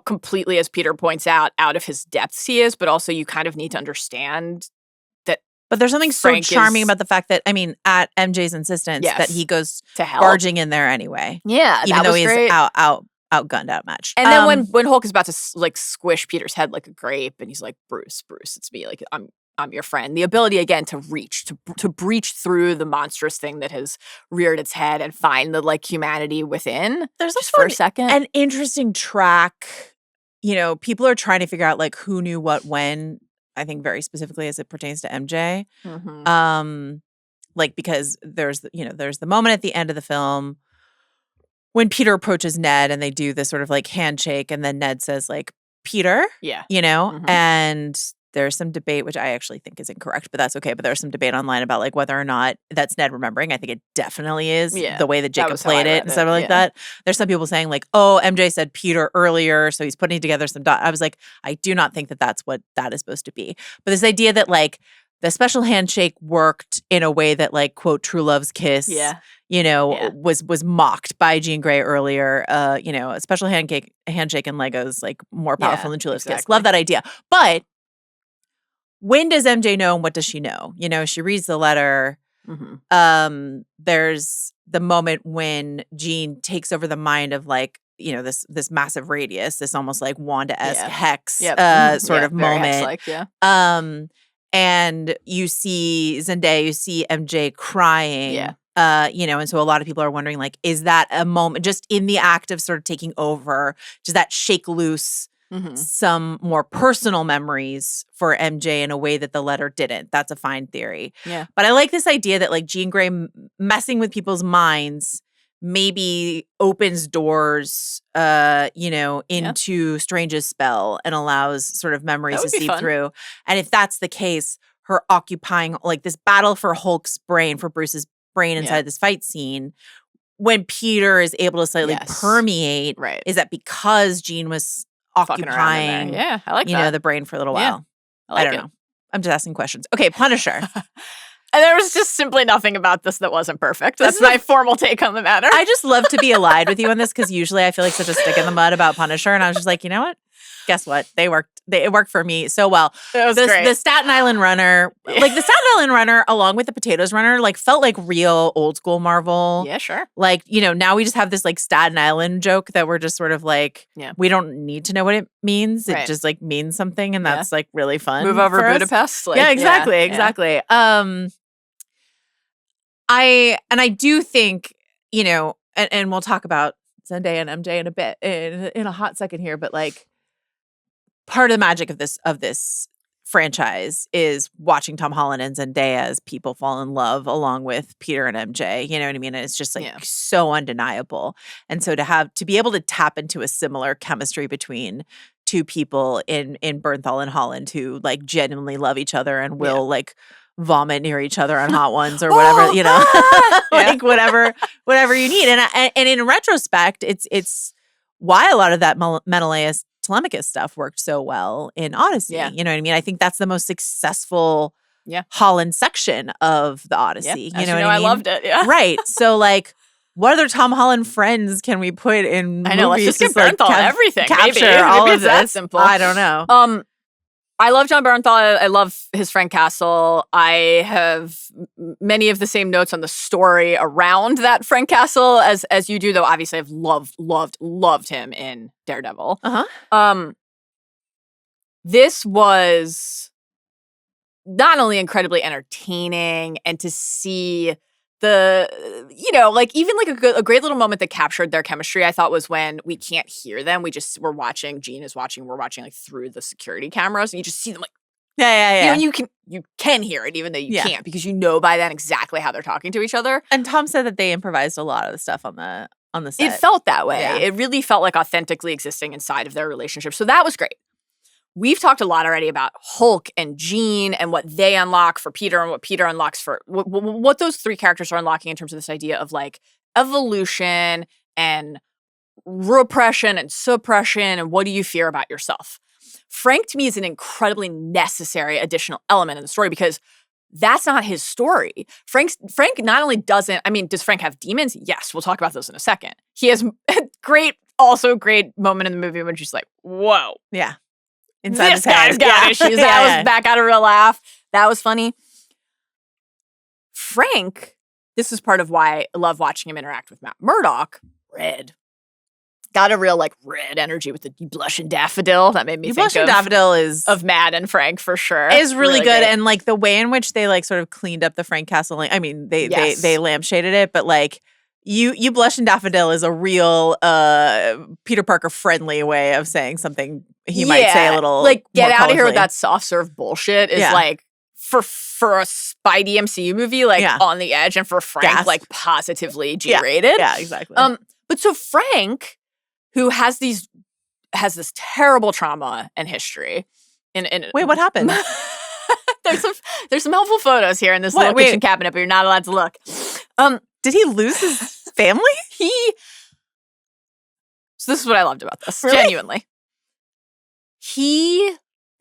S2: completely, as Peter points out of his depths he is, but also you kind of need to understand that.
S1: But there's something Frank so charming about the fact that, at MJ's insistence, that he goes
S2: to help,
S1: barging in there anyway.
S2: Yeah,
S1: even though he's
S2: great.
S1: outgunned, outmatched.
S2: And then when Hulk is about to like squish Peter's head like a grape, and he's like, Bruce, it's me. Like, I'm your friend. The ability again to reach, to breach through the monstrous thing that has reared its head and find the like humanity within.
S1: There's
S2: just for a second
S1: an interesting track. People are trying to figure out like who knew what when. I think very specifically as it pertains to MJ. Because there's the moment at the end of the film when Peter approaches Ned, and they do this sort of like handshake, and then Ned says like, Peter, and there's some debate, which I actually think is incorrect, but that's okay. But there's some debate online about like whether or not that's Ned remembering. I think it definitely is the way that Jacob played it and stuff like that. There's some people saying like, oh, MJ said Peter earlier, so he's putting together some dots. I was like, I do not think that that's what that is supposed to be. But this idea that like the special handshake worked in a way that like, quote, True Love's kiss, was mocked by Jean Grey earlier. A special handshake in Legos like more powerful than True Love's kiss. Love that idea. But when does MJ know, and what does she know? She reads the letter. There's the moment when Jean takes over the mind of like, this massive radius, this almost like Wanda-esque hex sort of moment. And you see Zendaya, you see MJ crying And so a lot of people are wondering, like, is that a moment just in the act of sort of taking over? Does that shake loose some more personal memories for MJ in a way that the letter didn't? That's a fine theory.
S2: Yeah.
S1: But I like this idea that, like, Jean Grey messing with people's minds maybe opens doors, into Strange's spell and allows sort of memories to seep through. And if that's the case, her occupying, like, this battle for Hulk's brain, for Bruce's brain inside this fight scene, when Peter is able to slightly permeate, is that because Jean was occupying,
S2: I like that.
S1: The brain for a little while?
S2: I
S1: don't know. I'm just asking questions. Okay, Punisher.
S2: And there was just simply nothing about this that wasn't perfect. That's my formal take on the matter.
S1: I just love to be allied with you on this because usually I feel like such a stick in the mud about Punisher, and I was just like, you know what? Guess what? It worked for me so well.
S2: It was great.
S1: The Staten Island Runner, like the Staten Island Runner, along with the Potatoes Runner, like felt like real old school Marvel.
S2: Yeah, sure.
S1: Like, now we just have this like Staten Island joke that we're just sort of like, we don't need to know what it means. It just like means something, and that's like really fun.
S2: Move over Budapest.
S1: Like, exactly. I do think, and we'll talk about Zendaya and MJ in a bit, in a hot second here, but like part of the magic of this franchise is watching Tom Holland and Zendaya as people fall in love along with Peter and MJ. You know what I mean? And it's just like so undeniable. And so to be able to tap into a similar chemistry between two people in Bernthal and Holland who like genuinely love each other and will like vomit near each other on Hot Ones or whatever, like whatever you need. And in retrospect, it's why a lot of that Menelaus Telemachus stuff worked so well in Odyssey.
S2: Yeah.
S1: You know what I mean? I think that's the most successful Holland section of the Odyssey.
S2: Yeah.
S1: You know what I mean?
S2: I loved it. Yeah.
S1: Right. So like, what other Tom Holland friends can we put in
S2: I know,
S1: movies?
S2: let's just get Bernthal everything.
S1: Capture
S2: maybe
S1: all
S2: it's
S1: of
S2: that
S1: this.
S2: simple.
S1: I don't know.
S2: I love John Bernthal. I love his Frank Castle. I have many of the same notes on the story around that Frank Castle as you do, though. Obviously, I've loved him in Daredevil. This was not only incredibly entertaining, and to see even like a great little moment that captured their chemistry, I thought, was when we can't hear them. We're watching, Jean is watching, we're watching like through the security cameras, and you just see them like,
S1: yeah.
S2: You can hear it, even though you can't, because you know by then exactly how they're talking to each other.
S1: And Tom said that they improvised a lot of the stuff on the set.
S2: It felt that way.
S1: Yeah.
S2: It really felt like authentically existing inside of their relationship. So that was great. We've talked a lot already about Hulk and Jean and what they unlock for Peter and what Peter unlocks for what those three characters are unlocking in terms of this idea of like evolution and repression and suppression and what do you fear about yourself. Frank, to me, is an incredibly necessary additional element in the story because that's not his story. Frank not only doesn't, does Frank have demons? Yes, we'll talk about those in a second. He has a great moment in the movie when she's like, whoa.
S1: Yeah.
S2: Inside this guy's got issues. That got a real laugh. That was funny. Frank, this is part of why I love watching him interact with Matt Murdock. Red. Got a real like red energy with the blushing daffodil. That made me think
S1: blushing daffodil
S2: of Matt and Frank for sure.
S1: Is really good. And like the way in which they like sort of cleaned up the Frank Castle. They lampshaded it, but like you blushing daffodil is a real Peter Parker friendly way of saying something he might say a little
S2: like get
S1: more
S2: out of here with
S1: colorfully.
S2: that soft serve bullshit is like for a Spidey MCU movie like on the edge, and for Frank like positively G-rated.
S1: Yeah, exactly.
S2: But so Frank, who has this terrible trauma and history.
S1: Wait, what happened?
S2: There's some helpful photos here in this little kitchen cabinet, but you're not allowed to look.
S1: Did he lose his family?
S2: So this is what I loved about this.
S1: Really?
S2: Genuinely.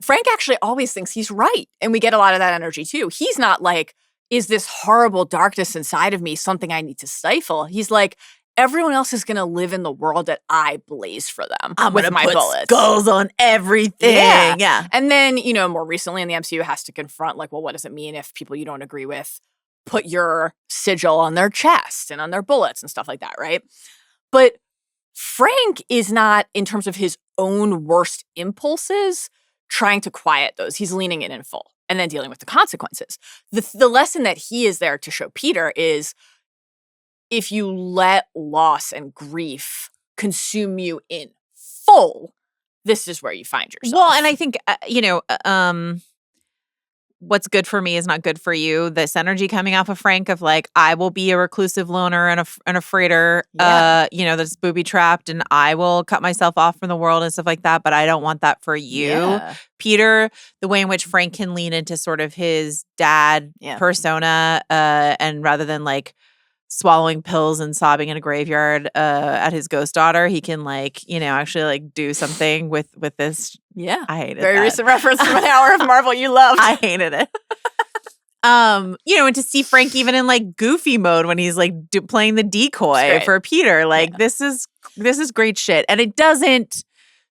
S2: Frank actually always thinks he's right. And we get a lot of that energy too. He's not like, is this horrible darkness inside of me something I need to stifle? He's like, everyone else is going to live in the world that I blaze for them with my bullets.
S1: Skulls on everything. Yeah.
S2: And then, more recently in the MCU has to confront like, well, what does it mean if people you don't agree with put your sigil on their chest and on their bullets and stuff like that, right? But Frank is not, in terms of his own worst impulses, trying to quiet those. He's leaning in full and then dealing with the consequences. The lesson that he is there to show Peter is if you let loss and grief consume you in full, this is where you find yourself.
S1: Well, and I think, what's good for me is not good for you. This energy coming off of Frank of like, I will be a reclusive loner and a freighter, that's booby trapped, and I will cut myself off from the world and stuff like that. But I don't want that for you.
S2: Yeah.
S1: Peter, the way in which Frank can lean into sort of his dad persona, and rather than like swallowing pills and sobbing in a graveyard at his ghost daughter, he can actually like do something with this.
S2: Yeah.
S1: I hated
S2: Very
S1: that.
S2: recent reference from an hour of Marvel you loved.
S1: I hated it. And to see Frank even in like goofy mode when he's like playing the decoy for Peter, like this is great shit. And it doesn't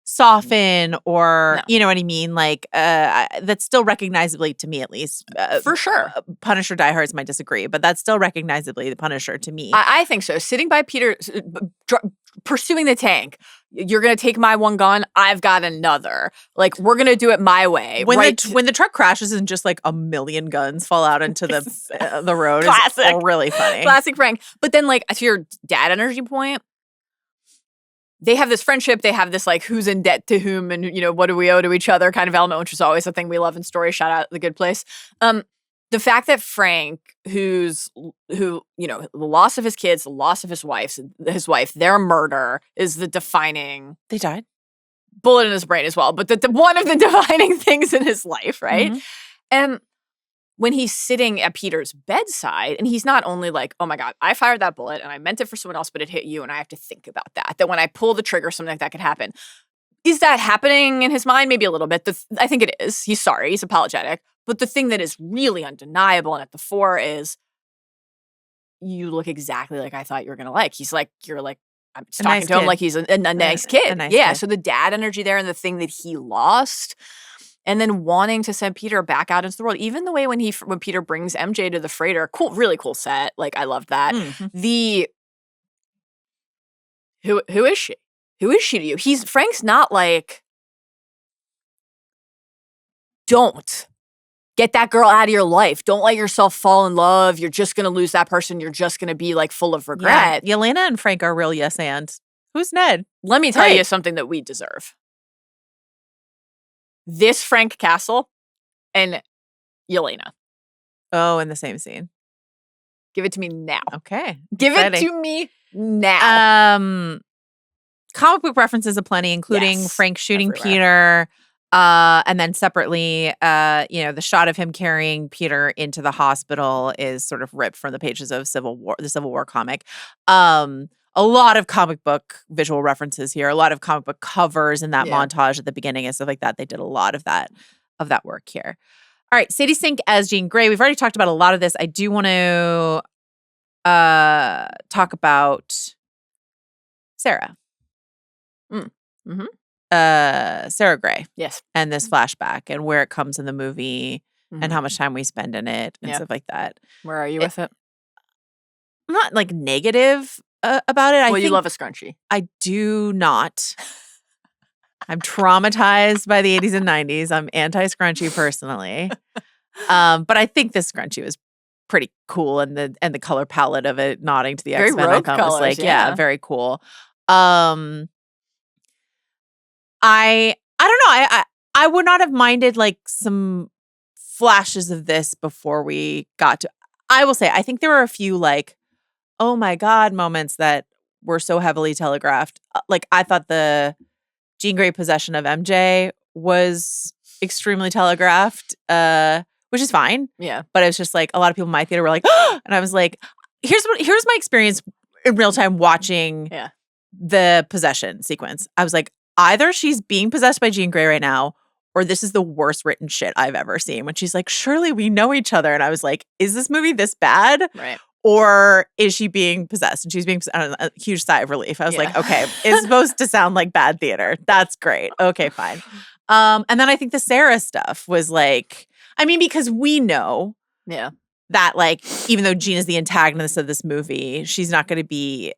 S1: soften or you know what I mean? Like that's still recognizably, to me at least.
S2: For sure.
S1: Punisher diehards might disagree, but that's still recognizably the Punisher to me.
S2: I think so. Sitting by Peter, pursuing the tank. You're going to take my one gun. I've got another. Like, we're going to do it my way.
S1: When the truck crashes and just like a million guns fall out into the road,
S2: classic.
S1: Is really funny.
S2: Classic Frank. But then, like, to your dad energy point, they have this friendship. They have this, like, who's in debt to whom and, what do we owe to each other kind of element, which is always a thing we love in stories. Shout out The Good Place. The fact that Frank, who, the loss of his kids, the loss of his wife, their murder is the defining.
S1: They died.
S2: Bullet in his brain as well, but the one of the defining things in his life, right?
S1: Mm-hmm.
S2: And when he's sitting at Peter's bedside, and he's not only like, oh my God, I fired that bullet and I meant it for someone else, but it hit you, and I have to think about that. That when I pull the trigger, something like that could happen. Is that happening in his mind? Maybe a little bit. I think it is. He's sorry. He's apologetic. But the thing that is really undeniable and at the fore is you look exactly like I thought you were going to like. He's like, I'm just talking to him like he's a nice kid.
S1: Kid.
S2: So the dad energy there and the thing that he lost and then wanting to send Peter back out into the world. Even the way when Peter brings MJ to the freighter, cool, really cool set. Like, I loved that. Mm-hmm. Who is she? Who is she to you? Frank's not like, don't get that girl out of your life. Don't let yourself fall in love. You're just going to lose that person. You're just going to be like full of regret.
S1: Yeah. Yelena and Frank are real yes and. Who's Ned?
S2: Let me tell you something that we deserve. This Frank Castle and Yelena.
S1: Oh, in the same scene.
S2: Give it to me now.
S1: Okay.
S2: Give it to me now.
S1: Comic book references aplenty, including Frank shooting everywhere. Peter. And then separately, the shot of him carrying Peter into the hospital is sort of ripped from the pages of the Civil War comic. A lot of comic book visual references here, a lot of comic book covers in that montage at the beginning and stuff like that. They did a lot of that work here. All right, Sadie Sink as Jean Grey. We've already talked about a lot of this. I do want to talk about Sarah.
S2: Mm-hmm.
S1: Sarah Gray.
S2: Yes.
S1: And this flashback and where it comes in the movie and how much time we spend in it and stuff like that.
S2: Where are you with it?
S1: I'm not like negative about it.
S2: Well, you love a scrunchie.
S1: I do not. I'm traumatized by the 80s and 90s. I'm anti-scrunchie personally. But I think this scrunchie was pretty cool and the color palette of it nodding to the X-Men I thought was like, very cool. I don't know. I would not have minded like some flashes of this before we got to. I will say I think there were a few like, oh my God moments that were so heavily telegraphed. Like I thought the Jean Grey possession of MJ was extremely telegraphed, which is fine.
S2: Yeah,
S1: but it was just like a lot of people in my theater were like, oh! And I was like, here's my experience in real time watching the possession sequence. I was like, either she's being possessed by Jean Grey right now, or this is the worst written shit I've ever seen. When she's like, surely we know each other. And I was like, is this movie this bad?
S2: Right.
S1: Or is she being possessed? And she's being, I don't know, a huge sigh of relief. I was like, okay, it's supposed to sound like bad theater. That's great. Okay, fine. And then I think the Sarah stuff was like, I mean, because we know that like, even though Jean is the antagonist of this movie, she's not going to be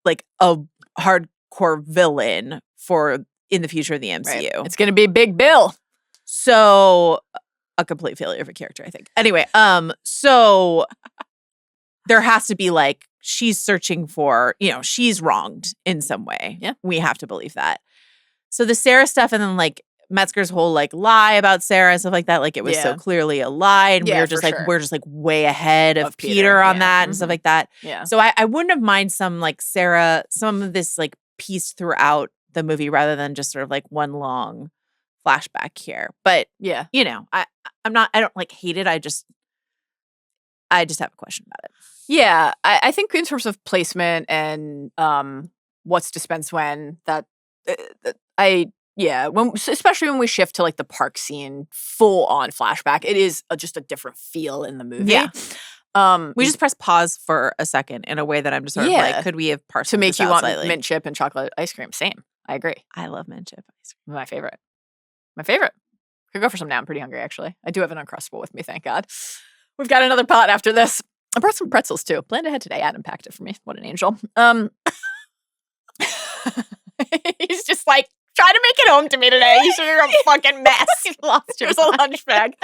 S1: like a hardcore villain for in the future of the MCU.
S2: Right. It's going to be Big Bill.
S1: So a complete failure of a character, I think. Anyway, so there has to be like she's searching for, she's wronged in some way.
S2: Yeah.
S1: We have to believe that. So the Sarah stuff, and then like Metzger's whole like lie about Sarah and stuff like that, like it was so clearly a lie, and we're just like way ahead of Peter on that and stuff like that.
S2: Yeah.
S1: So I wouldn't have mind some like Sarah, some of this like piece throughout the movie rather than just sort of like one long flashback here. But
S2: yeah,
S1: I don't like hate it. I just have a question about it.
S2: Yeah, I think in terms of placement and what's dispensed when, that especially when we shift to like the park scene, full on flashback, it is just a different feel in the movie.
S1: Yeah. We just press pause for a second in a way that I'm just sort of like, could we have parsed
S2: to make
S1: this
S2: you
S1: out
S2: want
S1: slightly?
S2: mint chip and chocolate ice cream? Same. I agree.
S1: I love mint chip ice cream.
S2: My favorite. Could go for some now. I'm pretty hungry, actually. I do have an Uncrustable with me, thank God. We've got another pot after this. I brought some pretzels, too. Planned ahead today. Adam packed it for me. What an angel. He's just like, try to make it home to me today. You're a fucking mess. You lost your lunch bag.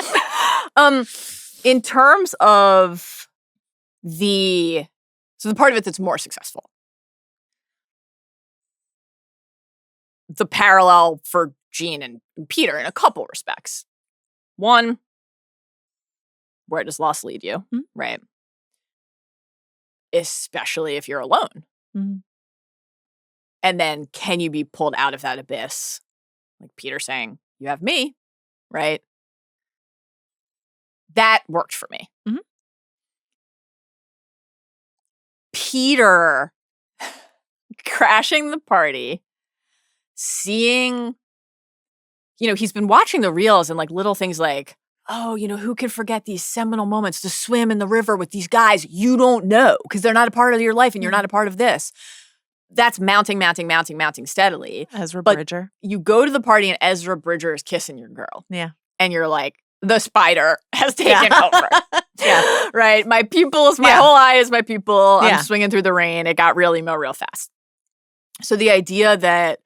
S2: In terms of the part of it that's more successful, the parallel for Jean and Peter in a couple respects. One, where does loss lead you?
S1: Mm-hmm.
S2: Right. Especially if you're alone.
S1: Mm-hmm.
S2: And then can you be pulled out of that abyss? Like Peter saying, you have me, right? That worked for me.
S1: Mm-hmm.
S2: Peter crashing the party, seeing, he's been watching the reels and like little things like, oh, who can forget these seminal moments to swim in the river with these guys you don't know because they're not a part of your life and you're not a part of this. That's mounting steadily.
S1: Ezra Bridger.
S2: You go to the party and Ezra Bridger is kissing your girl.
S1: Yeah.
S2: And you're like, the spider has taken over.
S1: Yeah.
S2: Right? My whole eye is my pupil.
S1: Yeah.
S2: I'm swinging through the rain. It got real emo real fast. So the idea that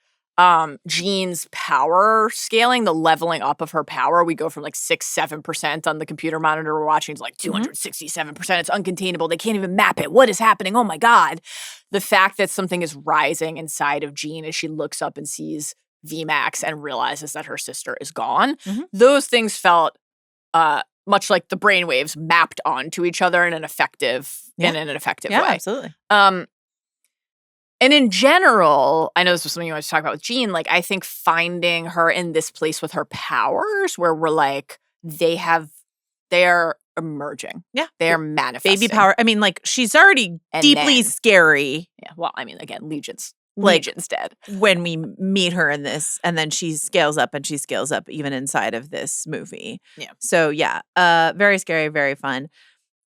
S2: Jean's power scaling, the leveling up of her power, we go from like 6-7% on the computer monitor we're watching to like 267%. It's uncontainable. They can't even map it. What is happening? Oh my God. The fact that something is rising inside of Jean as she looks up and sees VMAX and realizes that her sister is gone.
S1: Mm-hmm.
S2: Those things felt much like the brainwaves mapped onto each other in an effective way.
S1: Yeah, absolutely.
S2: And in general, I know this was something you wanted to talk about with Jean, like I think finding her in this place with her powers where we're like, they're emerging.
S1: Yeah.
S2: They're manifesting.
S1: Baby power. I mean, like she's already deeply scary.
S2: Yeah. Well, I mean, again, Legion's dead.
S1: When we meet her in this, and then she scales up even inside of this movie.
S2: Yeah.
S1: So yeah, very scary, very fun.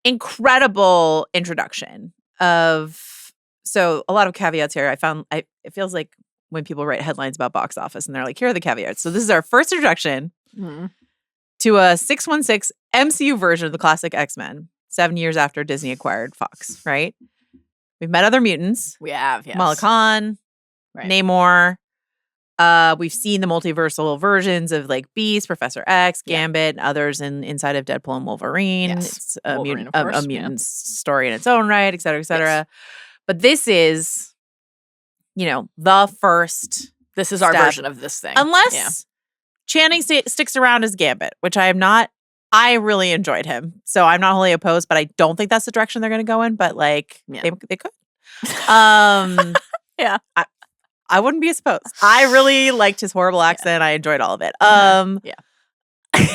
S1: Incredible introduction of. So a lot of caveats here. It feels like when people write headlines about box office and they're like, here are the caveats. So this is our first introduction to a 616 MCU version of the classic X-Men, 7 years after Disney acquired Fox, right? We've met other mutants.
S2: We have, yes.
S1: Malakan,
S2: right.
S1: Namor. We've seen the multiversal versions of like Beast, Professor X, Gambit, and others inside of Deadpool and Wolverine.
S2: Yes.
S1: It's a mutant story in its own right, et cetera, et cetera. Yes. But this is, the first.
S2: This is our version of this thing.
S1: Unless Channing sticks around as Gambit, which I am not. I really enjoyed him. So I'm not wholly opposed, but I don't think that's the direction they're going to go in. But like, they could.
S2: Yeah.
S1: I wouldn't be opposed. I really liked his horrible accent. I enjoyed all of it.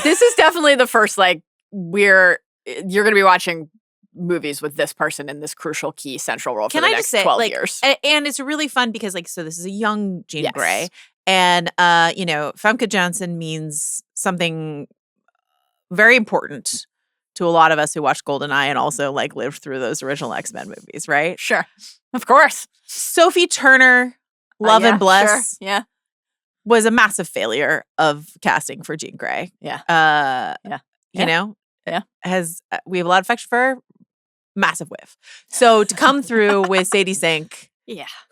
S2: This is definitely the first, like, you're going to be watching movies with this person in this crucial key central role for the next 12 years.
S1: And it's really fun because so this is a young Jean Grey. And, Famke Janssen means something very important to a lot of us who watched GoldenEye and also like lived through those original X-Men movies, right?
S2: Sure. Of course.
S1: Sophie Turner, Love and Bless.
S2: Sure. Yeah.
S1: Was a massive failure of casting for Jean Grey.
S2: Yeah.
S1: We have a lot of affection for her. Massive whiff. So to come through with Sadie Sink,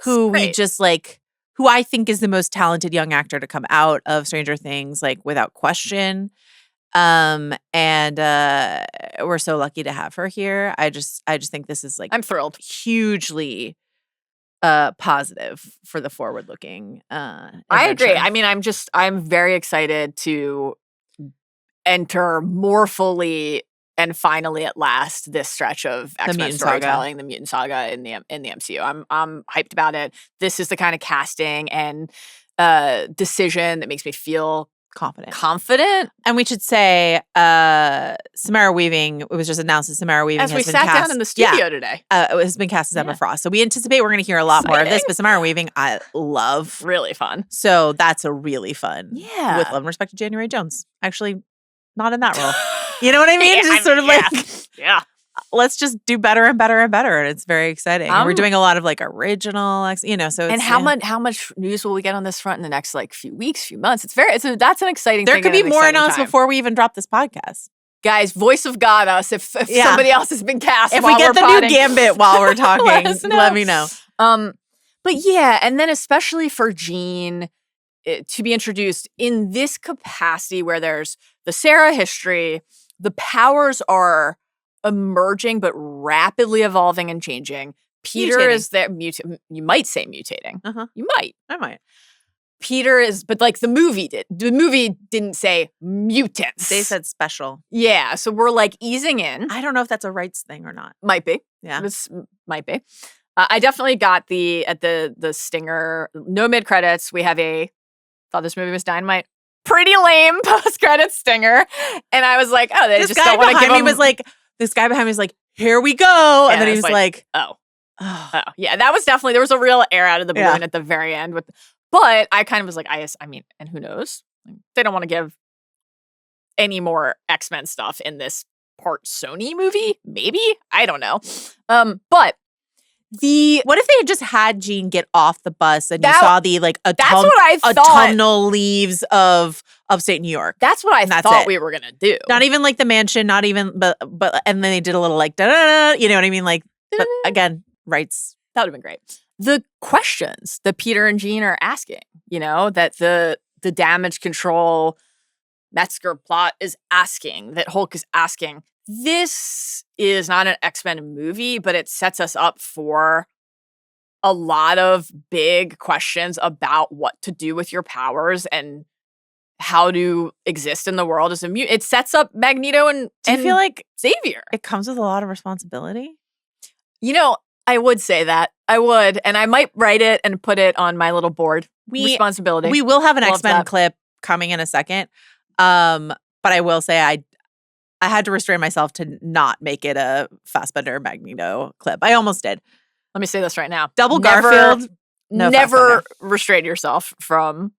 S1: who we just like, who I think is the most talented young actor to come out of Stranger Things, like without question. And we're so lucky to have her here. I just think this is like
S2: I'm thrilled.
S1: Hugely positive for the forward looking
S2: I agree. I mean, I'm very excited to enter more fully and finally at last this stretch of X-Men storytelling, the Mutant Saga in the MCU. I'm hyped about it. This is the kind of casting and decision that makes me feel confident.
S1: And we should say Samara Weaving, it was just announced that Samara Weaving
S2: as we sat down in the studio today.
S1: It has been cast as Emma Frost. So we anticipate we're going to hear a lot more of this, but Samara Weaving I love.
S2: Really fun.
S1: So that's a really fun.
S2: Yeah.
S1: With love and respect to January Jones. Actually, not in that role. You know what I mean? Just sort of like let's just do better and better and better. And it's very exciting. We're doing a lot of like original, so it's,
S2: and how much news will we get on this front in the next like few weeks, few months? That's an exciting
S1: there
S2: thing.
S1: There could be more announced before we even drop this podcast.
S2: Guys, voice of God us if somebody else has been cast.
S1: If we get the new Gambit while we're talking, let me know.
S2: But yeah, and then especially for Jean to be introduced in this capacity where there's the Sarah history, the powers are emerging but rapidly evolving and changing. Peter is there. You might say mutating. You might.
S1: I might.
S2: Peter is, but like the movie did. The movie didn't say mutants.
S1: They said special.
S2: Yeah, so we're like easing in.
S1: I don't know if that's a rights thing or not.
S2: Might be.
S1: Yeah,
S2: this might be. I definitely got the stinger. No mid credits. We have thought this movie was dynamite. Pretty lame post credits stinger, and I was like, oh, they just don't want to give him.
S1: This guy behind me was like, here we go, and then he was like,
S2: oh, yeah, that was definitely there was a real air out of the balloon at the very end with. But I kind of was like, I mean, and who knows? They don't want to give any more X-Men stuff in this part Sony movie. Maybe. I don't know. But what
S1: if they had just had Jean get off the bus and you saw the like autumnal leaves of upstate New York?
S2: That's what I thought we were gonna do.
S1: Not even like the mansion, not even but and then they did a little like da-da-da, you know what I mean? Like but again, rights.
S2: That would have been great. The questions that Peter and Jean are asking, that the damage control Metzger plot is asking, that Hulk is asking. This is not an X-Men movie, but it sets us up for a lot of big questions about what to do with your powers and how to exist in the world as a mutant. It sets up Magneto and
S1: I feel like
S2: Xavier.
S1: It comes with a lot of responsibility.
S2: I would say that. I would. And I might write it and put it on my little board. Responsibility.
S1: We will have an X-Men clip coming in a second. But I will say I had to restrain myself to not make it a Fassbender Magneto clip. I almost did.
S2: Let me say this right now.
S1: Garfield.
S2: Never restrain yourself from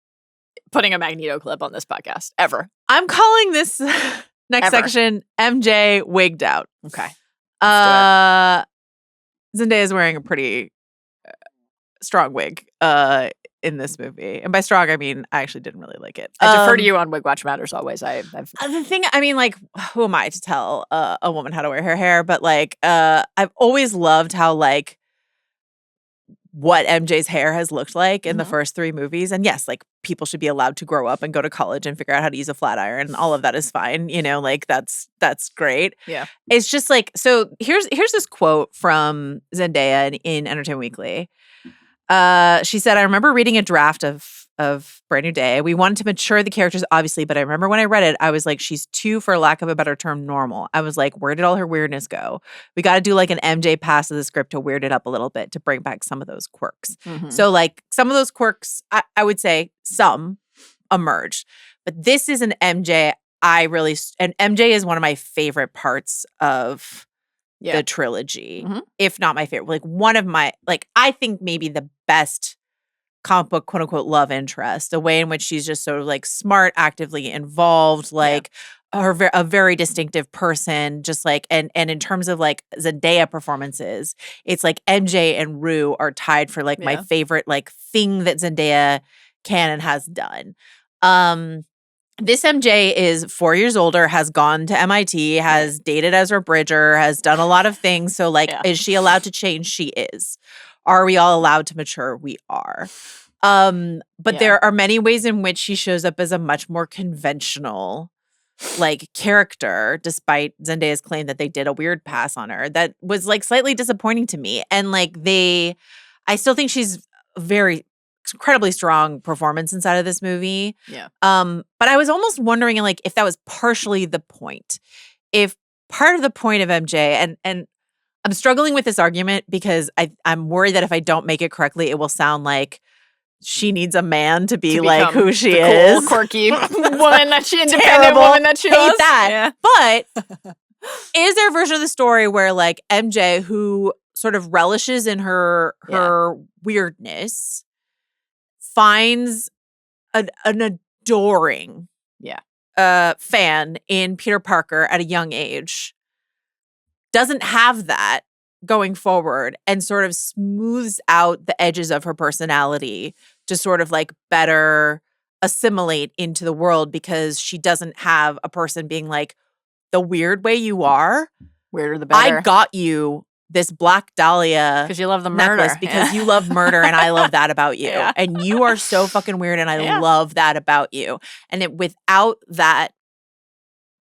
S2: putting a Magneto clip on this podcast. Ever.
S1: I'm calling this next section MJ wigged out.
S2: Okay.
S1: Zendaya is wearing a pretty strong wig in this movie. And by strong, I mean, I actually didn't really like it.
S2: I defer to you on Wig Watch Matters always.
S1: The thing, I mean, like, who am I to tell a woman how to wear her hair? But like, I've always loved how like what MJ's hair has looked like in the first 3 movies. And yes, like people should be allowed to grow up and go to college and figure out how to use a flat iron. All of that is fine. Like that's great.
S2: Yeah.
S1: It's just like, so here's this quote from Zendaya in Entertainment Weekly. She said, I remember reading a draft of Brand New Day. We wanted to mature the characters, obviously, but I remember when I read it, I was like, she's too, for lack of a better term, normal. I was like, where did all her weirdness go? We got to do like an MJ pass of the script to weird it up a little bit to bring back some of those quirks. So like some of those quirks, I would say some emerged, but this is an MJ. And MJ is one of my favorite parts of the trilogy, if not my favorite. Like one of my, like, I think maybe the best comic book, quote unquote, love interest, the way in which she's just sort of like smart, actively involved, like a very distinctive person, just like, and in terms of like Zendaya performances, it's like MJ and Rue are tied for like my favorite like thing that Zendaya can and has done. This MJ is 4 years older, has gone to MIT, has dated Ezra Bridger, has done a lot of things. So, like, is she allowed to change? She is. Are we all allowed to mature? We are. But there are many ways in which she shows up as a much more conventional like character, despite Zendaya's claim that they did a weird pass on her. That was like slightly disappointing to me. And like I still think she's very incredibly strong performance inside of this movie.
S2: Yeah.
S1: But I was almost wondering like if that was partially the point. If part of the point of MJ, and I'm struggling with this argument because I'm worried that if I don't make it correctly, it will sound like she needs a man to be like who she is.
S2: Cool, quirky woman that she independent woman that she
S1: hate
S2: was.
S1: that.
S2: Yeah.
S1: But is there a version of the story where like MJ, who sort of relishes in her weirdness, finds an adoring fan in Peter Parker at a young age, doesn't have that going forward, and sort of smooths out the edges of her personality to sort of like better assimilate into the world because she doesn't have a person being like, the weird way you are,
S2: weirder the better.
S1: I got you this Black Dahlia
S2: because you love the murder.
S1: Because you love murder and I love that about you. Yeah. And you are so fucking weird and I love that about you. And without that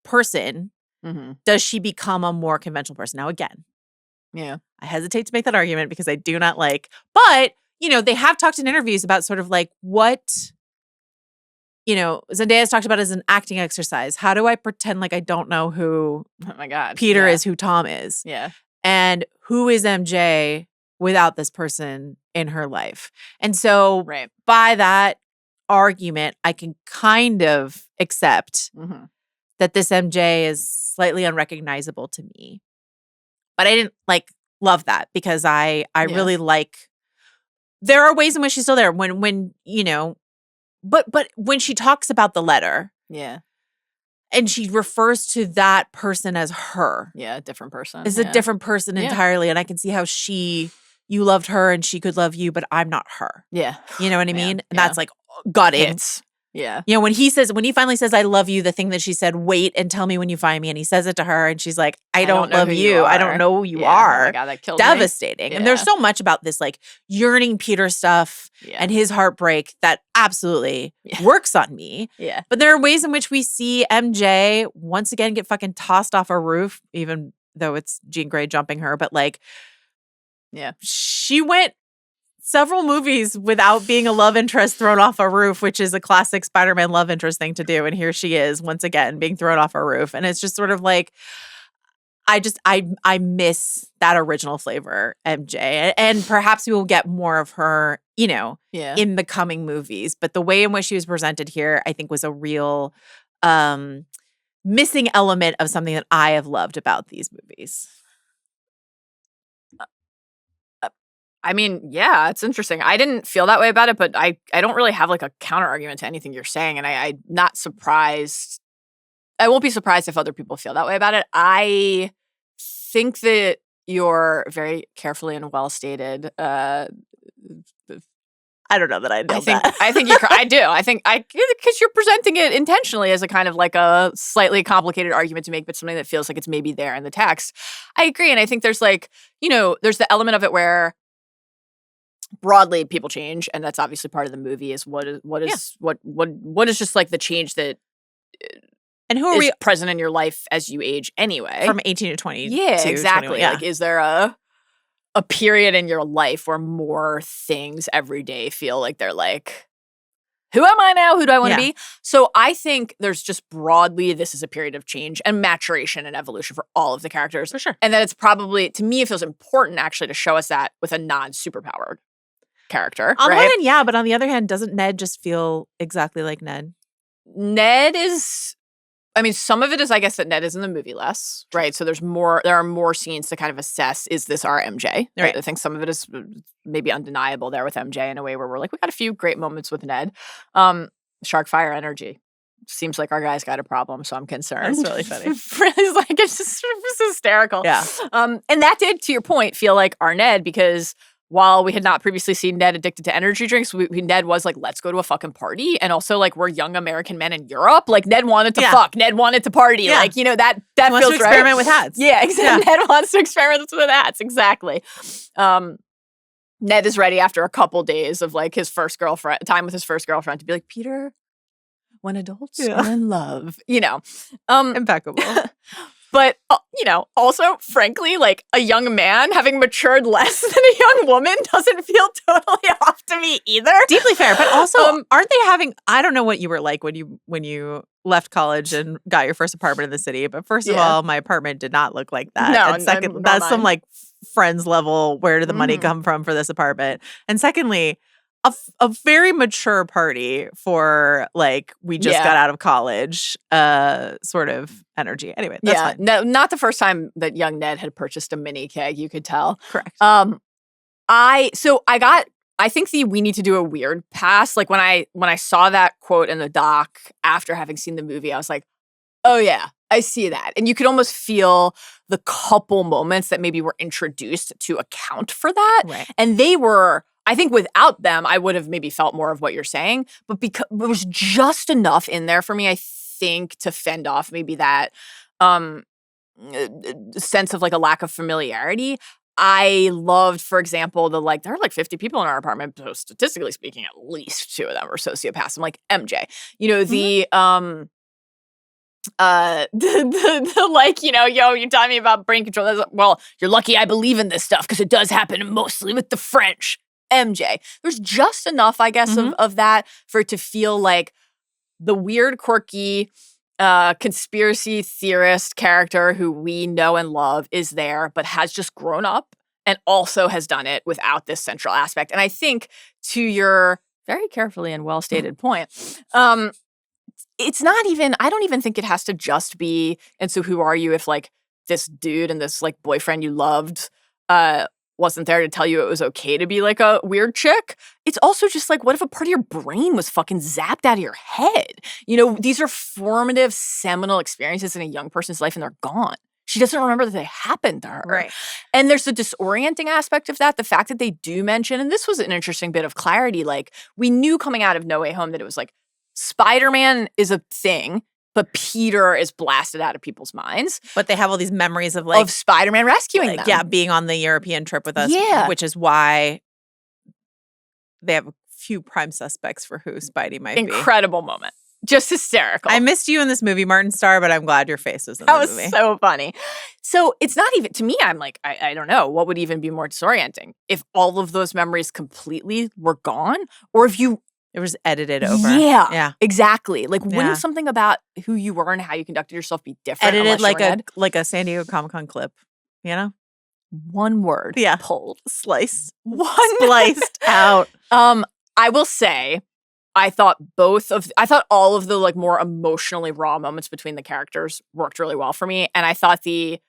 S1: person, does she become a more conventional person? Now, again, I hesitate to make that argument because I do not like, but, you know, they have talked in interviews about sort of like what, you know, Zendaya's talked about as an acting exercise. How do I pretend like I don't know who Peter is, who Tom is?
S2: Yeah.
S1: And who is MJ without this person in her life? And so by that argument, I can kind of accept that this MJ is slightly unrecognizable to me. But I didn't like love that because I really like, there are ways in which she's still there when you know, but when she talks about the letter.
S2: Yeah.
S1: And she refers to that person as her.
S2: Yeah, a different person.
S1: It's a different person entirely. And I can see how you loved her and she could love you, but I'm not her.
S2: Yeah.
S1: You know what I mean? And that's like gutting.
S2: Yeah.
S1: You know, when he finally says, I love you, the thing that she said, wait and tell me when you find me. And he says it to her and she's like, I don't love you. I don't know who you are.
S2: Oh my God, that killed
S1: Devastating.
S2: me.
S1: And there's so much about this like yearning Peter stuff and his heartbreak that absolutely works on me.
S2: Yeah.
S1: But there are ways in which we see MJ once again get fucking tossed off a roof, even though it's Jean Grey jumping her. But like, she went several movies without being a love interest thrown off a roof, which is a classic Spider-Man love interest thing to do. And here she is once again being thrown off a roof. And it's just sort of like, I miss that original flavor, MJ. And perhaps we will get more of her, you know, in the coming movies. But the way in which she was presented here, I think was a real missing element of something that I have loved about these movies.
S2: I mean, yeah, it's interesting. I didn't feel that way about it, but I don't really have like a counter argument to anything you're saying. And I'm not surprised. I won't be surprised if other people feel that way about it. I think that you're very carefully and well stated.
S1: I don't know that I know
S2: that. I think I do. I think because you're presenting it intentionally as a kind of like a slightly complicated argument to make, but something that feels like it's maybe there in the text. I agree. And I think there's like, you know, there's the element of it where broadly people change, and that's obviously part of the movie is what is just like the change that
S1: and who are we
S2: present in your life as you age anyway
S1: from 18 to 20.
S2: Yeah, exactly. Like, is there a period in your life where more things every day feel like they're like, who am I now? Who do I want to be? So I think there's just broadly, this is a period of change and maturation and evolution for all of the characters.
S1: For sure.
S2: And that it's probably, to me, it feels important actually to show us that with a non-superpowered character.
S1: On
S2: right?
S1: one hand, yeah, but on the other hand, doesn't Ned just feel exactly like Ned?
S2: Ned is, I mean, some of it is, I guess, that Ned is in the movie less, right? So there are more scenes to kind of assess, is this our MJ? Right. I think some of it is maybe undeniable there with MJ in a way where we're like, we got a few great moments with Ned. Shark fire energy. Seems like our guy's got a problem, so I'm concerned.
S1: That's really funny.
S2: It's just hysterical.
S1: Yeah.
S2: And that did, to your point, feel like our Ned, because while we had not previously seen Ned addicted to energy drinks, Ned was like, let's go to a fucking party. And also, like, we're young American men in Europe. Like, Ned wanted to fuck. Ned wanted to party. Yeah. Like, you know, that feels right.
S1: Wants to experiment with hats.
S2: Yeah, exactly. Yeah. Ned wants to experiment with hats. Exactly. Ned is ready after a couple days of, like, time with his first girlfriend to be like, Peter, when adults are in love,
S1: Impeccable.
S2: But, also, frankly, like a young man having matured less than a young woman doesn't feel totally off to me either.
S1: Deeply fair. But also, aren't they having, I don't know what you were like when you left college and got your first apartment in the city. But first of all, my apartment did not look like that.
S2: No,
S1: and second, that's some like friends level, where did the money come from for this apartment? And secondly, a very mature party for like we just got out of college sort of energy. Anyway, that's fine.
S2: No, not the first time that young Ned had purchased a mini keg, you could tell.
S1: Correct.
S2: I think we need to do a weird pass. Like when I saw that quote in the doc after having seen the movie, I was like, oh yeah, I see that. And you could almost feel the couple moments that maybe were introduced to account for that.
S1: Right.
S2: And they were, I think without them, I would have maybe felt more of what you're saying. But because there was just enough in there for me, I think, to fend off maybe that sense of like a lack of familiarity. I loved, for example, there are like 50 people in our apartment. So statistically speaking, at least 2 of them are sociopaths. I'm like, MJ, you're telling me about brain control. Well, you're lucky I believe in this stuff because it does happen mostly with the French. MJ. There's just enough, I guess, of that for it to feel like the weird, quirky conspiracy theorist character who we know and love is there, but has just grown up and also has done it without this central aspect. And I think, to your very carefully and well-stated point, it's not even, I don't even think it has to just be, and so who are you if like this dude and this like boyfriend you loved wasn't there to tell you it was okay to be like a weird chick. It's also just like, what if a part of your brain was fucking zapped out of your head? These are formative, seminal experiences in a young person's life and they're gone. She doesn't remember that they happened to her.
S1: Right.
S2: And there's the disorienting aspect of that. The fact that they do mention, and this was an interesting bit of clarity, like we knew coming out of No Way Home that it was like Spider-Man is a thing, but Peter is blasted out of people's minds.
S1: But they have all these memories of
S2: Spider-Man rescuing them.
S1: Yeah, being on the European trip with us.
S2: Yeah.
S1: Which is why they have a few prime suspects for who Spidey might be.
S2: Incredible moment. Just hysterical.
S1: I missed you in this movie, Martin Starr, but I'm glad your face was in the movie.
S2: That was so funny. So it's not even, to me, I'm like, I don't know, what would even be more disorienting? If all of those memories completely were gone? Or if you...
S1: It was edited over.
S2: Yeah. Exactly. Like, wouldn't something about who you were and how you conducted yourself be different?
S1: Edited like a San Diego Comic-Con clip,
S2: One word.
S1: Yeah.
S2: Pulled.
S1: Sliced.
S2: Spliced
S1: out.
S2: I will say, I thought all of the like more emotionally raw moments between the characters worked really well for me. And I thought the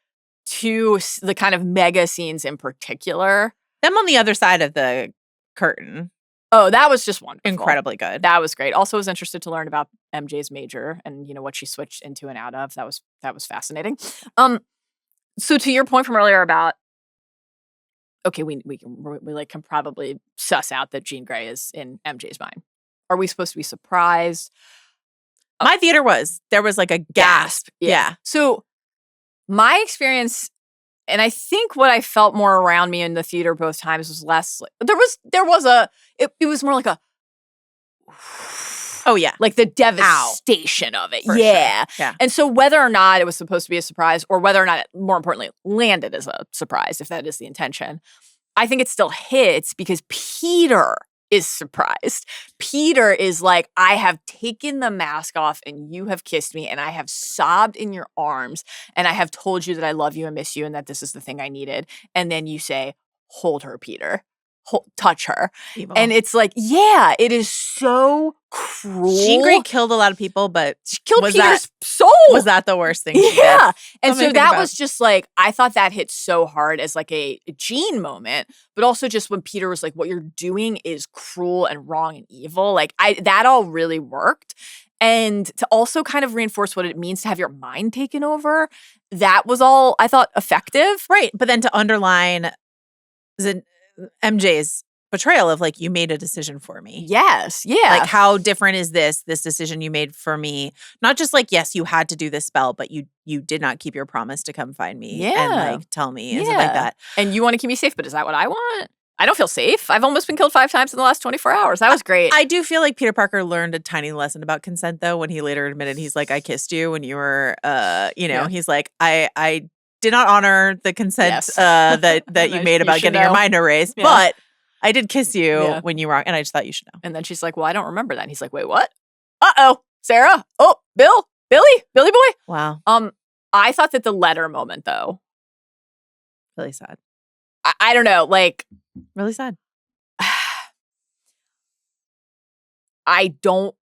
S2: kind of mega scenes in particular.
S1: Them on the other side of the curtain.
S2: Oh, that was just wonderful.
S1: Incredibly good.
S2: That was great. Also was interested to learn about MJ's major and, what she switched into and out of. That was fascinating. So to your point from earlier about, okay, we can probably suss out that Jean Grey is in MJ's mind. Are we supposed to be surprised?
S1: My theater there was like a gasp. Yeah.
S2: So my experience, and I think what I felt more around me in the theater both times was less. It was more like a.
S1: Oh yeah,
S2: like the devastation of it.
S1: Yeah.
S2: And so whether or not it was supposed to be a surprise, or whether or not it, more importantly, landed as a surprise, if that is the intention, I think it still hits because Peter is surprised. Peter is like, I have taken the mask off and you have kissed me and I have sobbed in your arms and I have told you that I love you and miss you and that this is the thing I needed. And then you say, hold her, Peter. Touch her.
S1: Evil.
S2: And it's like, yeah, it is so cruel.
S1: Jean Grey killed a lot of people, but
S2: she killed Peter's soul.
S1: Was that the worst thing she
S2: did? And
S1: so
S2: that was just like, I thought that hit so hard as like a Jean moment, but also just when Peter was like, what you're doing is cruel and wrong and evil. Like that all really worked. And to also kind of reinforce what it means to have your mind taken over, that was all, I thought, effective.
S1: Right. But then to underline MJ's betrayal of like, you made a decision for me.
S2: Yes. Yeah.
S1: Like, how different is this decision you made for me? Not just like, yes, you had to do this spell, but you did not keep your promise to come find me and like tell me and stuff like that.
S2: And you want to keep me safe, but is that what I want? I don't feel safe. I've almost been killed 5 times in the last 24 hours. That was great.
S1: I do feel like Peter Parker learned a tiny lesson about consent, though, when he later admitted, he's like, I kissed you when you were, he's like, I did not honor the consent that you made about getting your mind erased, but I did kiss you when you were, and I just thought you should know.
S2: And then she's like, well, I don't remember that. And he's like, wait, what? Uh-oh, Sarah. Oh, Billy boy.
S1: Wow.
S2: I thought that the letter moment, though.
S1: Really sad.
S2: I don't know, like.
S1: Really sad.
S2: I don't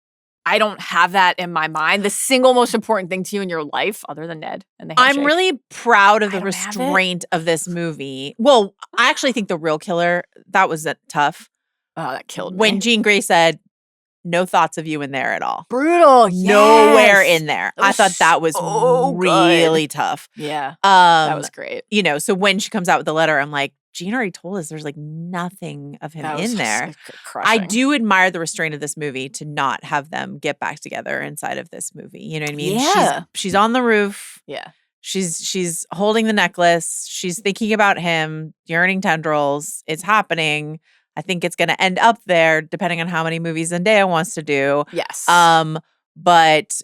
S2: have that in my mind. The single most important thing to you in your life, other than Ned and the handshake.
S1: I'm really proud of the restraint of this movie. Well, I actually think the real killer, that was tough.
S2: Oh, that killed me.
S1: When Jean Grey said, no thoughts of you in there at all.
S2: Brutal. Yes.
S1: Nowhere in there. I thought that was really tough.
S2: Yeah. That was great.
S1: So when she comes out with the letter, I'm like, Jean already told us there's like nothing of him in there. I do admire the restraint of this movie to not have them get back together inside of this movie. You know what I mean?
S2: Yeah.
S1: She's on the roof.
S2: Yeah.
S1: She's holding the necklace. She's thinking about him, yearning tendrils. It's happening. I think it's going to end up there, depending on how many movies Zendaya wants to do.
S2: Yes.
S1: But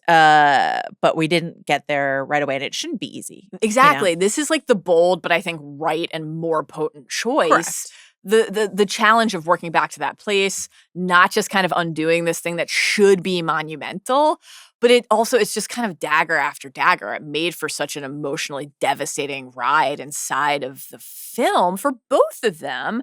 S1: we didn't get there right away, and it shouldn't be easy.
S2: Exactly. This is like the bold, but I think right and more potent choice.
S1: Correct.
S2: The challenge of working back to that place, not just kind of undoing this thing that should be monumental, but it's just kind of dagger after dagger. It made for such an emotionally devastating ride inside of the film for both of them.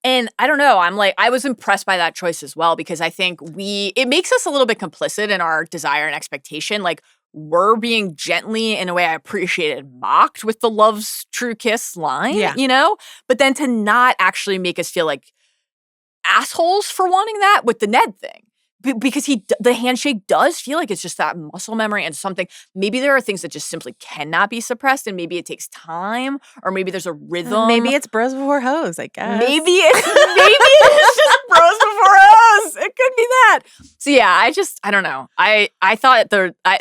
S2: And I don't know, I was impressed by that choice as well, because I think it makes us a little bit complicit in our desire and expectation. Like, we're being gently, in a way I appreciated, mocked with the love's true kiss line, But then to not actually make us feel like assholes for wanting that with the Ned thing. Because the handshake does feel like it's just that muscle memory and something. Maybe there are things that just simply cannot be suppressed, and maybe it takes time, or maybe there's a rhythm.
S1: Maybe it's bros before hoes, I guess.
S2: Maybe it's just bros before hoes. It could be that. So yeah, I don't know. I thought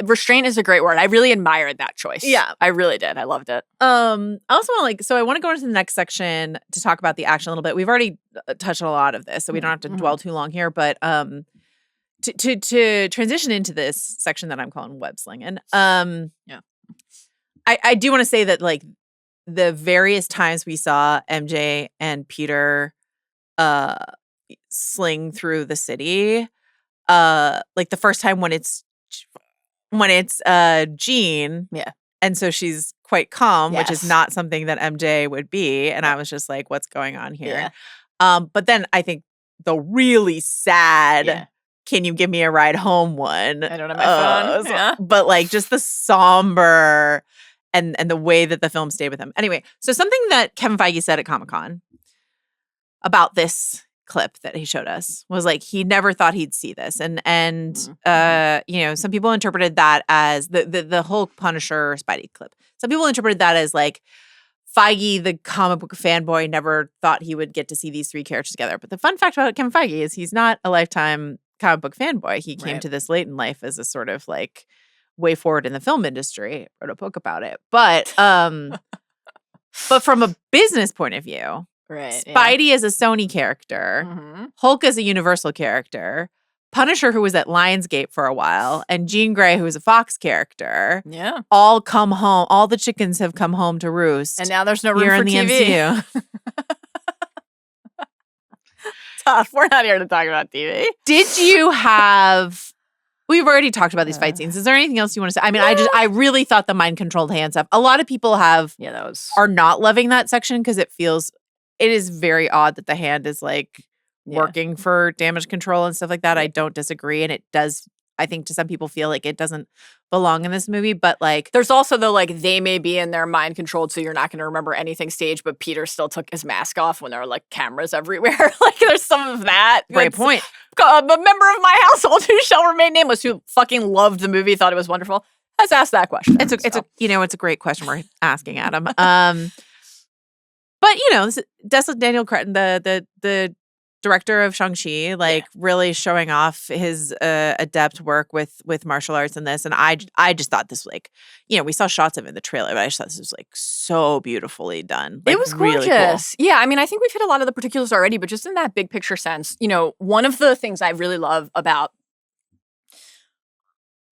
S2: restraint is a great word. I really admired that choice.
S1: Yeah,
S2: I really did. I loved it.
S1: I also want I want to go into the next section to talk about the action a little bit. We've already touched on a lot of this, so we don't have to dwell too long here, but To transition into this section that I'm calling web slinging, I do want to say that like the various times we saw MJ and Peter sling through the city, like the first time when it's Jean, and so she's quite calm, which is not something that MJ would be, and I was just like, what's going on here? But then I think the really sad. Can you give me a ride home one?
S2: I don't have my phone.
S1: But like just the somber and the way that the film stayed with him. Anyway, so something that Kevin Feige said at Comic-Con about this clip that he showed us was like he never thought he'd see this. And some people interpreted that as the whole Punisher Spidey clip. Some people interpreted that as like Feige, the comic book fanboy, never thought he would get to see these 3 characters together. But the fun fact about Kevin Feige is he's not a lifetime comic book fanboy. He came to this late in life as a sort of like way forward in the film industry. Wrote a book about it. But from a business point of view, Spidey is a Sony character, Hulk is a Universal character, Punisher, who was at Lionsgate for a while, and Jean Grey, who is a Fox character, all come home. All the chickens have come home to roost.
S2: And now there's no room
S1: here
S2: for
S1: in the
S2: TV.
S1: MCU.
S2: Tough. We're not here to talk about TV.
S1: Did you have? We've already talked about these fight scenes. Is there anything else you want to say? I mean, I really thought the mind controlled hand stuff. A lot of people are not loving that section because it is very odd that the hand is like working for damage control and stuff like that. I don't disagree, and it does. I think to some people feel like it doesn't belong in this movie, but like
S2: there's also the like they may be in their mind controlled, so you're not going to remember anything staged. But Peter still took his mask off when there were like cameras everywhere. Like there's some of that.
S1: Great point.
S2: A member of my household who shall remain nameless, who fucking loved the movie, thought it was wonderful, has asked that question.
S1: It's a great question we're asking, Adam. But this Daniel Cretton, the director of Shang-Chi, like really showing off his adept work with martial arts in this. And I just thought this, like, we saw shots of it in the trailer, but I just thought this was like so beautifully done. Like,
S2: it was
S1: really
S2: gorgeous.
S1: cool.
S2: Yeah, I mean, I think we've hit a lot of the particulars already, but just in that big picture sense, one of the things I really love about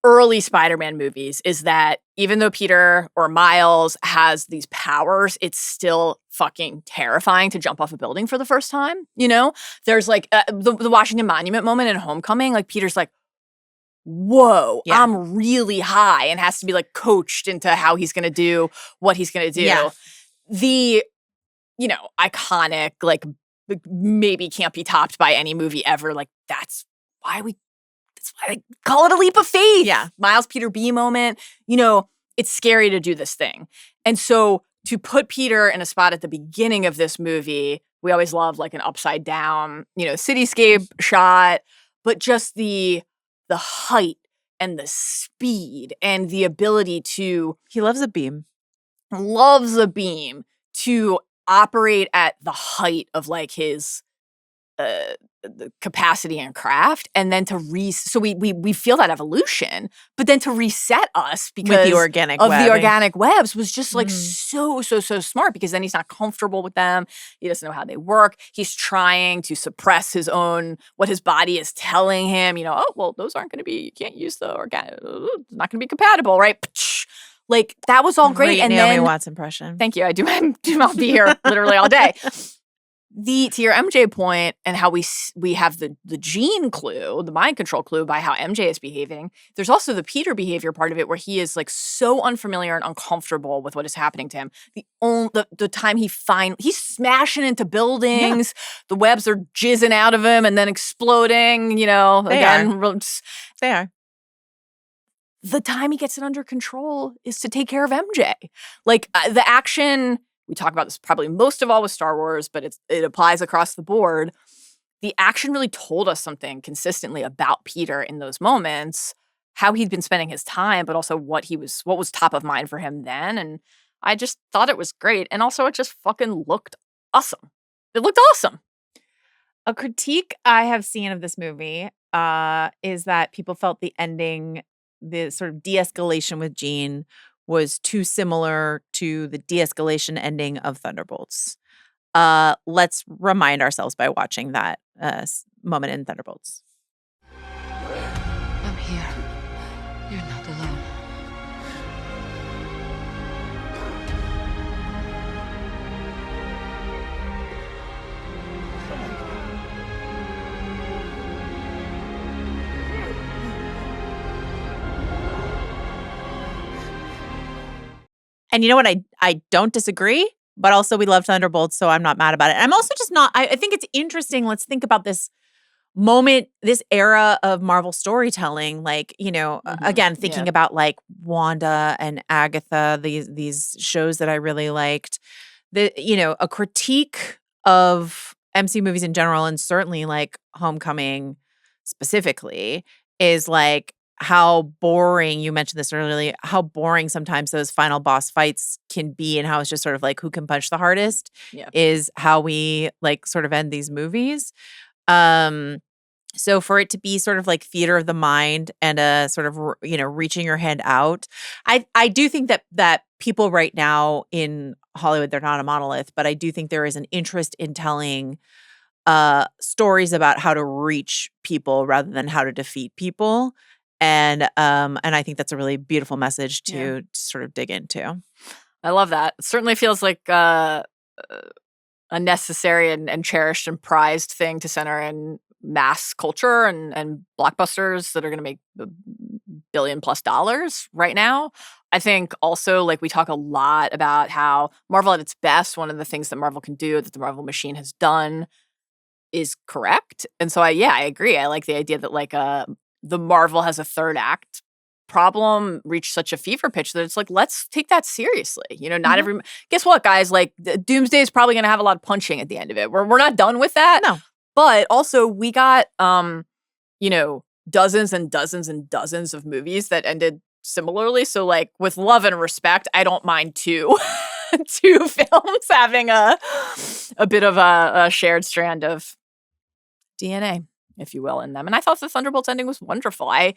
S2: early Spider-Man movies is that even though Peter or Miles has these powers, it's still fucking terrifying to jump off a building for the first time. There's like the Washington Monument moment in Homecoming, like Peter's like, whoa, I'm really high, and has to be like coached into how he's going to do what he's going to do.
S1: Yeah.
S2: The, iconic, like maybe can't be topped by any movie ever. Like that's why they call it a leap of faith.
S1: Yeah.
S2: Miles Peter B moment. It's scary to do this thing. And so to put Peter in a spot at the beginning of this movie, we always love like an upside down, cityscape shot, but just the height and the speed and the ability to...
S1: He loves a beam.
S2: Loves a beam to operate at the height of like his... the capacity and craft, and then so we feel that evolution, but then to reset us because
S1: with the organic
S2: the organic webs was just like so smart, because then he's not comfortable with them. He doesn't know how they work. He's trying to suppress his own, what his body is telling him, oh, well, those aren't going to be, you can't use the organic, it's not going to be compatible, right? Like that was all great. And
S1: Naomi
S2: then
S1: Watts impression.
S2: Thank you. I'll be here literally all day. To your MJ point, and how we have the gene clue, the mind control clue by how MJ is behaving, there's also the Peter behavior part of it, where he is like so unfamiliar and uncomfortable with what is happening to him. The time he's smashing into buildings, the webs are jizzing out of him and then exploding,
S1: They are.
S2: The time he gets it under control is to take care of MJ. Like the action... We talk about this probably most of all with Star Wars, but it applies across the board. The action really told us something consistently about Peter in those moments, how he'd been spending his time, but also what was top of mind for him then. And I just thought it was great. And also it just fucking looked awesome. It looked awesome.
S1: A critique I have seen of this movie is that people felt the ending, the sort of de-escalation with Jean, was too similar to the de-escalation ending of Thunderbolts. Let's remind ourselves by watching that moment in Thunderbolts.
S6: I'm here. You're not alone.
S1: And you know what? I don't disagree, but also we love Thunderbolts, so I'm not mad about it. And I'm also just not, I think it's interesting. Let's think about this moment, this era of Marvel storytelling. Like, again, thinking about like Wanda and Agatha, these shows that I really liked. A critique of MC movies in general, and certainly like Homecoming specifically, is like, how boring, you mentioned this earlier, how boring sometimes those final boss fights can be, and how it's just sort of like who can punch the hardest is how we like sort of end these movies. So for it to be sort of like theater of the mind and a sort of, reaching your hand out, I do think that people right now in Hollywood, they're not a monolith, but I do think there is an interest in telling stories about how to reach people rather than how to defeat people. And I think that's a really beautiful message to sort of dig into.
S2: I love that. It certainly feels like a necessary and cherished and prized thing to center in mass culture and blockbusters that are going to make $1 billion+ right now. I think also, like, we talk a lot about how Marvel at its best, one of the things that Marvel can do, that the Marvel machine has done, is correct. And so I agree. I like the idea that like the Marvel has a third act problem reached such a fever pitch that it's like, let's take that seriously. Not every... Guess what, guys? Like, Doomsday is probably going to have a lot of punching at the end of it. We're not done with that.
S1: No.
S2: But also, we got, dozens and dozens and dozens of movies that ended similarly. So, like, with love and respect, I don't mind two films having a bit of a shared strand of DNA, if you will, in them. And I thought the Thunderbolts ending was wonderful. I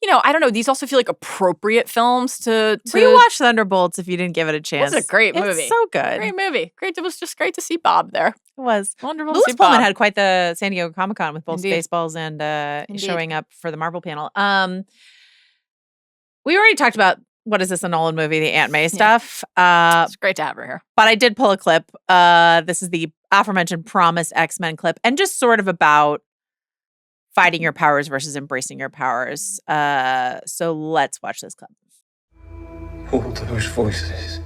S2: don't know. These also feel like appropriate films to
S1: rewatch Thunderbolts if you didn't give it a chance.
S2: It was a great movie.
S1: It's so good.
S2: Great movie. Great. It was just great to see Bob there.
S1: It was.
S2: Wonderful
S1: Louis
S2: to see
S1: Pullman
S2: Bob.
S1: had quite the San Diego Comic-Con with both
S2: Indeed.
S1: Spaceballs and
S2: Indeed.
S1: showing up for the Marvel panel. We already talked about, what is this, a Nolan movie, the Aunt May stuff.
S2: It's great to have her here.
S1: But I did pull a clip. This is the aforementioned Promised X-Men clip, and just sort of about fighting your powers versus embracing your powers. So let's watch this clip.
S7: All those voices.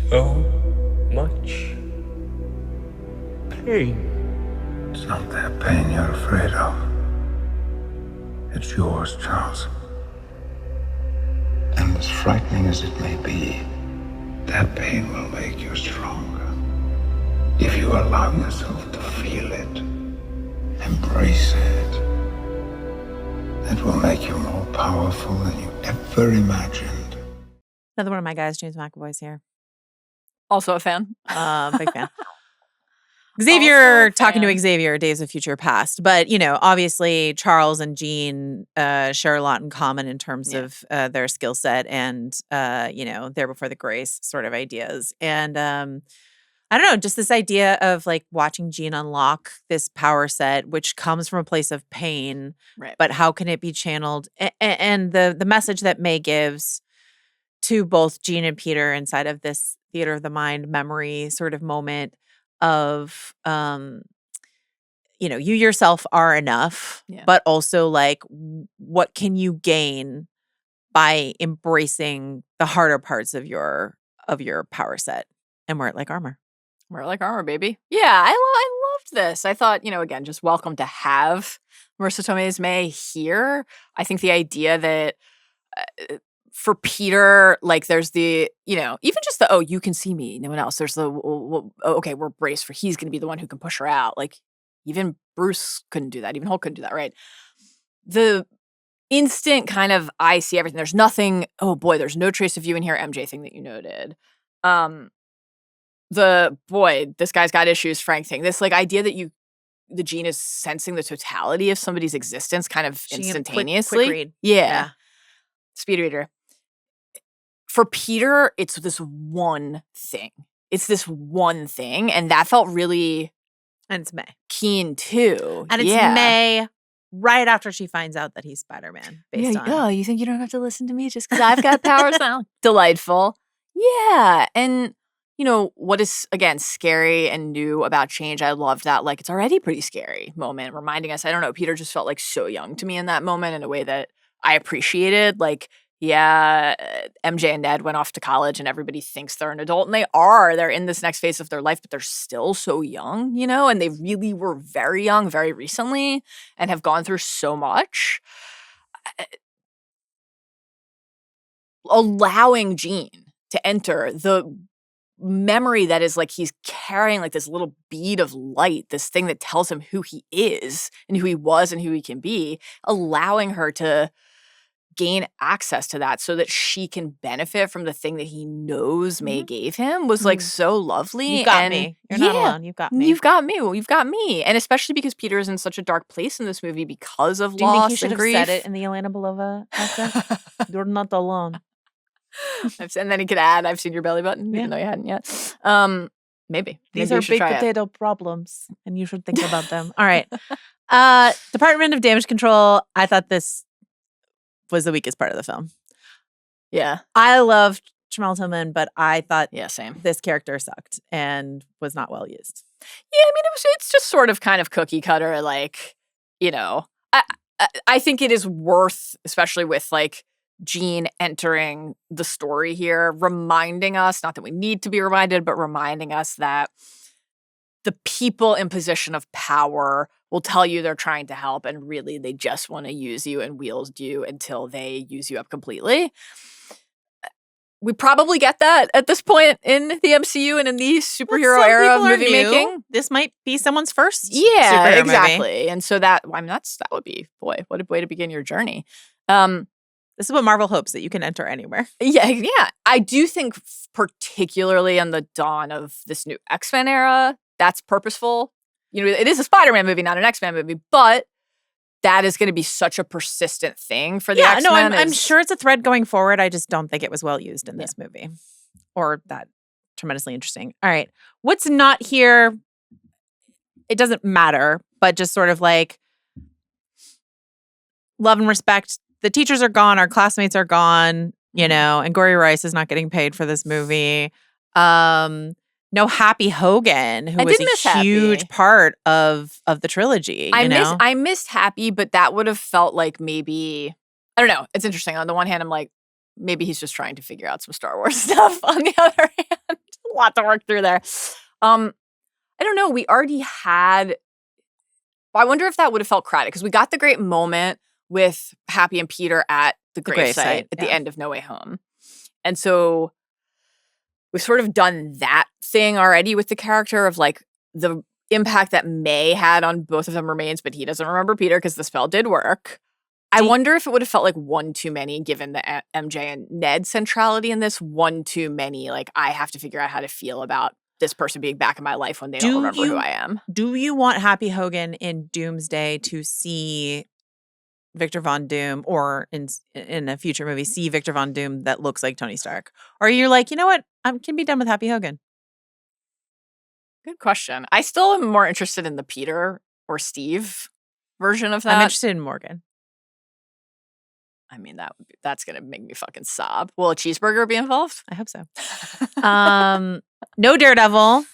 S7: So much pain.
S8: It's not that pain you're afraid of. It's yours, Charles. And as frightening as it may be, that pain will make you stronger. If you allow yourself to feel it, embrace it, it will make you more powerful than you ever imagined.
S1: Another one of my guys, James McAvoy's here.
S2: Also a fan.
S1: Big fan. Xavier talking to Xavier, Days of Future Past. But, obviously Charles and Jean share a lot in common in terms of their skill set and, there before the grace sort of ideas. And I don't know, just this idea of like watching Jean unlock this power set, which comes from a place of pain,
S2: right?
S1: But how can it be channeled? And the message that May gives to both Jean and Peter inside of this theater of the mind memory sort of moment of, you yourself are enough, but also like, what can you gain by embracing the harder parts of your power set and wear it like armor?
S2: Wear it like armor, baby. Yeah, I loved this. I thought, again, just welcome to have Marissa Tomei's May here. I think the idea that for Peter, like there's the, even just the, oh, you can see me, no one else. There's the, okay, we're braced for he's going to be the one who can push her out. Like even Bruce couldn't do that. Even Hulk couldn't do that, right? The instant kind of, I see everything. There's nothing, oh boy, there's no trace of you in here, MJ thing that you noted. The, boy, this guy's got issues, Frank thing. This like idea that the Jean is sensing the totality of somebody's existence kind of instantaneously.
S1: Quick read.
S2: Yeah. Speed reader. For Peter, it's this one thing. And that felt really
S1: and it's May.
S2: Keen too.
S1: And it's May right after she finds out that he's Spider-Man.
S2: Oh, you think you don't have to listen to me just because I've got powers now? Delightful. Yeah. And what is, again, scary and new about change? I love that, like, it's already pretty scary moment, reminding us, I don't know, Peter just felt like so young to me in that moment in a way that I appreciated. Like, MJ and Ned went off to college and everybody thinks they're an adult, and they are. They're in this next phase of their life, but they're still so young, and they really were very young very recently and have gone through so much. Allowing Jean to enter the memory that is like he's carrying like this little bead of light, this thing that tells him who he is and who he was and who he can be, allowing her to gain access to that so that she can benefit from the thing that he knows May gave him was like so lovely.
S1: You got me. You're not alone. You've got me.
S2: You've got me. You've got me. And especially because Peter is in such a dark place in this movie because of
S1: Do you
S2: loss
S1: think you should
S2: and
S1: have
S2: grief.
S1: said it in the Elena Belova accent? You're not alone.
S2: And then he could add, I've seen your belly button, even though you hadn't yet. Maybe.
S1: These
S2: Maybe
S1: are big potato problems, and you should think about them. All right. Department of Damage Control. I thought this was the weakest part of the film.
S2: Yeah.
S1: I loved Jamal Tillman, but I thought
S2: same.
S1: This character sucked and was not well used.
S2: Yeah, I mean, it's just sort of kind of cookie cutter, like, I think it is worth, especially with like Jean entering the story here, reminding us, not that we need to be reminded, but reminding us that the people in position of power will tell you they're trying to help, and really they just want to use you and wield you until they use you up completely. We probably get that at this point in the MCU and in the superhero era of movie making.
S1: This might be someone's first
S2: superhero
S1: exactly.
S2: Movie. And so that would be, boy, what a way to begin your journey.
S1: This is what Marvel hopes, that you can enter anywhere.
S2: Yeah. I do think particularly on the dawn of this new X-Men era, that's purposeful. it is a Spider-Man movie, not an X-Men movie, but that is going to be such a persistent thing for the X-Men.
S1: No, I'm sure it's a thread going forward. I just don't think it was well used in this movie or that tremendously interesting. All right. What's not here? It doesn't matter, but just sort of like love and respect. The teachers are gone. Our classmates are gone, and Gory Rice is not getting paid for this movie. No Happy Hogan, who was a huge part of the trilogy.
S2: I missed Happy, but that would have felt like maybe, I don't know. It's interesting. On the one hand, I'm like, maybe he's just trying to figure out some Star Wars stuff. On the other hand, a lot to work through there. I don't know. We already had, I wonder if that would have felt crowded because we got the great moment with Happy and Peter at the gravesite at the end of No Way Home. And so we've sort of done that thing already with the character of like the impact that May had on both of them remains, but he doesn't remember Peter because the spell did work. I wonder if it would have felt like one too many given the MJ and Ned centrality in this. One too many. Like, I have to figure out how to feel about this person being back in my life when they don't remember who I am.
S1: Do you want Happy Hogan in Doomsday to see Victor Von Doom, or in a future movie, see Victor Von Doom that looks like Tony Stark? Or are you like, you know what? I can be done with Happy Hogan.
S2: Good question. I still am more interested in the Peter or Steve version of that.
S1: I'm interested in Morgan.
S2: I mean, that's going to make me fucking sob. Will a cheeseburger be involved?
S1: I hope so. No Daredevil.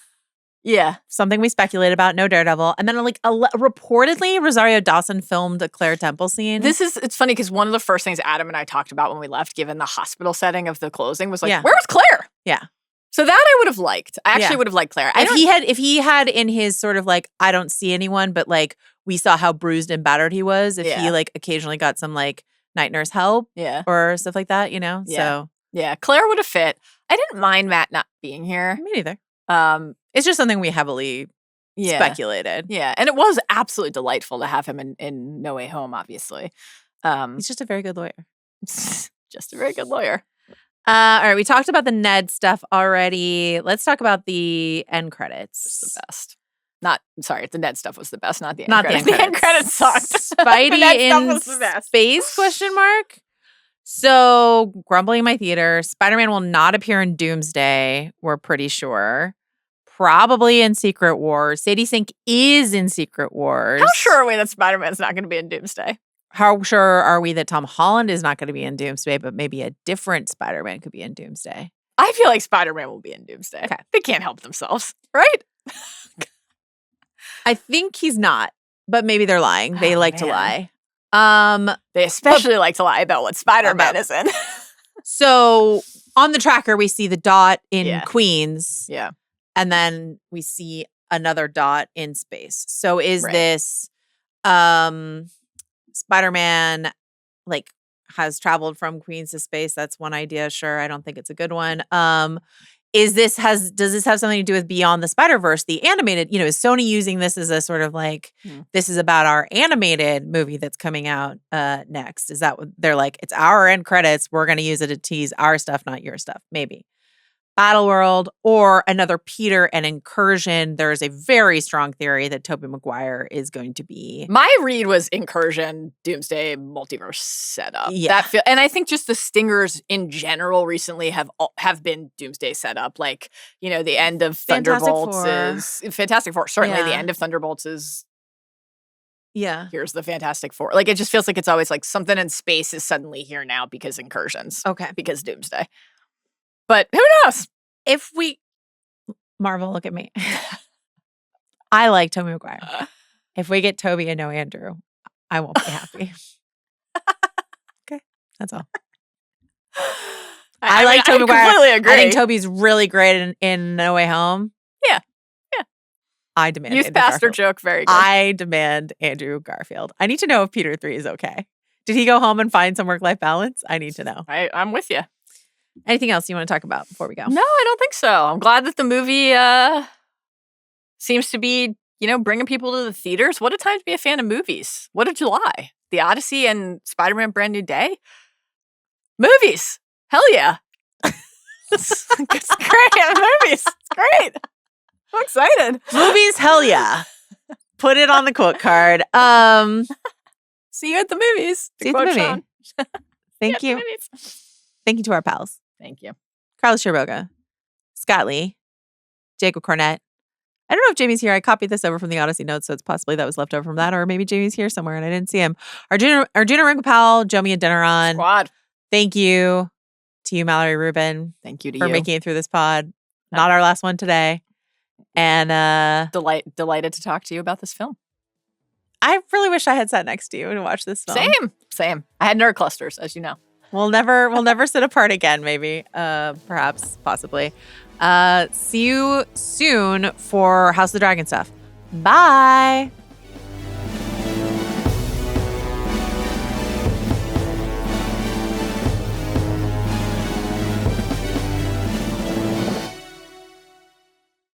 S2: Yeah.
S1: Something we speculated about. No Daredevil. And then reportedly, Rosario Dawson filmed a Claire Temple scene.
S2: It's funny because one of the first things Adam and I talked about when we left, given the hospital setting of the closing, was like, where was Claire?
S1: Yeah.
S2: So that I would have liked. I actually would have liked Claire.
S1: If he had in his sort of like, I don't see anyone, but like we saw how bruised and battered he was. If he like occasionally got some like night nurse help or stuff like that,
S2: Yeah.
S1: So
S2: yeah, Claire would have fit. I didn't mind Matt not being here.
S1: Me neither. It's just something we heavily speculated.
S2: Yeah, and it was absolutely delightful to have him in No Way Home, obviously.
S1: He's just a very good lawyer.
S2: Just a very good lawyer.
S1: All right, we talked about the Ned stuff already. Let's talk about the end credits.
S2: It's the best. The Ned stuff was the best, not the end
S1: not
S2: credits.
S1: The end
S2: credits sucked.
S1: Spidey in space, question mark? So, grumbling in my theater, Spider-Man will not appear in Doomsday, we're pretty sure. Probably in Secret Wars. Sadie Sink is in Secret Wars.
S2: How sure are we that Spider-Man's not going to be in Doomsday?
S1: How sure are we that Tom Holland is not going to be in Doomsday, but maybe a different Spider-Man could be in Doomsday?
S2: I feel like Spider-Man will be in Doomsday.
S1: Okay.
S2: They can't help themselves, right?
S1: I think he's not, but maybe they're lying. They like to lie.
S2: They especially like to lie about what Spider-Man is in.
S1: So on the tracker, we see the dot in Queens.
S2: Yeah.
S1: And then we see another dot in space. So is this Spider-Man like has traveled from Queens to space? That's one idea. Sure. I don't think it's a good one. Does this have something to do with Beyond the Spider-Verse, the animated, is Sony using this as a sort of like, this is about our animated movie that's coming out next? Is that what they're like, it's our end credits, we're going to use it to tease our stuff, not your stuff? Maybe. Battleworld or another Peter and Incursion. There's a very strong theory that Tobey Maguire is going to be.
S2: My read was Incursion, Doomsday, multiverse setup.
S1: Yeah.
S2: And I think just the stingers in general recently have been Doomsday setup. Like, the end of Thunderbolts is Fantastic Four. Certainly the end of Thunderbolts is here's the Fantastic Four. Like, it just feels like it's always like something in space is suddenly here now because Incursions.
S1: Okay.
S2: Because Doomsday. But who knows?
S1: If we Marvel, look at me. I like Tobey Maguire. If we get Tobey and no Andrew, I won't be happy. Okay, that's all. I like Tobey Maguire.
S2: I completely agree.
S1: I think Tobey's really great in No Way Home.
S2: Yeah.
S1: I demand
S2: Youth
S1: Andrew
S2: pastor
S1: Garfield.
S2: joke, very good.
S1: I demand Andrew Garfield. I need to know if Peter 3 is okay. Did he go home and find some work-life balance? I need to know.
S2: I'm with you.
S1: Anything else you want to talk about before we go?
S2: No, I don't think so. I'm glad that the movie seems to be, bringing people to the theaters. What a time to be a fan of movies. What a July. The Odyssey and Spider-Man Brand New Day. Movies. Hell yeah. It's great. Movies. It's great. I'm excited.
S1: Movies, hell yeah. Put it on the quote card.
S2: See you at the movies.
S1: See you at the movie. Thank you. Thank you to our pals.
S2: Thank you.
S1: Carlos Chiriboga, Scott Lee, Jacob Cornett. I don't know if Jamie's here. I copied this over from the Odyssey notes, so it's possibly that was left over from that, or maybe Jamie's here somewhere and I didn't see him. Arjuna Ramgopowell, Jomi Adeniran.
S2: Squad.
S1: Thank you to you, Mallory Rubin.
S2: Thank you to
S1: for
S2: you.
S1: making it through this pod. Not our last one today. And
S2: delighted to talk to you about this film.
S1: I really wish I had sat next to you and watched this film.
S2: Same. I had nerd clusters, as you know.
S1: We'll never sit apart again, maybe. Perhaps, possibly. See you soon for House of the Dragon stuff. Bye.